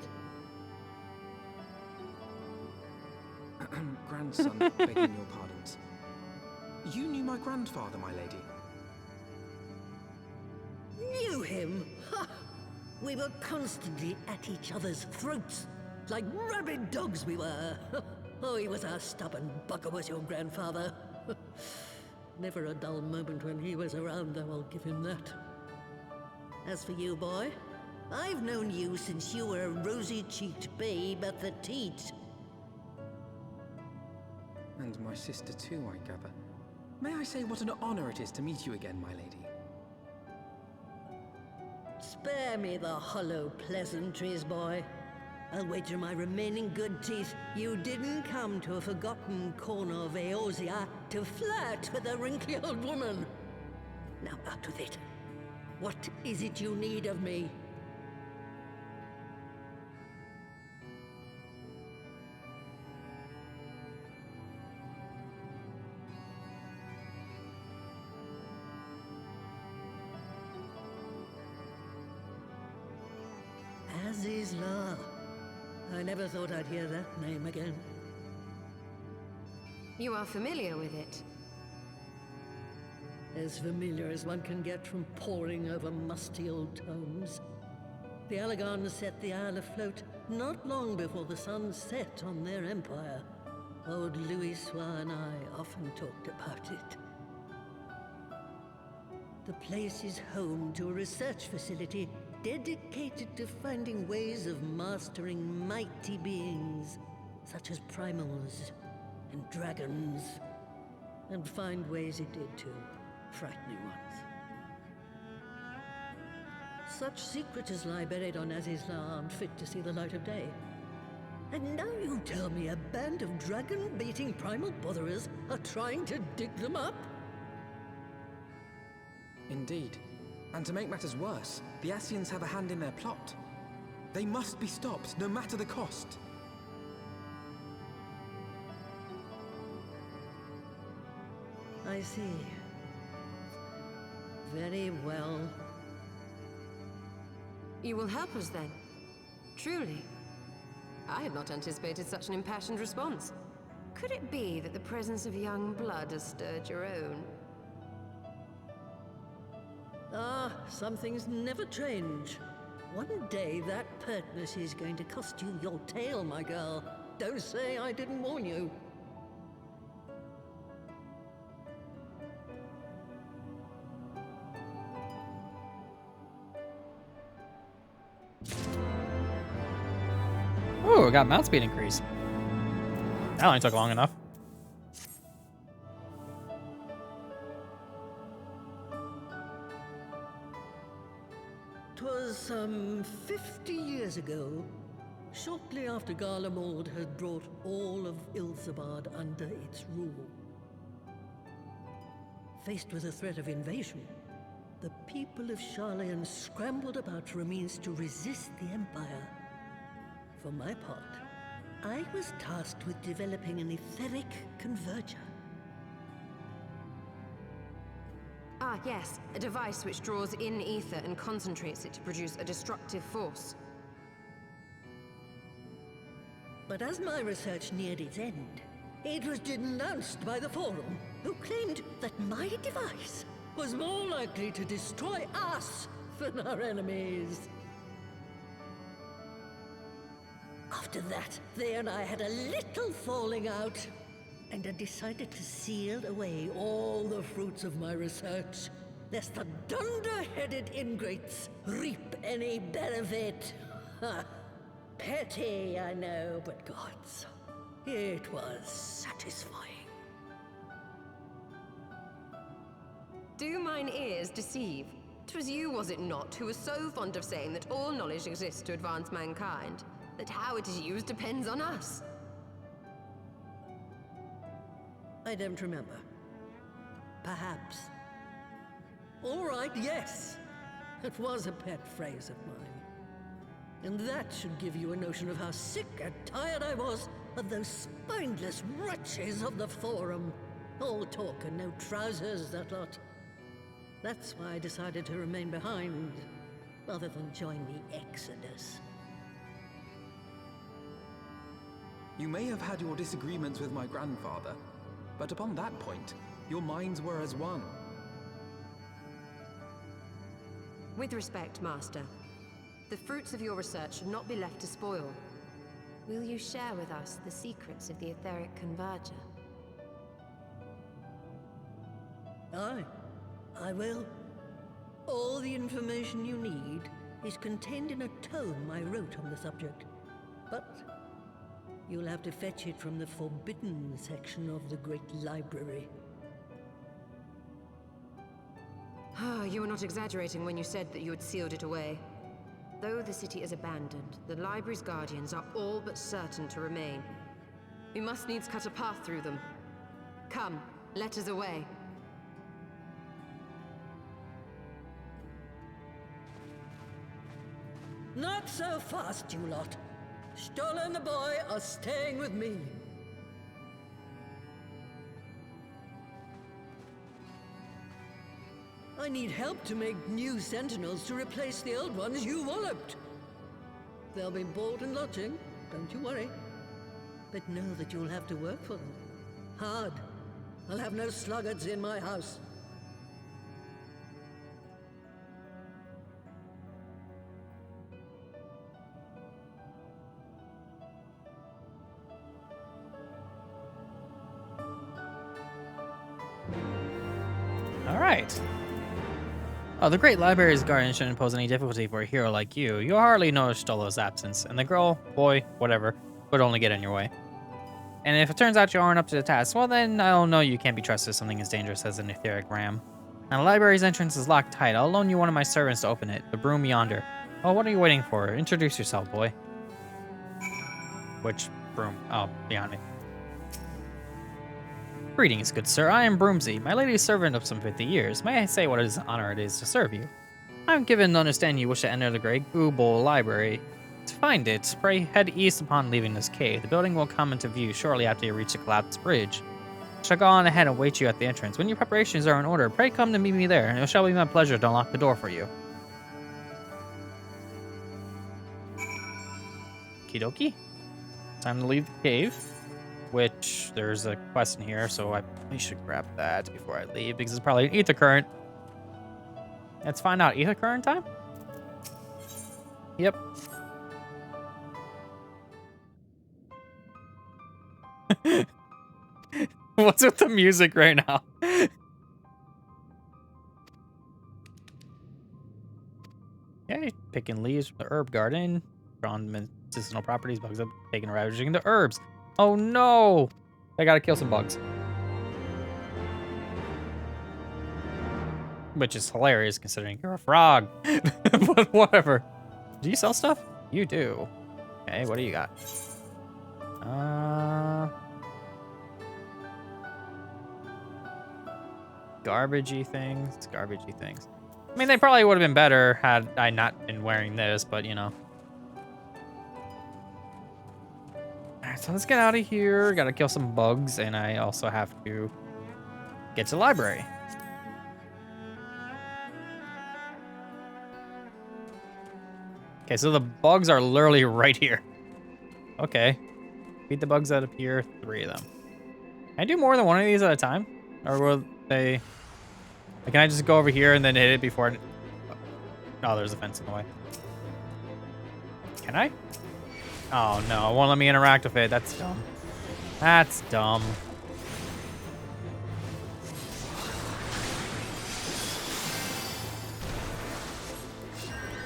Grandson, begging your pardons. You knew my grandfather, my lady. Knew him? Ha! We were constantly at each other's throats. Like rabid dogs we were. Oh, he was a stubborn bugger, was your grandfather. Never a dull moment when he was around, though, I'll give him that. As for you, boy, I've known you since you were a rosy-cheeked babe at the teat. And my sister too, I gather. May I say what an honor it is to meet you again, my lady? Spare me the hollow pleasantries, boy. I'll wager my remaining good teeth you didn't come to a forgotten corner of Eorzea to flirt with a wrinkly old woman. Now out with it. What is it you need of me? Azizla. I never thought I'd hear that name again. You are familiar with it? As familiar as one can get from poring over musty old tomes. The Allagans set the Isle afloat not long before the sun set on their empire. Old Louis Soir and I often talked about it. The place is home to a research facility dedicated to finding ways of mastering mighty beings, such as primals and dragons, and find ways it did too. Frightening ones. Such secrets as lie buried on Azizla aren't fit to see the light of day. And now you tell me a band of dragon-baiting primal botherers are trying to dig them up? Indeed. And to make matters worse, the Ascians have a hand in their plot. They must be stopped, no matter the cost. I see. Very well. You will help us then? Truly? I had not anticipated such an impassioned response. Could it be that the presence of young blood has stirred your own? Ah, some things never change. One day that pertness is going to cost you your tail, my girl. Don't say I didn't warn you. Ooh, I got mount speed increase. That only took long enough. "'Twas some 50 years ago, shortly after Garlemald had brought all of Ilsabard under its rule. Faced with a threat of invasion, the people of Sharlayan scrambled about for a means to resist the Empire. For my part, I was tasked with developing an Etheric Converger. Ah, yes. A device which draws in ether and concentrates it to produce a destructive force. But as my research neared its end, it was denounced by the Forum, who claimed that my device was more likely to destroy us than our enemies. After that, they and I had a little falling out, and I decided to seal away all the fruits of my research, lest the dunder-headed ingrates reap any benefit. Ha! Petty, I know, but gods, it was satisfying. Do mine ears deceive? 'Twas you, was it not, who was so fond of saying that all knowledge exists to advance mankind, that how it is used depends on us? I don't remember. Perhaps. All right, yes. It was a pet phrase of mine. And that should give you a notion of how sick and tired I was of those spineless wretches of the Forum. All talk and no trousers, that lot. That's why I decided to remain behind, rather than join the Exodus. You may have had your disagreements with my grandfather, but upon that point, your minds were as one. With respect, Master, the fruits of your research should not be left to spoil. Will you share with us the secrets of the Etheric Converger? Aye, I will. All the information you need is contained in a tome I wrote on the subject, but you'll have to fetch it from the forbidden section of the Great Library. Ah, you were not exaggerating when you said that you had sealed it away. Though the city is abandoned, the library's guardians are all but certain to remain. We must needs cut a path through them. Come, let us away. Not so fast, you lot. Stola and the boy are staying with me. I need help to make new sentinels to replace the old ones you walloped. They'll be board and lodging, don't you worry. But know that you'll have to work for them. Hard. I'll have no sluggards in my house. All right. Oh, the Great Library's guardian shouldn't pose any difficulty for a hero like you. You'll hardly notice Stolo's absence, and the girl, boy, whatever, would only get in your way. And if it turns out you aren't up to the task, well then, I'll know you can't be trusted with something as dangerous as an etheric ram. Now, the library's entrance is locked tight. I'll loan you one of my servants to open it, the broom yonder. Oh, what are you waiting for? Introduce yourself, boy. Which broom? Oh, behind me. Greetings, good sir. I am Broomsy, my lady's servant of some 50 years. May I say what an honor it is to serve you? I'm given to understand you wish to enter the Great Goobol Library. To find it, pray head east upon leaving this cave. The building will come into view shortly after you reach the collapsed bridge. Shall go on ahead and wait you at the entrance. When your preparations are in order, pray come to meet me there, and it shall be my pleasure to unlock the door for you. Okie dokie. Time to leave the cave, which there's a quest in here, so I probably should grab that before I leave, because it's probably an ether current. Let's find out. Ether current time? Yep. What's with the music right now? Okay, picking leaves from the herb garden. Drawn medicinal properties, bugs up, taking and ravaging the herbs. Oh no! I gotta kill some bugs. Which is hilarious considering you're a frog. But whatever. Do you sell stuff? You do. Okay, what do you got? Garbagey things. Garbagey things. I mean, they probably would have been better had I not been wearing this, but you know. Alright, so let's get out of here. Gotta kill some bugs, and I also have to get to the library. Okay, so the bugs are literally right here. Okay. Beat the bugs that appear, 3 of them. Can I do more than one of these at a time? Or will they... Like, can I just go over here and then hit it before... Oh, there's a fence in the way. Can I? Oh, no. It won't let me interact with it. That's dumb. That's dumb.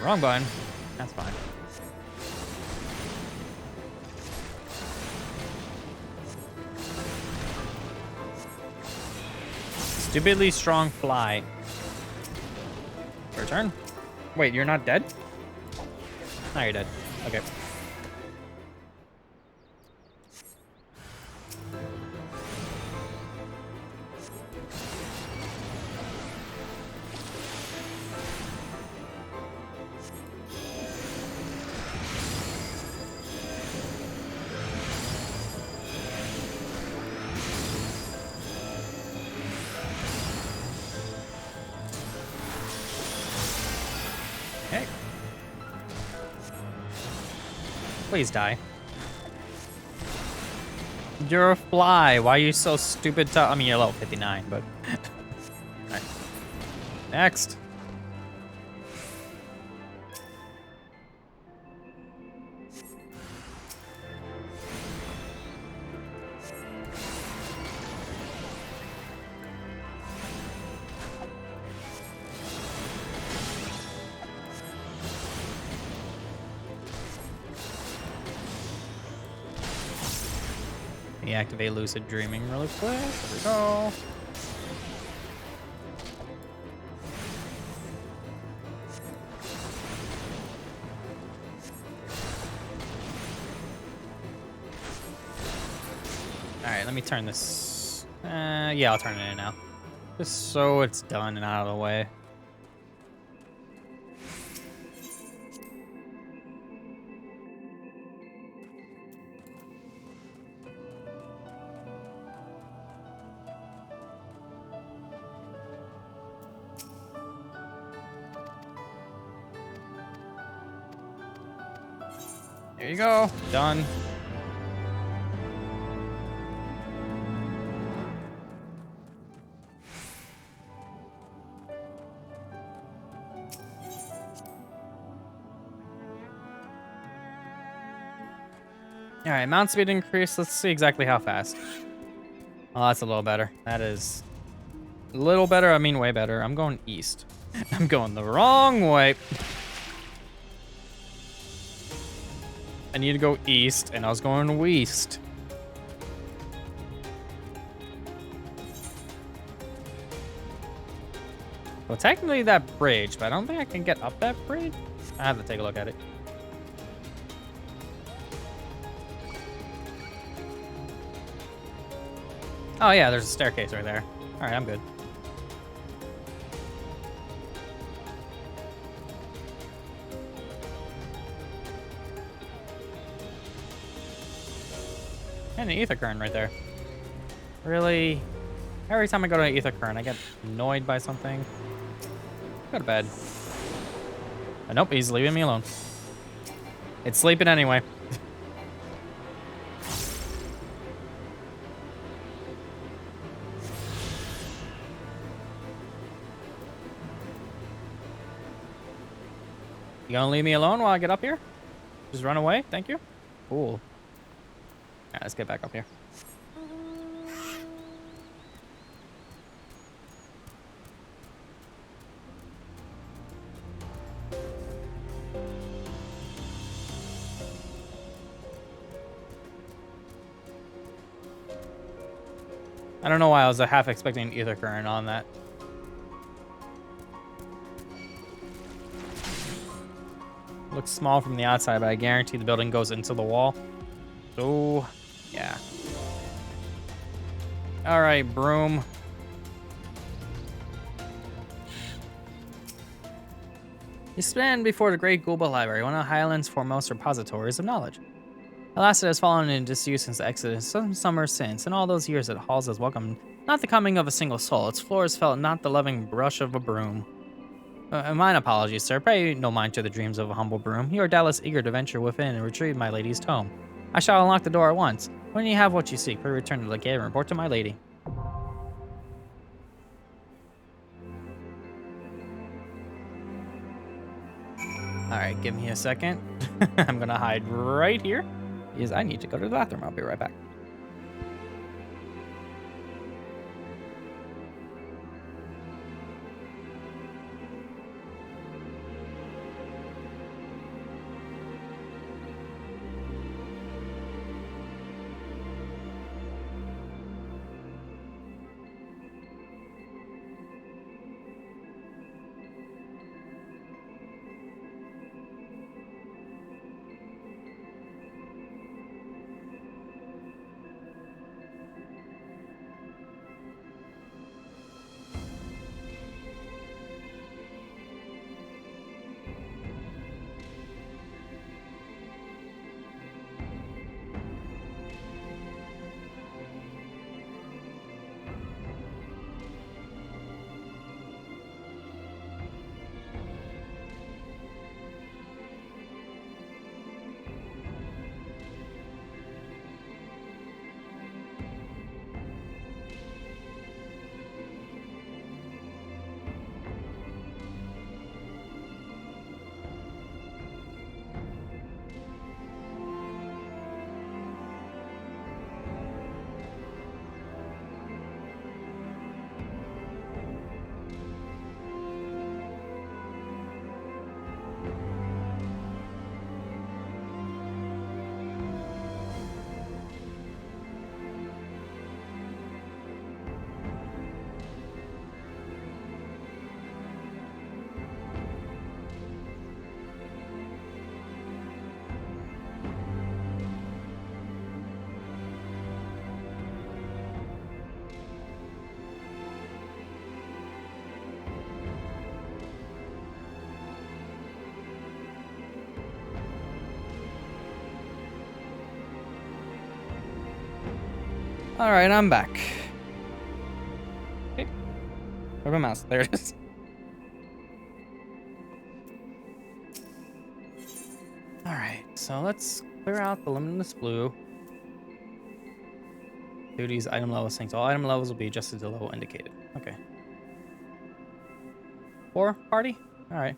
Wrong button. That's fine. Stupidly strong fly. Your turn. Wait, you're not dead? No, you're dead. Okay. Okay. Please die. You're a fly. Why are you so stupid to... I mean, you're level 59, but... Alright. Next. Activate lucid dreaming really quick. There we go. Alright, let me turn this. Yeah, I'll turn it in now. Just so it's done and out of the way. There you go. Done. All right, mount speed increase. Let's see exactly how fast. Oh, that's a little better. That is a little better. I mean, way better. I'm going east. I'm going the wrong way. I need to go east, and I was going west. Well, technically that bridge, but I don't think I can get up that bridge. I have to take a look at it. Oh yeah, there's a staircase right there. All right, I'm good. And an ether current right there. Really? Every time I go to Ether Current, I get annoyed by something. Go to bed. Nope, he's leaving me alone. It's sleeping anyway. You gonna leave me alone while I get up here? Just run away? Thank you. Cool. Alright, let's get back up here. I don't know why I was half expecting Ether Current on that. Looks small from the outside, but I guarantee the building goes into the wall. So, yeah. All right, broom. You stand before the Great Gulba Library, one of Highland's foremost repositories of knowledge. Alas, it has fallen into disuse since the Exodus some summer since. In all those years, it halls has welcomed not the coming of a single soul. Its floors felt not the loving brush of a broom. Mine apologies, sir. Pay no mind to the dreams of a humble broom. You are doubtless eager to venture within and retrieve my lady's tome. I shall unlock the door at once. When you have what you seek, pray return to the gate and report to my lady. Alright, give me a second. I'm gonna hide right here, because I need to go to the bathroom. I'll be right back. All right, I'm back. Okay. Where's my mouse? There it is. All right, so let's clear out the limitless blue. Duties, item level syncs. All item levels will be adjusted to the level indicated. Okay. 4 party? All right.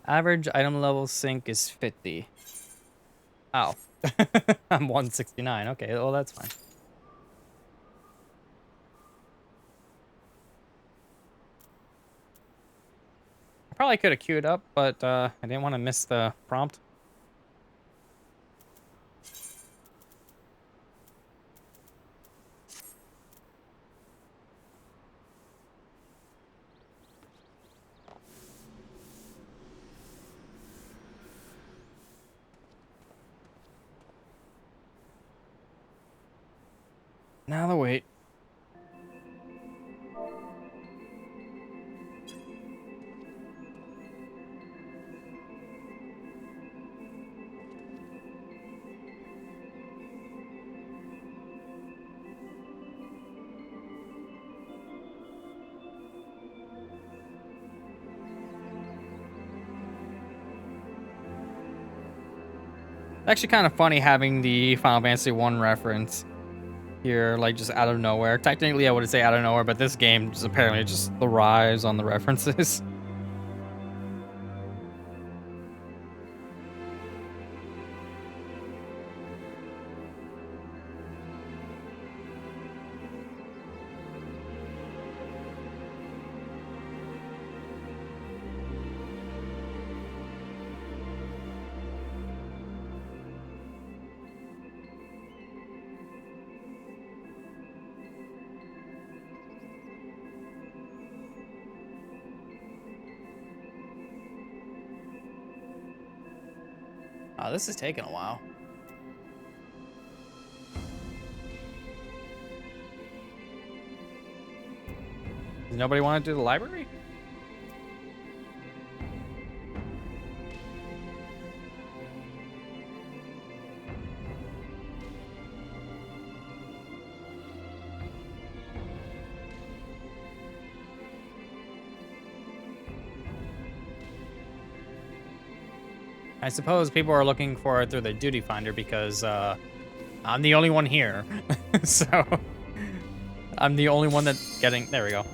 Average item level sync is 50. Oh. I'm 169. Okay, well, that's fine. I probably could have queued up, but I didn't want to miss the prompt. Now the wait. actually kind of funny having the Final Fantasy 1 reference here, like just out of nowhere. Technically, I would say out of nowhere, but this game is apparently just the rise on the references. Oh, this is taking a while. Does nobody want to do the library? I suppose people are looking for it through the duty finder because I'm the only one here. So I'm the only one that's getting... There we go.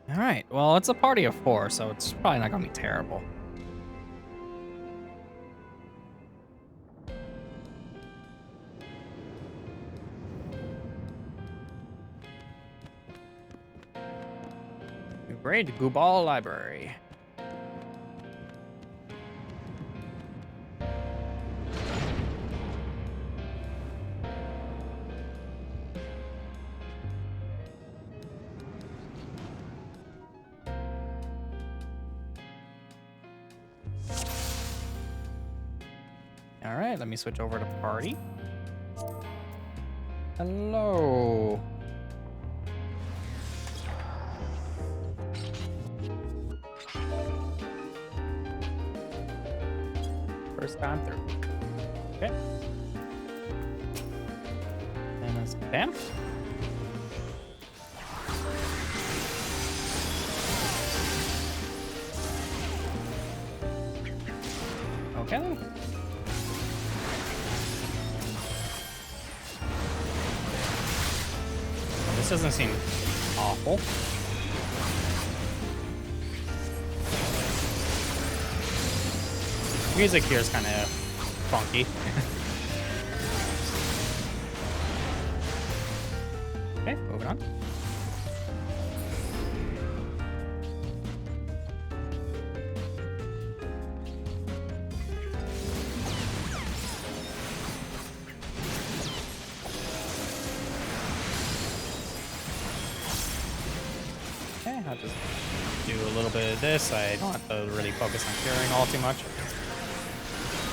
All right. Well, it's a party of 4, so it's probably not going to be terrible. Great Gubal Library. All right, let me switch over to party. Hello. First time through. Okay. And that's bam. Okay. This doesn't seem awful. Music here is kind of funky. Okay, moving on. Okay, I'll just do a little bit of this. I don't have to really focus on curing all too much.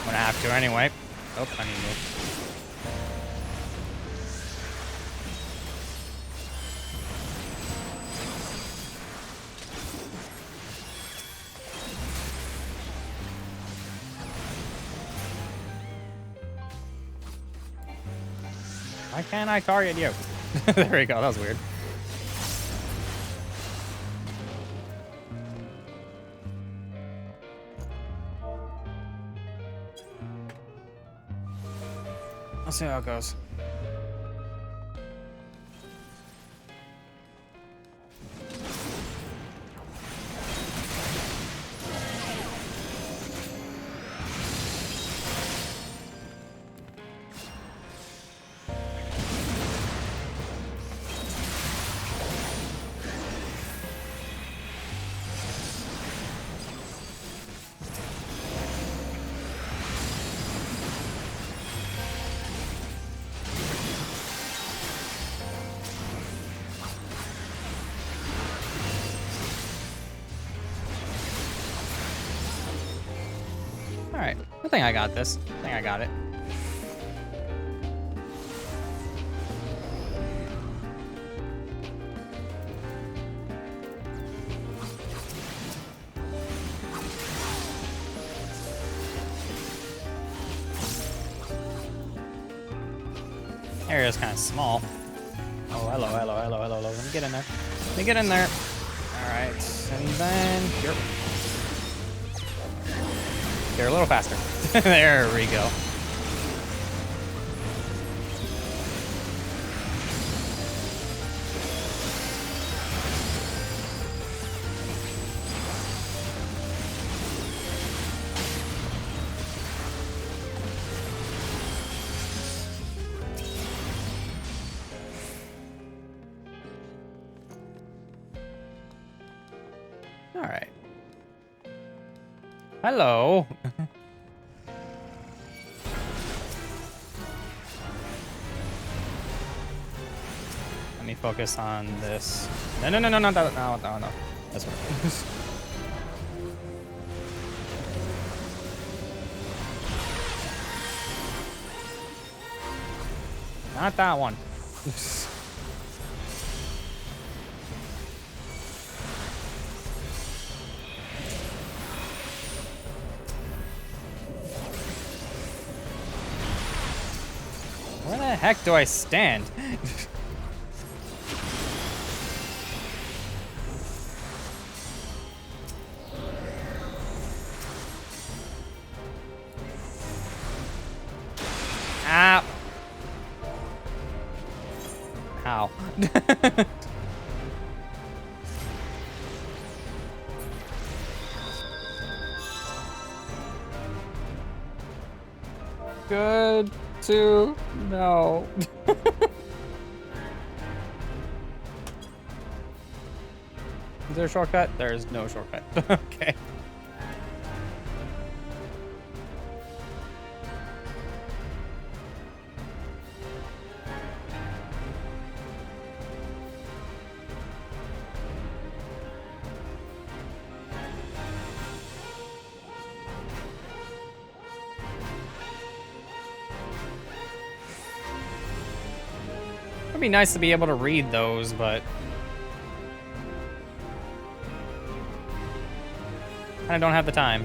I'm gonna have to anyway. Oh, I need to move. Why can't I target you? There we go, that was weird. Let's see how it goes. Alright, I think I got this. I think I got it. Area's kind of small. Oh, hello, hello, hello, hello, hello. Let me get in there. Let me get in there. Alright, and then you're a little faster. There we go. All right. Hello. Let me focus on this. No. This one. Not that one. Where the heck do I stand? Ow. Ow. Good to know. Is there a shortcut? There is no shortcut. Okay. It'd be nice to be able to read those, but I don't have the time.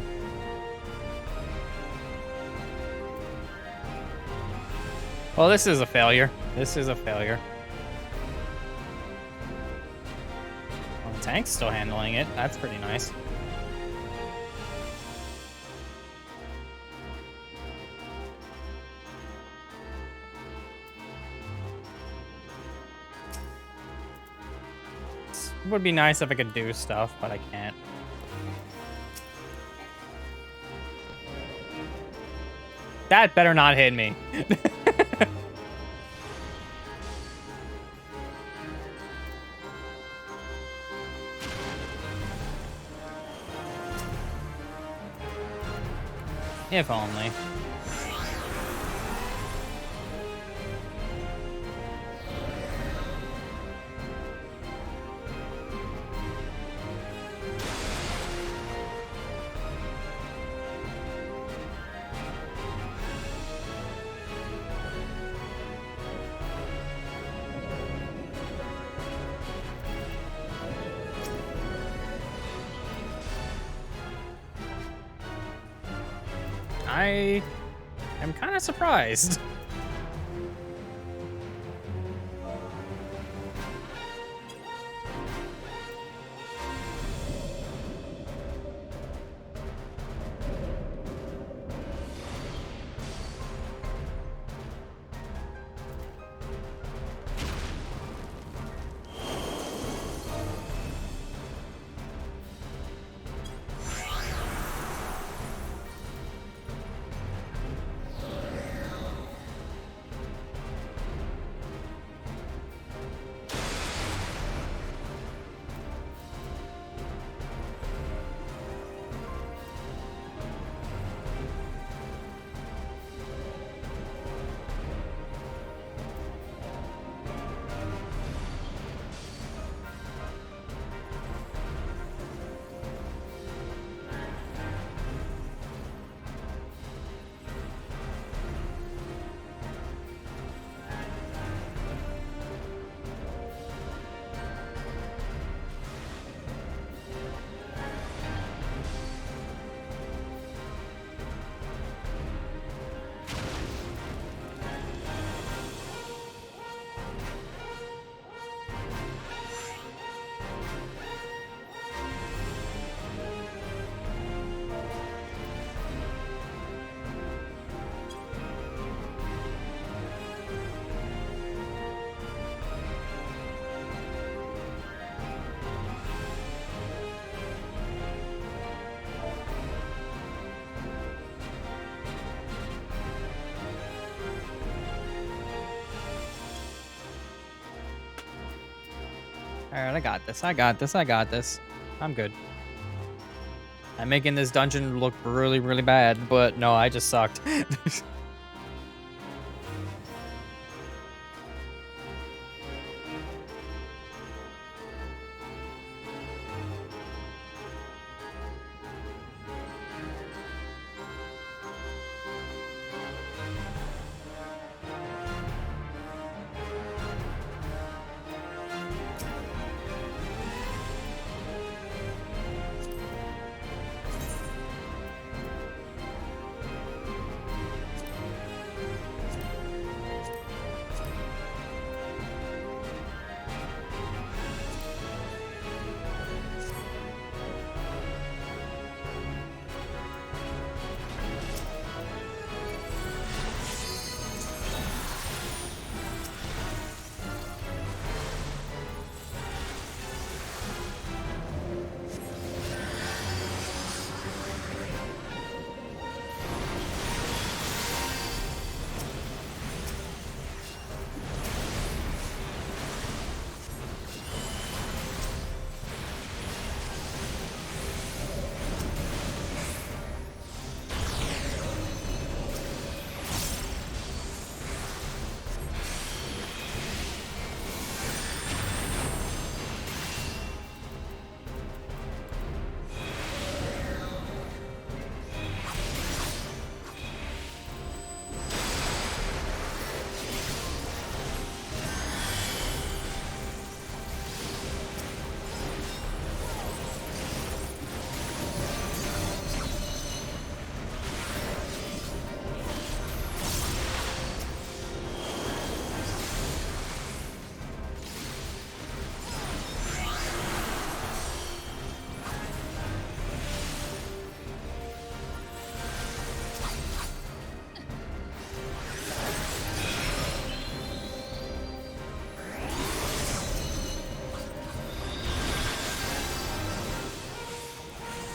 Well, this is a failure. This is a failure. Well, the tank's still handling it. That's pretty nice. It would be nice if I could do stuff, but I can't. That better not hit me. If only. I am kind of surprised. Alright, I got this. I got this. I got this. I'm good. I'm making this dungeon look really, really bad, but no, I just sucked.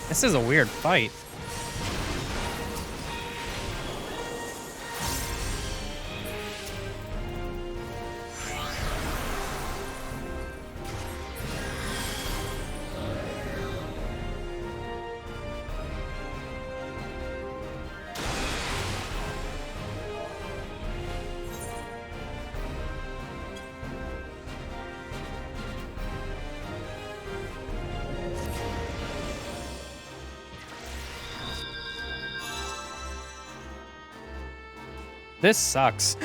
This is a weird fight. This sucks.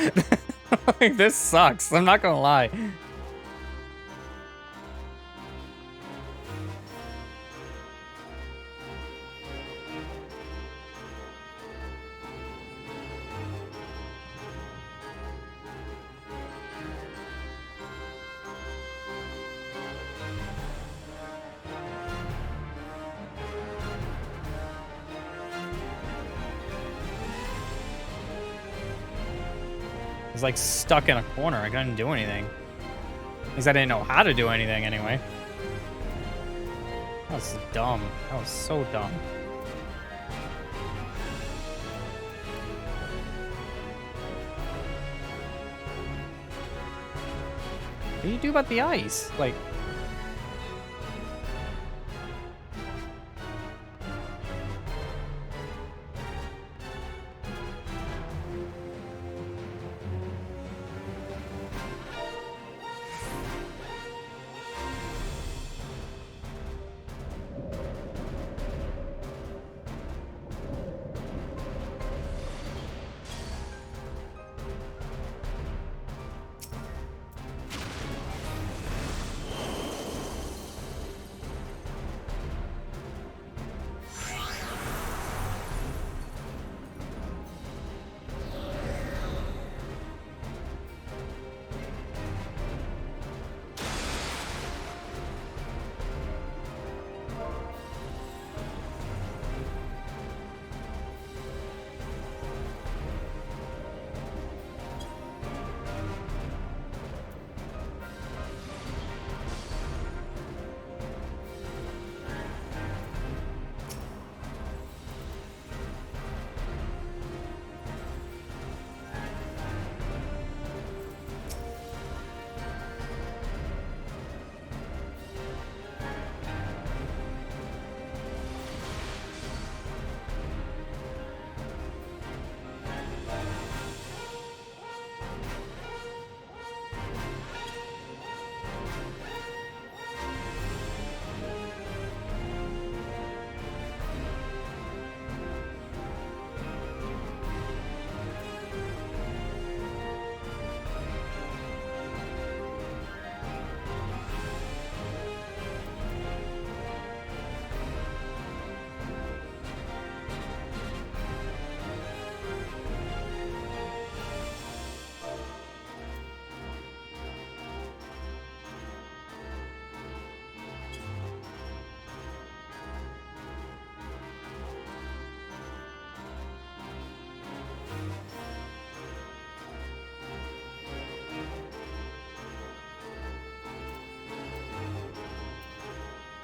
Like, this sucks. I'm not gonna lie. I was like stuck in a corner. I couldn't do anything. At least I didn't know how to do anything anyway. That was dumb. That was so dumb. What do you do about the ice? Like...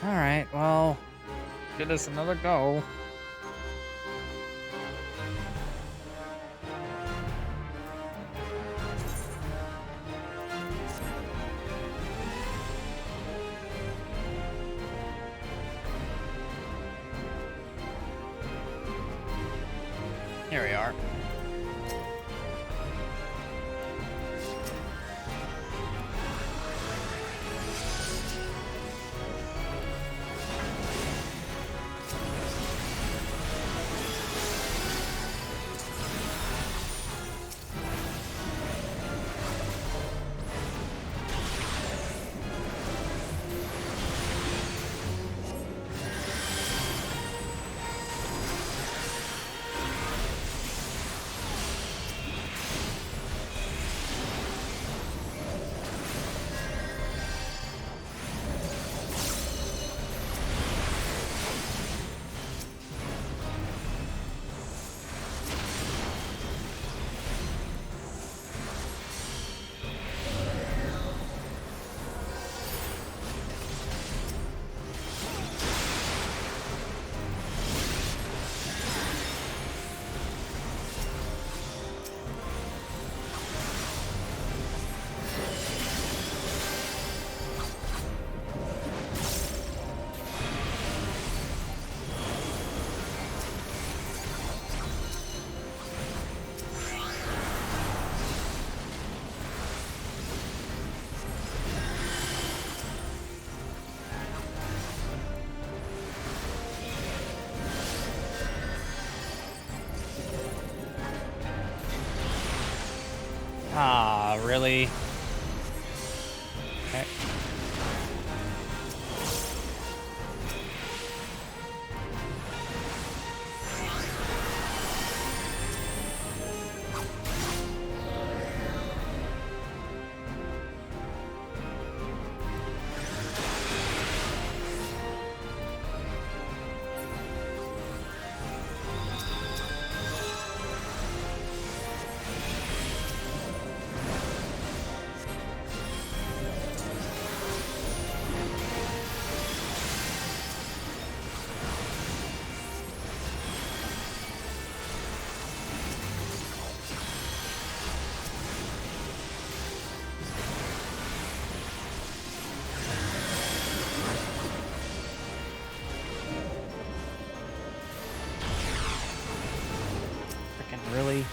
Alright, well, give this another go. Here we are. Ah, really? Okay. Really?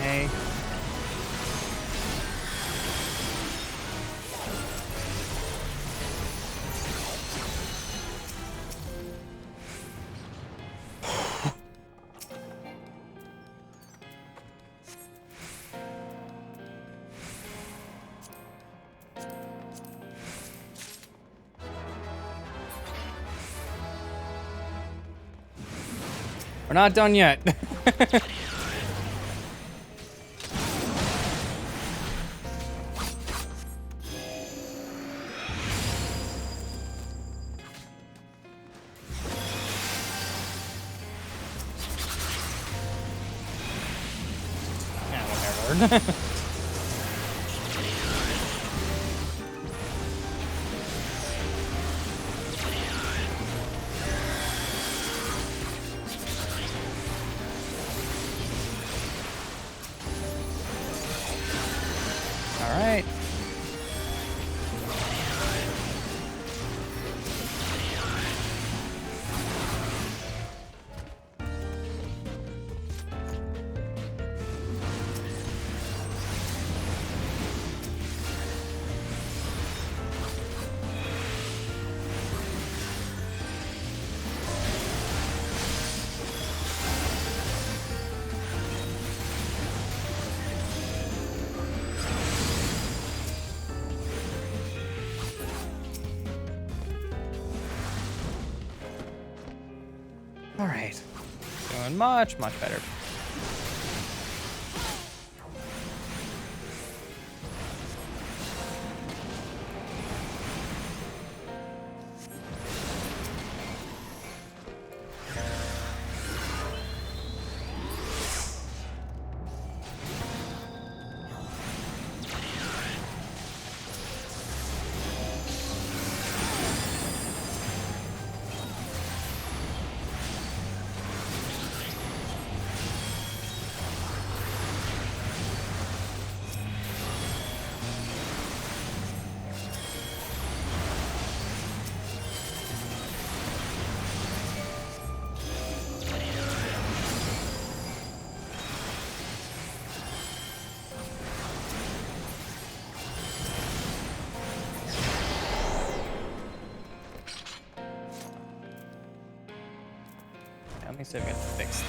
Okay. We're not done yet. All right. All right. Doing much, much better. Let me see if I can fix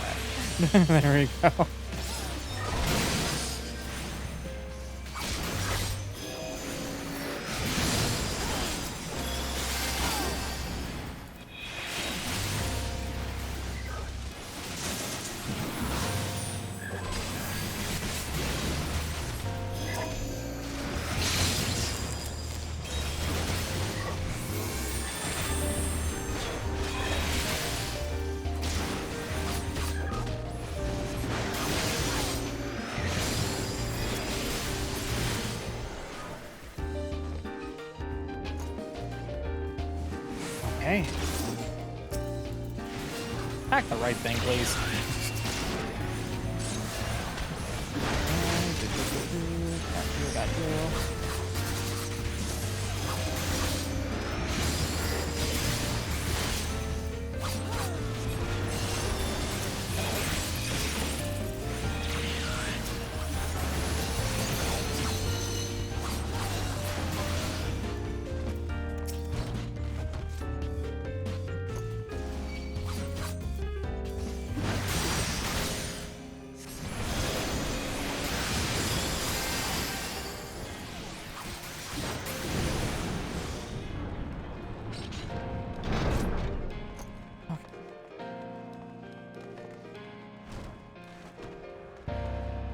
that. There we go. Okay. Attack the right thing, please. Got you.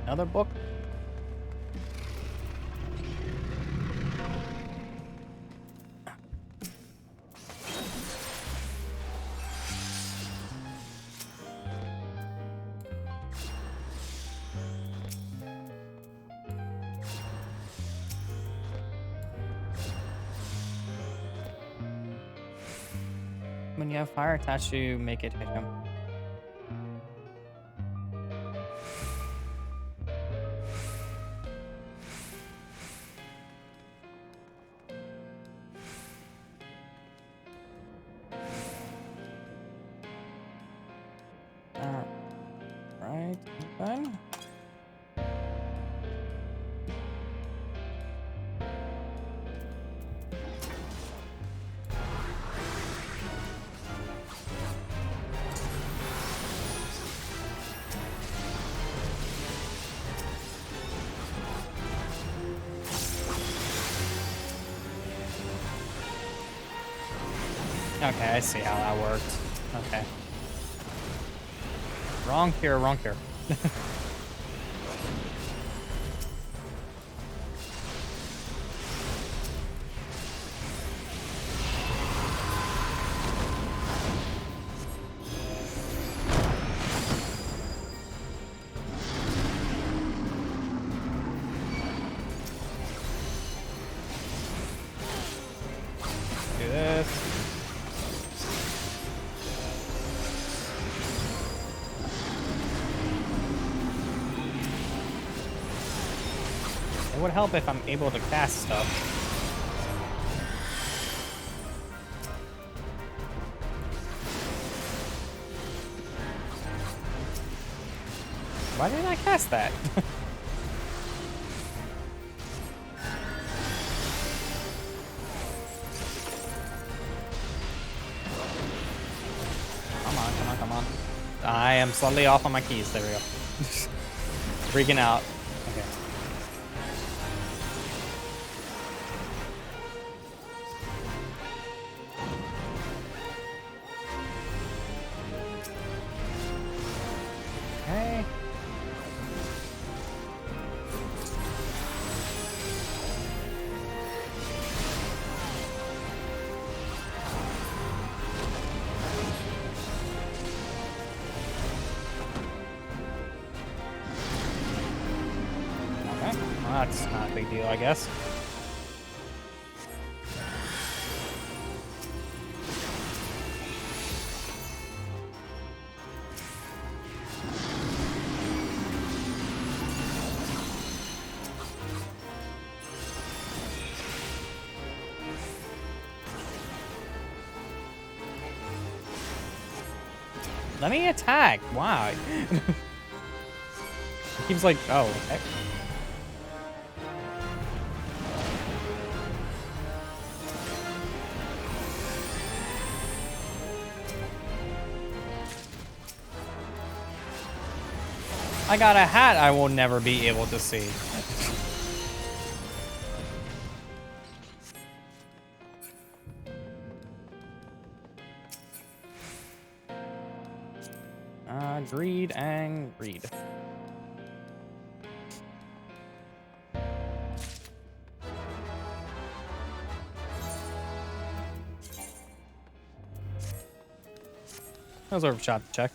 Another book? When you have fire attached, you make it hit him. Right, then. Okay, I see how that worked. Okay. Wrong cure, wrong cure. Do this. It would help if I'm able to cast stuff. Why didn't I cast that? Come on, come on, come on. I am slightly off on my keys. There we go. Freaking out. Okay. That's not a big deal, I guess. Let me attack. Why? It keeps like, oh, okay. I got a hat I will never be able to see. Greed and greed. That was overshot check.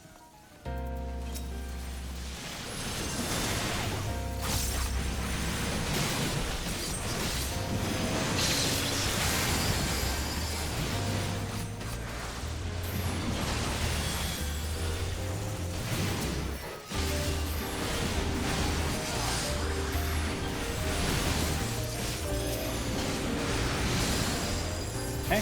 Okay.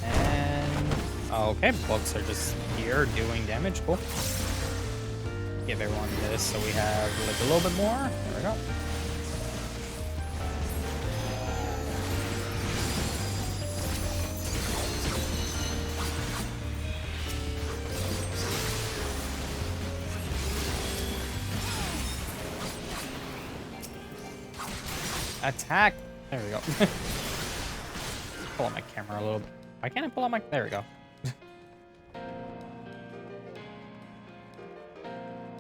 And okay, books are just here doing damage. Cool. Give everyone this so we have like a little bit more. There we go. Attack. There we go. Pull out my camera a little bit. Why can't I pull out my... There we go.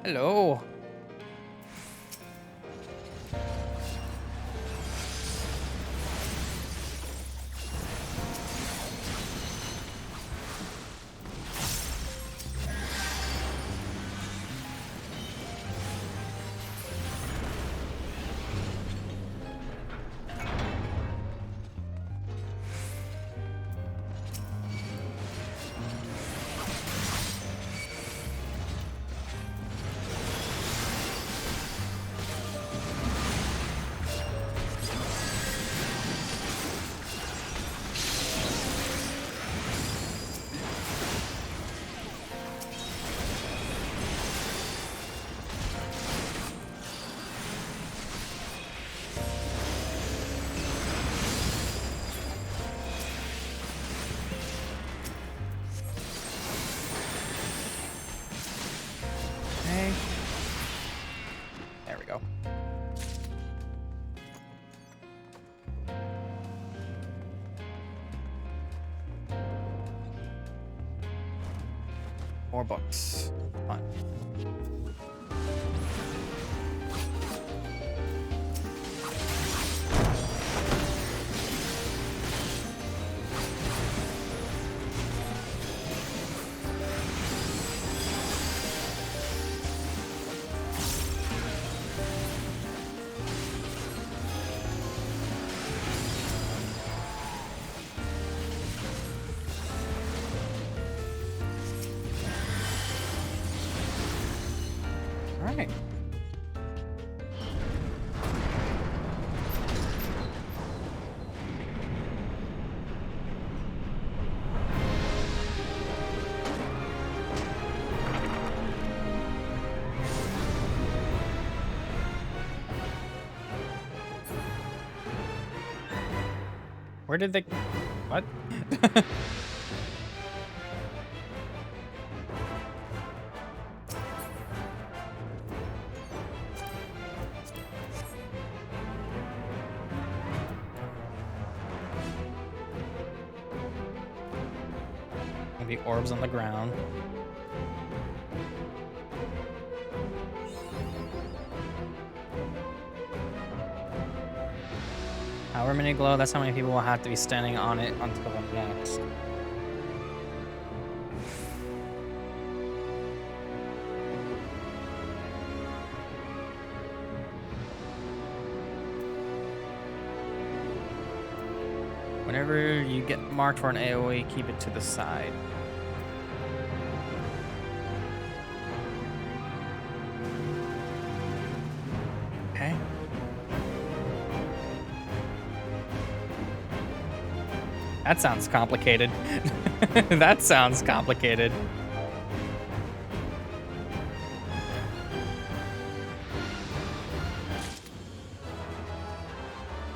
Hello. There we go. More books. Fun. Alright. Where did they... What? Maybe orbs on the ground. However many glow, that's how many people will have to be standing on it until the next. Whenever you get marked for an AoE, keep it to the side. Okay. That sounds complicated. That sounds complicated.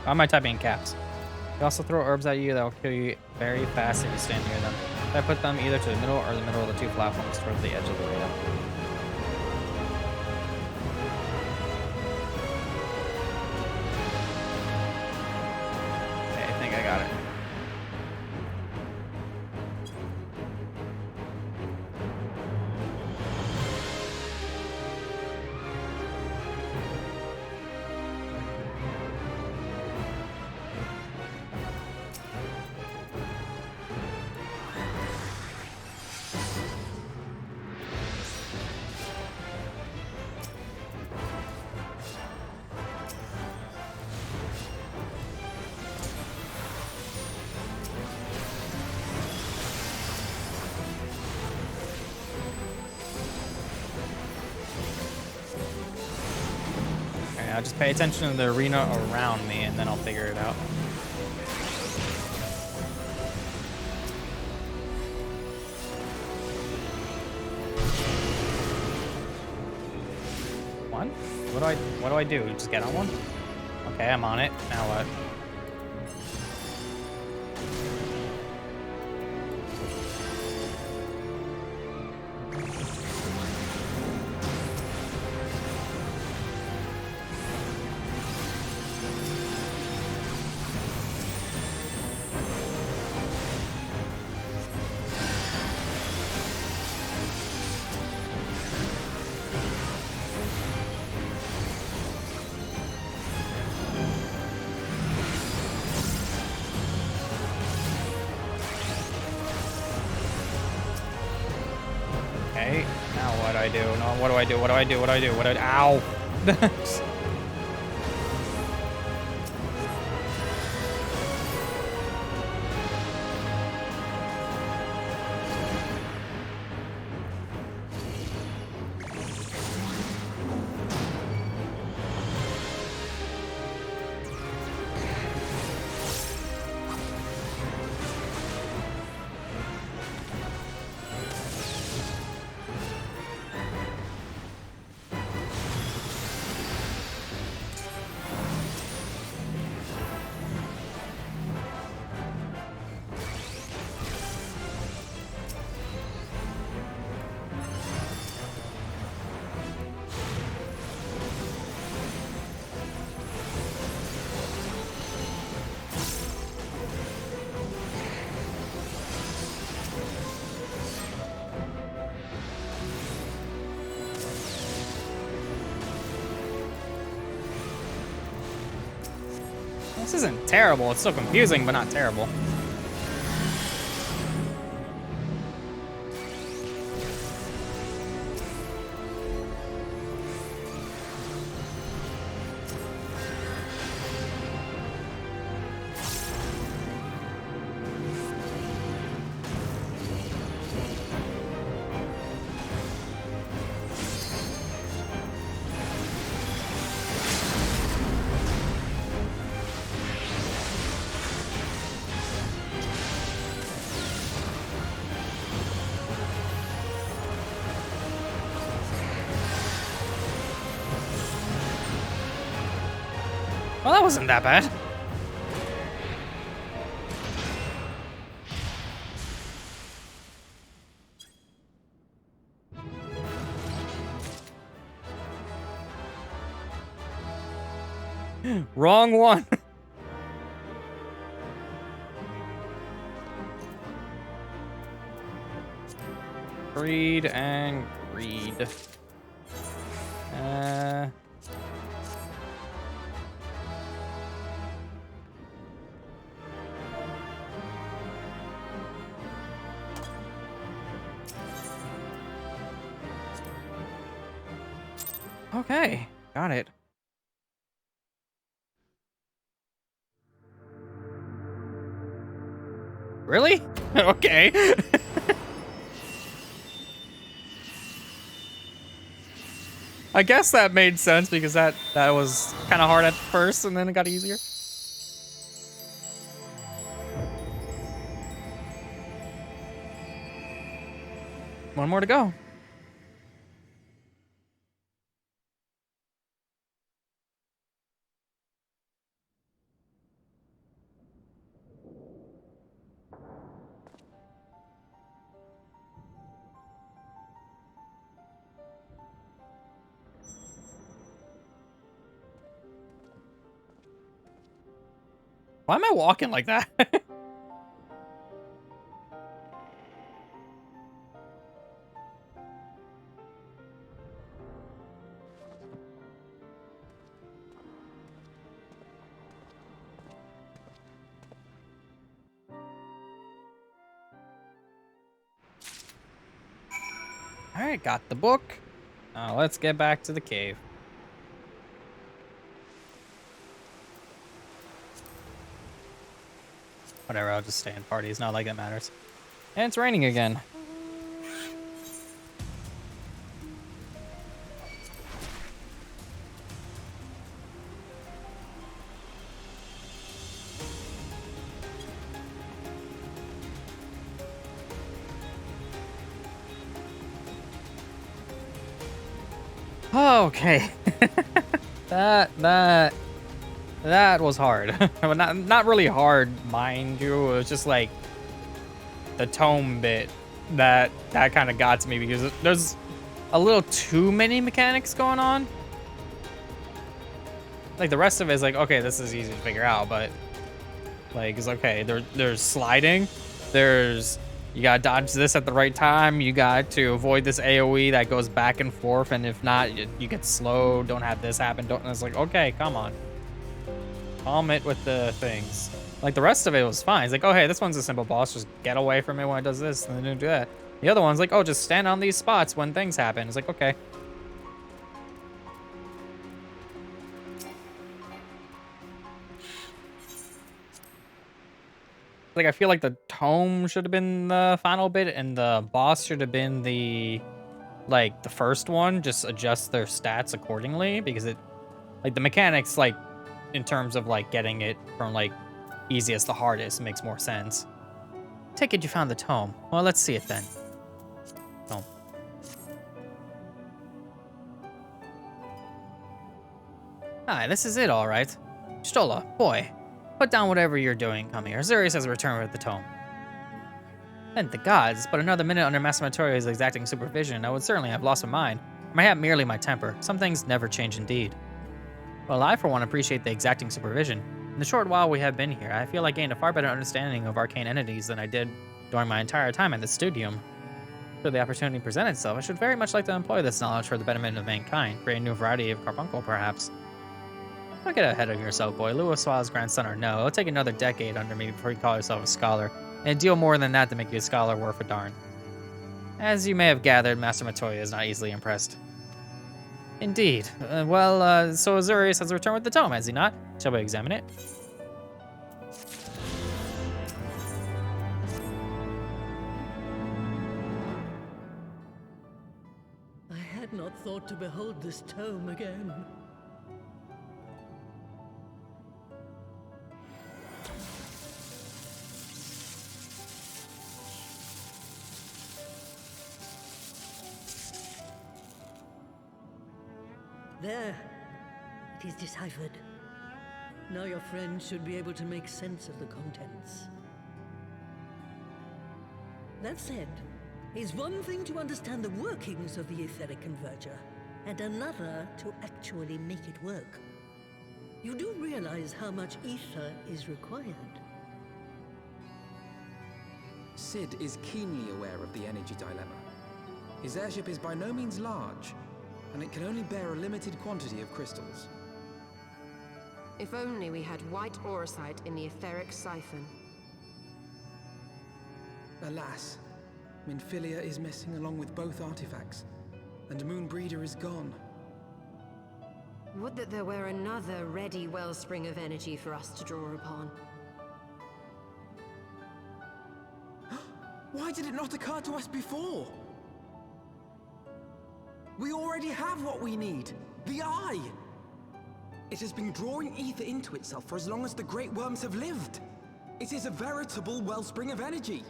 Why am I typing in caps? They also throw herbs at you that will kill you very fast if you stand near them. I put them either to the middle or the middle of the two platforms towards the edge of the arena. Okay, I think I got it. I'll just pay attention to the arena around me and then I'll figure it out. One? What do I do? Just get on one? Okay, I'm on it. Now what? Okay, now what do I do? No, what do I do? What do I do? What do I do? What do I do? Ow! This isn't terrible. It's still confusing, but not terrible. Well, that wasn't that bad. Wrong one. Greed and greed. Okay, got it. Really? Okay. I guess that made sense because that was kind of hard at first and then it got easier. One more to go. Why am I walking like that? All right, got the book. Now let's get back to the cave. Whatever, I'll just stay in parties. Not like it matters. And it's raining again. Okay. that was hard. Well, not really hard, mind you. It was just like the tome bit that kind of got to me because there's a little too many mechanics going on. Like the rest of it is like, okay, this is easy to figure out, but like it's okay. There's sliding. You gotta dodge this at the right time. You got to avoid this AoE that goes back and forth, and if not, you get slowed. Don't have this happen. Don't. And it's like, okay, come on. Calm it with the things. Like the rest of it was fine. It's like, oh hey, this one's a simple boss. Just get away from it when it does this, and then do that. The other one's like, oh, just stand on these spots when things happen. It's like, okay. Like I feel like the tome should have been the final bit, and the boss should have been the first one. Just adjust their stats accordingly because it, like the mechanics, like in terms of like getting it from like easiest to hardest makes more sense. Take it you found the tome. Well, let's see it then. Tome. Hi, this is it, all right. Stola, boy. Put down whatever you're doing. Come here. Azure has returned with the tome. Thank the gods, but another minute under Master Matoria's exacting supervision, I would certainly have lost my mind. Or mayhap merely my temper. Some things never change indeed. Well, I for one appreciate the exacting supervision. In the short while we have been here, I feel I gained a far better understanding of arcane entities than I did during my entire time at the studium. Should the opportunity present itself, I should very much like to employ this knowledge for the betterment of mankind, create a new variety of carbuncle, perhaps. Don't get ahead of yourself, boy. Louis Swallow's grandson or no, it'll take another decade under me before you call yourself a scholar, and a deal more than that to make you a scholar worth a darn. As you may have gathered, Master Matoya is not easily impressed. Indeed. So Azurius has returned with the tome, has he not? Shall we examine it? I had not thought to behold this tome again. There. It is deciphered. Now your friend should be able to make sense of the contents. That said, it's one thing to understand the workings of the Etheric Converger, and another to actually make it work. You do realize how much ether is required. Sid is keenly aware of the energy dilemma. His airship is by no means large, and it can only bear a limited quantity of crystals. If only we had white auracite in the etheric siphon. Alas, Minfilia is missing along with both artifacts, and Moonbreeder is gone. Would that there were another ready wellspring of energy for us to draw upon. Why did it not occur to us before? We already have what we need. The Eye! It has been drawing ether into itself for as long as the Great Worms have lived. It is a veritable wellspring of energy.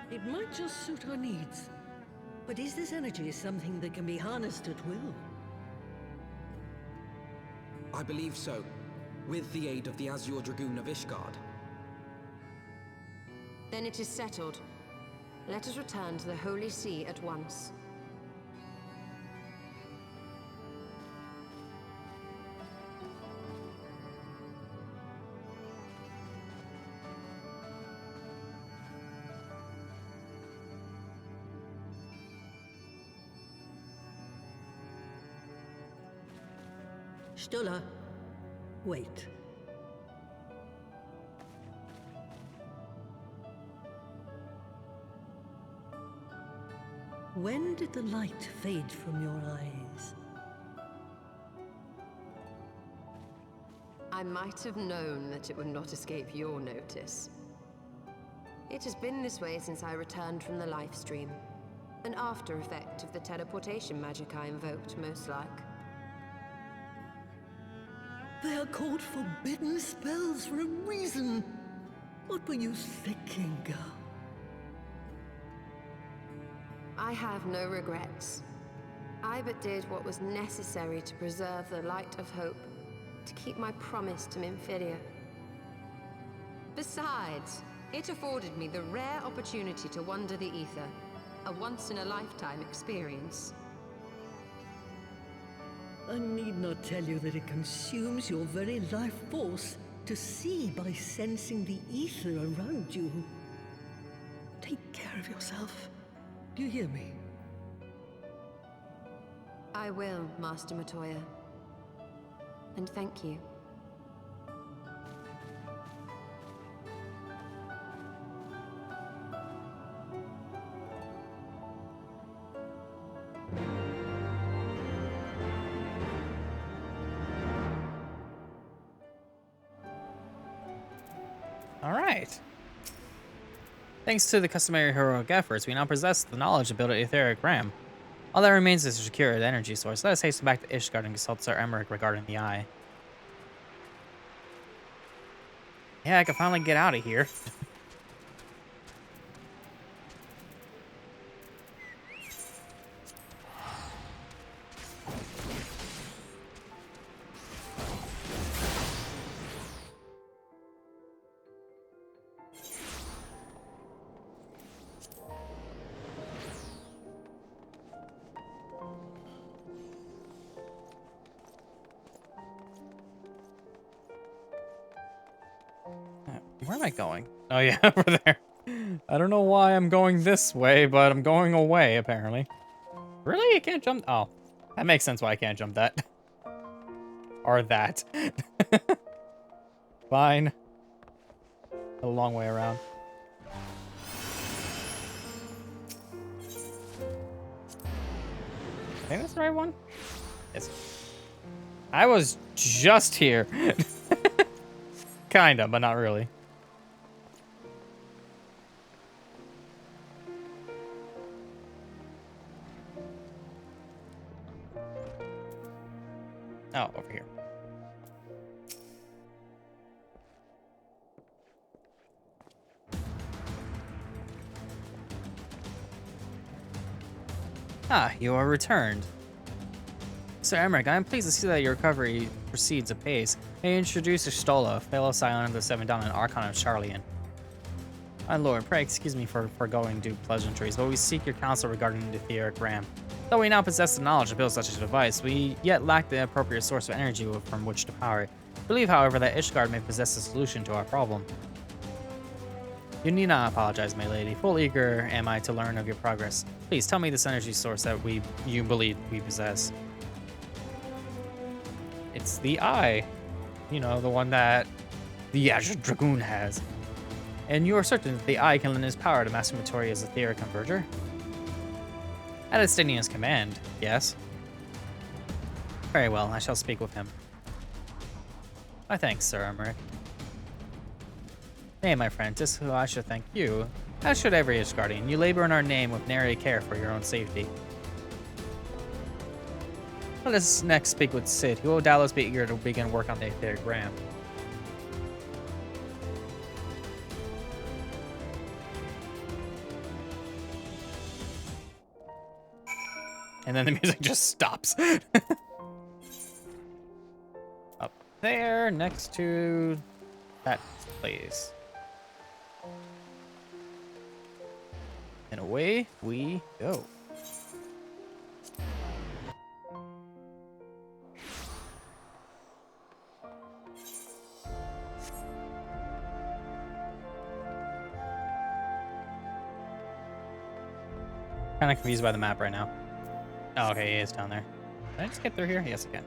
It might just suit our needs. But is this energy something that can be harnessed at will? I believe so, with the aid of the Azure Dragoon of Ishgard. Then it is settled. Let us return to the Holy See at once. Stola, wait. When did the light fade from your eyes? I might have known that it would not escape your notice. It has been this way since I returned from the life stream. An after effect of the teleportation magic I invoked, most like. They are called forbidden spells for a reason. What were you thinking, girl? I have no regrets. I but did what was necessary to preserve the light of hope, to keep my promise to Minfidia. Besides, it afforded me the rare opportunity to wander the ether, a once-in-a-lifetime experience. I need not tell you that it consumes your very life force to see by sensing the ether around you. Take care of yourself. Do you hear me? I will, Master Matoya. And thank you. All right. Thanks to the customary heroic efforts, we now possess the knowledge to build an etheric ram. All that remains is to secure the energy source. Let us hasten back to Ishgard and consult Sir Emmerich regarding the eye. Yeah, I can finally get out of here. Where am I going? Oh yeah, over there. I don't know why I'm going this way, but I'm going away, apparently. Really? I can't jump? Oh, that makes sense why I can't jump that. Or that. Fine. A long way around. I think that's the right one? Yes. I was just here. Kinda, but not really. Oh, over here. Ah, you are returned. Sir Emmerich, I am pleased to see that your recovery proceeds apace. May I introduce Stola, fellow scion of the Seven Dawn and Archon of Charlian. My lord, pray excuse me for foregoing due pleasantries, but we seek your counsel regarding the etheric ram. Though we now possess the knowledge to build such a device, we yet lack the appropriate source of energy from which to power it. I believe, however, that Ishgard may possess a solution to our problem. You need not apologize, my lady. Full eager am I to learn of your progress. Please tell me this energy source that you believe we possess. It's the eye. You know, the one that the Azure Dragoon has. And you are certain that the eye can lend its power to Master Matoya's Etheric Converger? At Estinian's command, yes. Very well, I shall speak with him. My thanks, Sir Emmerich. Nay, my friend, 'tis who I should thank you, as should every Ishgardian. You labor in our name with nary care for your own safety. Let us next speak with Sid, who will doubtless be eager to begin work on the Etheric Ram. And then the music just stops. Up there, next to that place. And away we go. Kind of confused by the map right now. Oh, okay, he is down there. Can I just get through here? Yes, I can.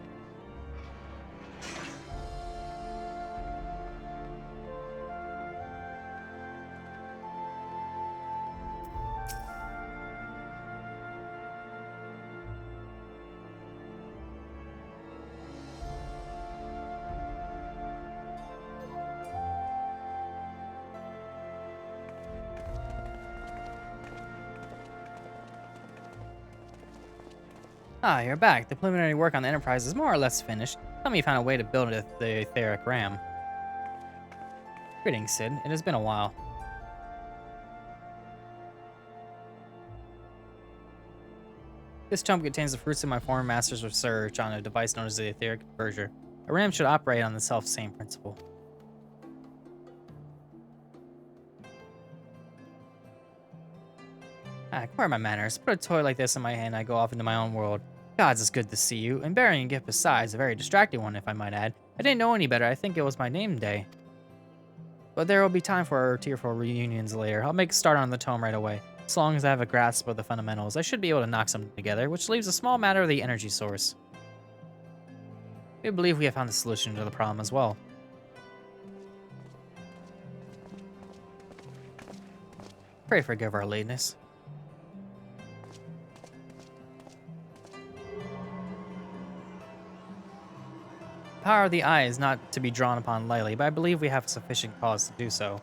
Ah, you're back. The preliminary work on the Enterprise is more or less finished. Tell me you found a way to build the Etheric Ram. Greetings, Sid. It has been a while. This tome contains the fruits of my former master's research on a device known as the Etheric Barrier. A ram should operate on the self-same principle. Acquire my manners. Put a toy like this in my hand, I go off into my own world. Gods, it's good to see you. And bearing a gift besides, a very distracting one, if I might add. I didn't know any better. I think it was my name day. But there will be time for our tearful reunions later. I'll make a start on the tome right away. As long as I have a grasp of the fundamentals, I should be able to knock something together, which leaves a small matter of the energy source. We believe we have found the solution to the problem as well. Pray forgive our lateness. The power of the eye is not to be drawn upon lightly, but I believe we have sufficient cause to do so.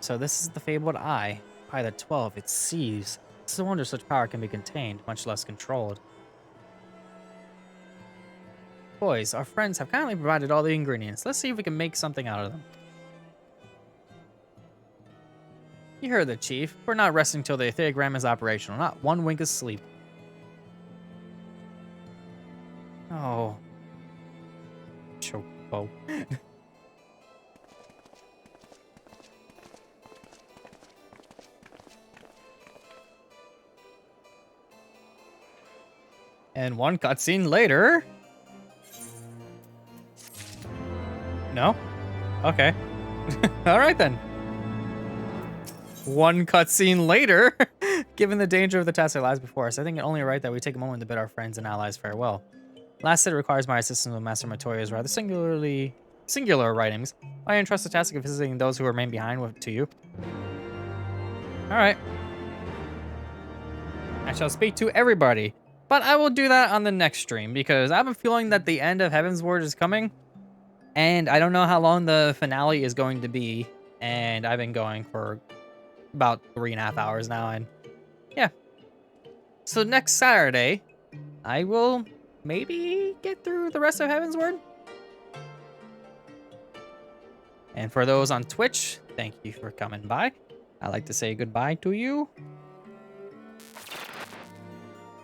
So this is the fabled eye. By the 12, it sees. It's a wonder such power can be contained, much less controlled. Boys, our friends have kindly provided all the ingredients. Let's see if we can make something out of them. You heard the chief. We're not resting till the Etheric Ram is operational. Not one wink of sleep. Oh. Choco. And one cutscene later. No? Okay. Alright then. One cutscene later. Given the danger of the task that lies before us, I think it only right that we take a moment to bid our friends and allies farewell. Last it requires my assistance with Master Matoya's rather singular writings. I entrust the task of visiting those who remain behind to you. Alright. I shall speak to everybody. But I will do that on the next stream, because I have a feeling that the end of Heavensward is coming. And I don't know how long the finale is going to be. And I've been going for about 3.5 hours now, and yeah. So next Saturday, I will maybe get through the rest of Heavensward. And for those on Twitch, thank you for coming by. I'd like to say goodbye to you.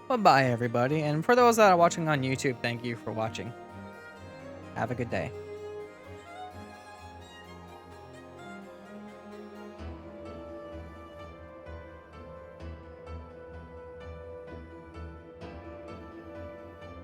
Bye-bye, everybody. And for those that are watching on YouTube, thank you for watching. Have a good day.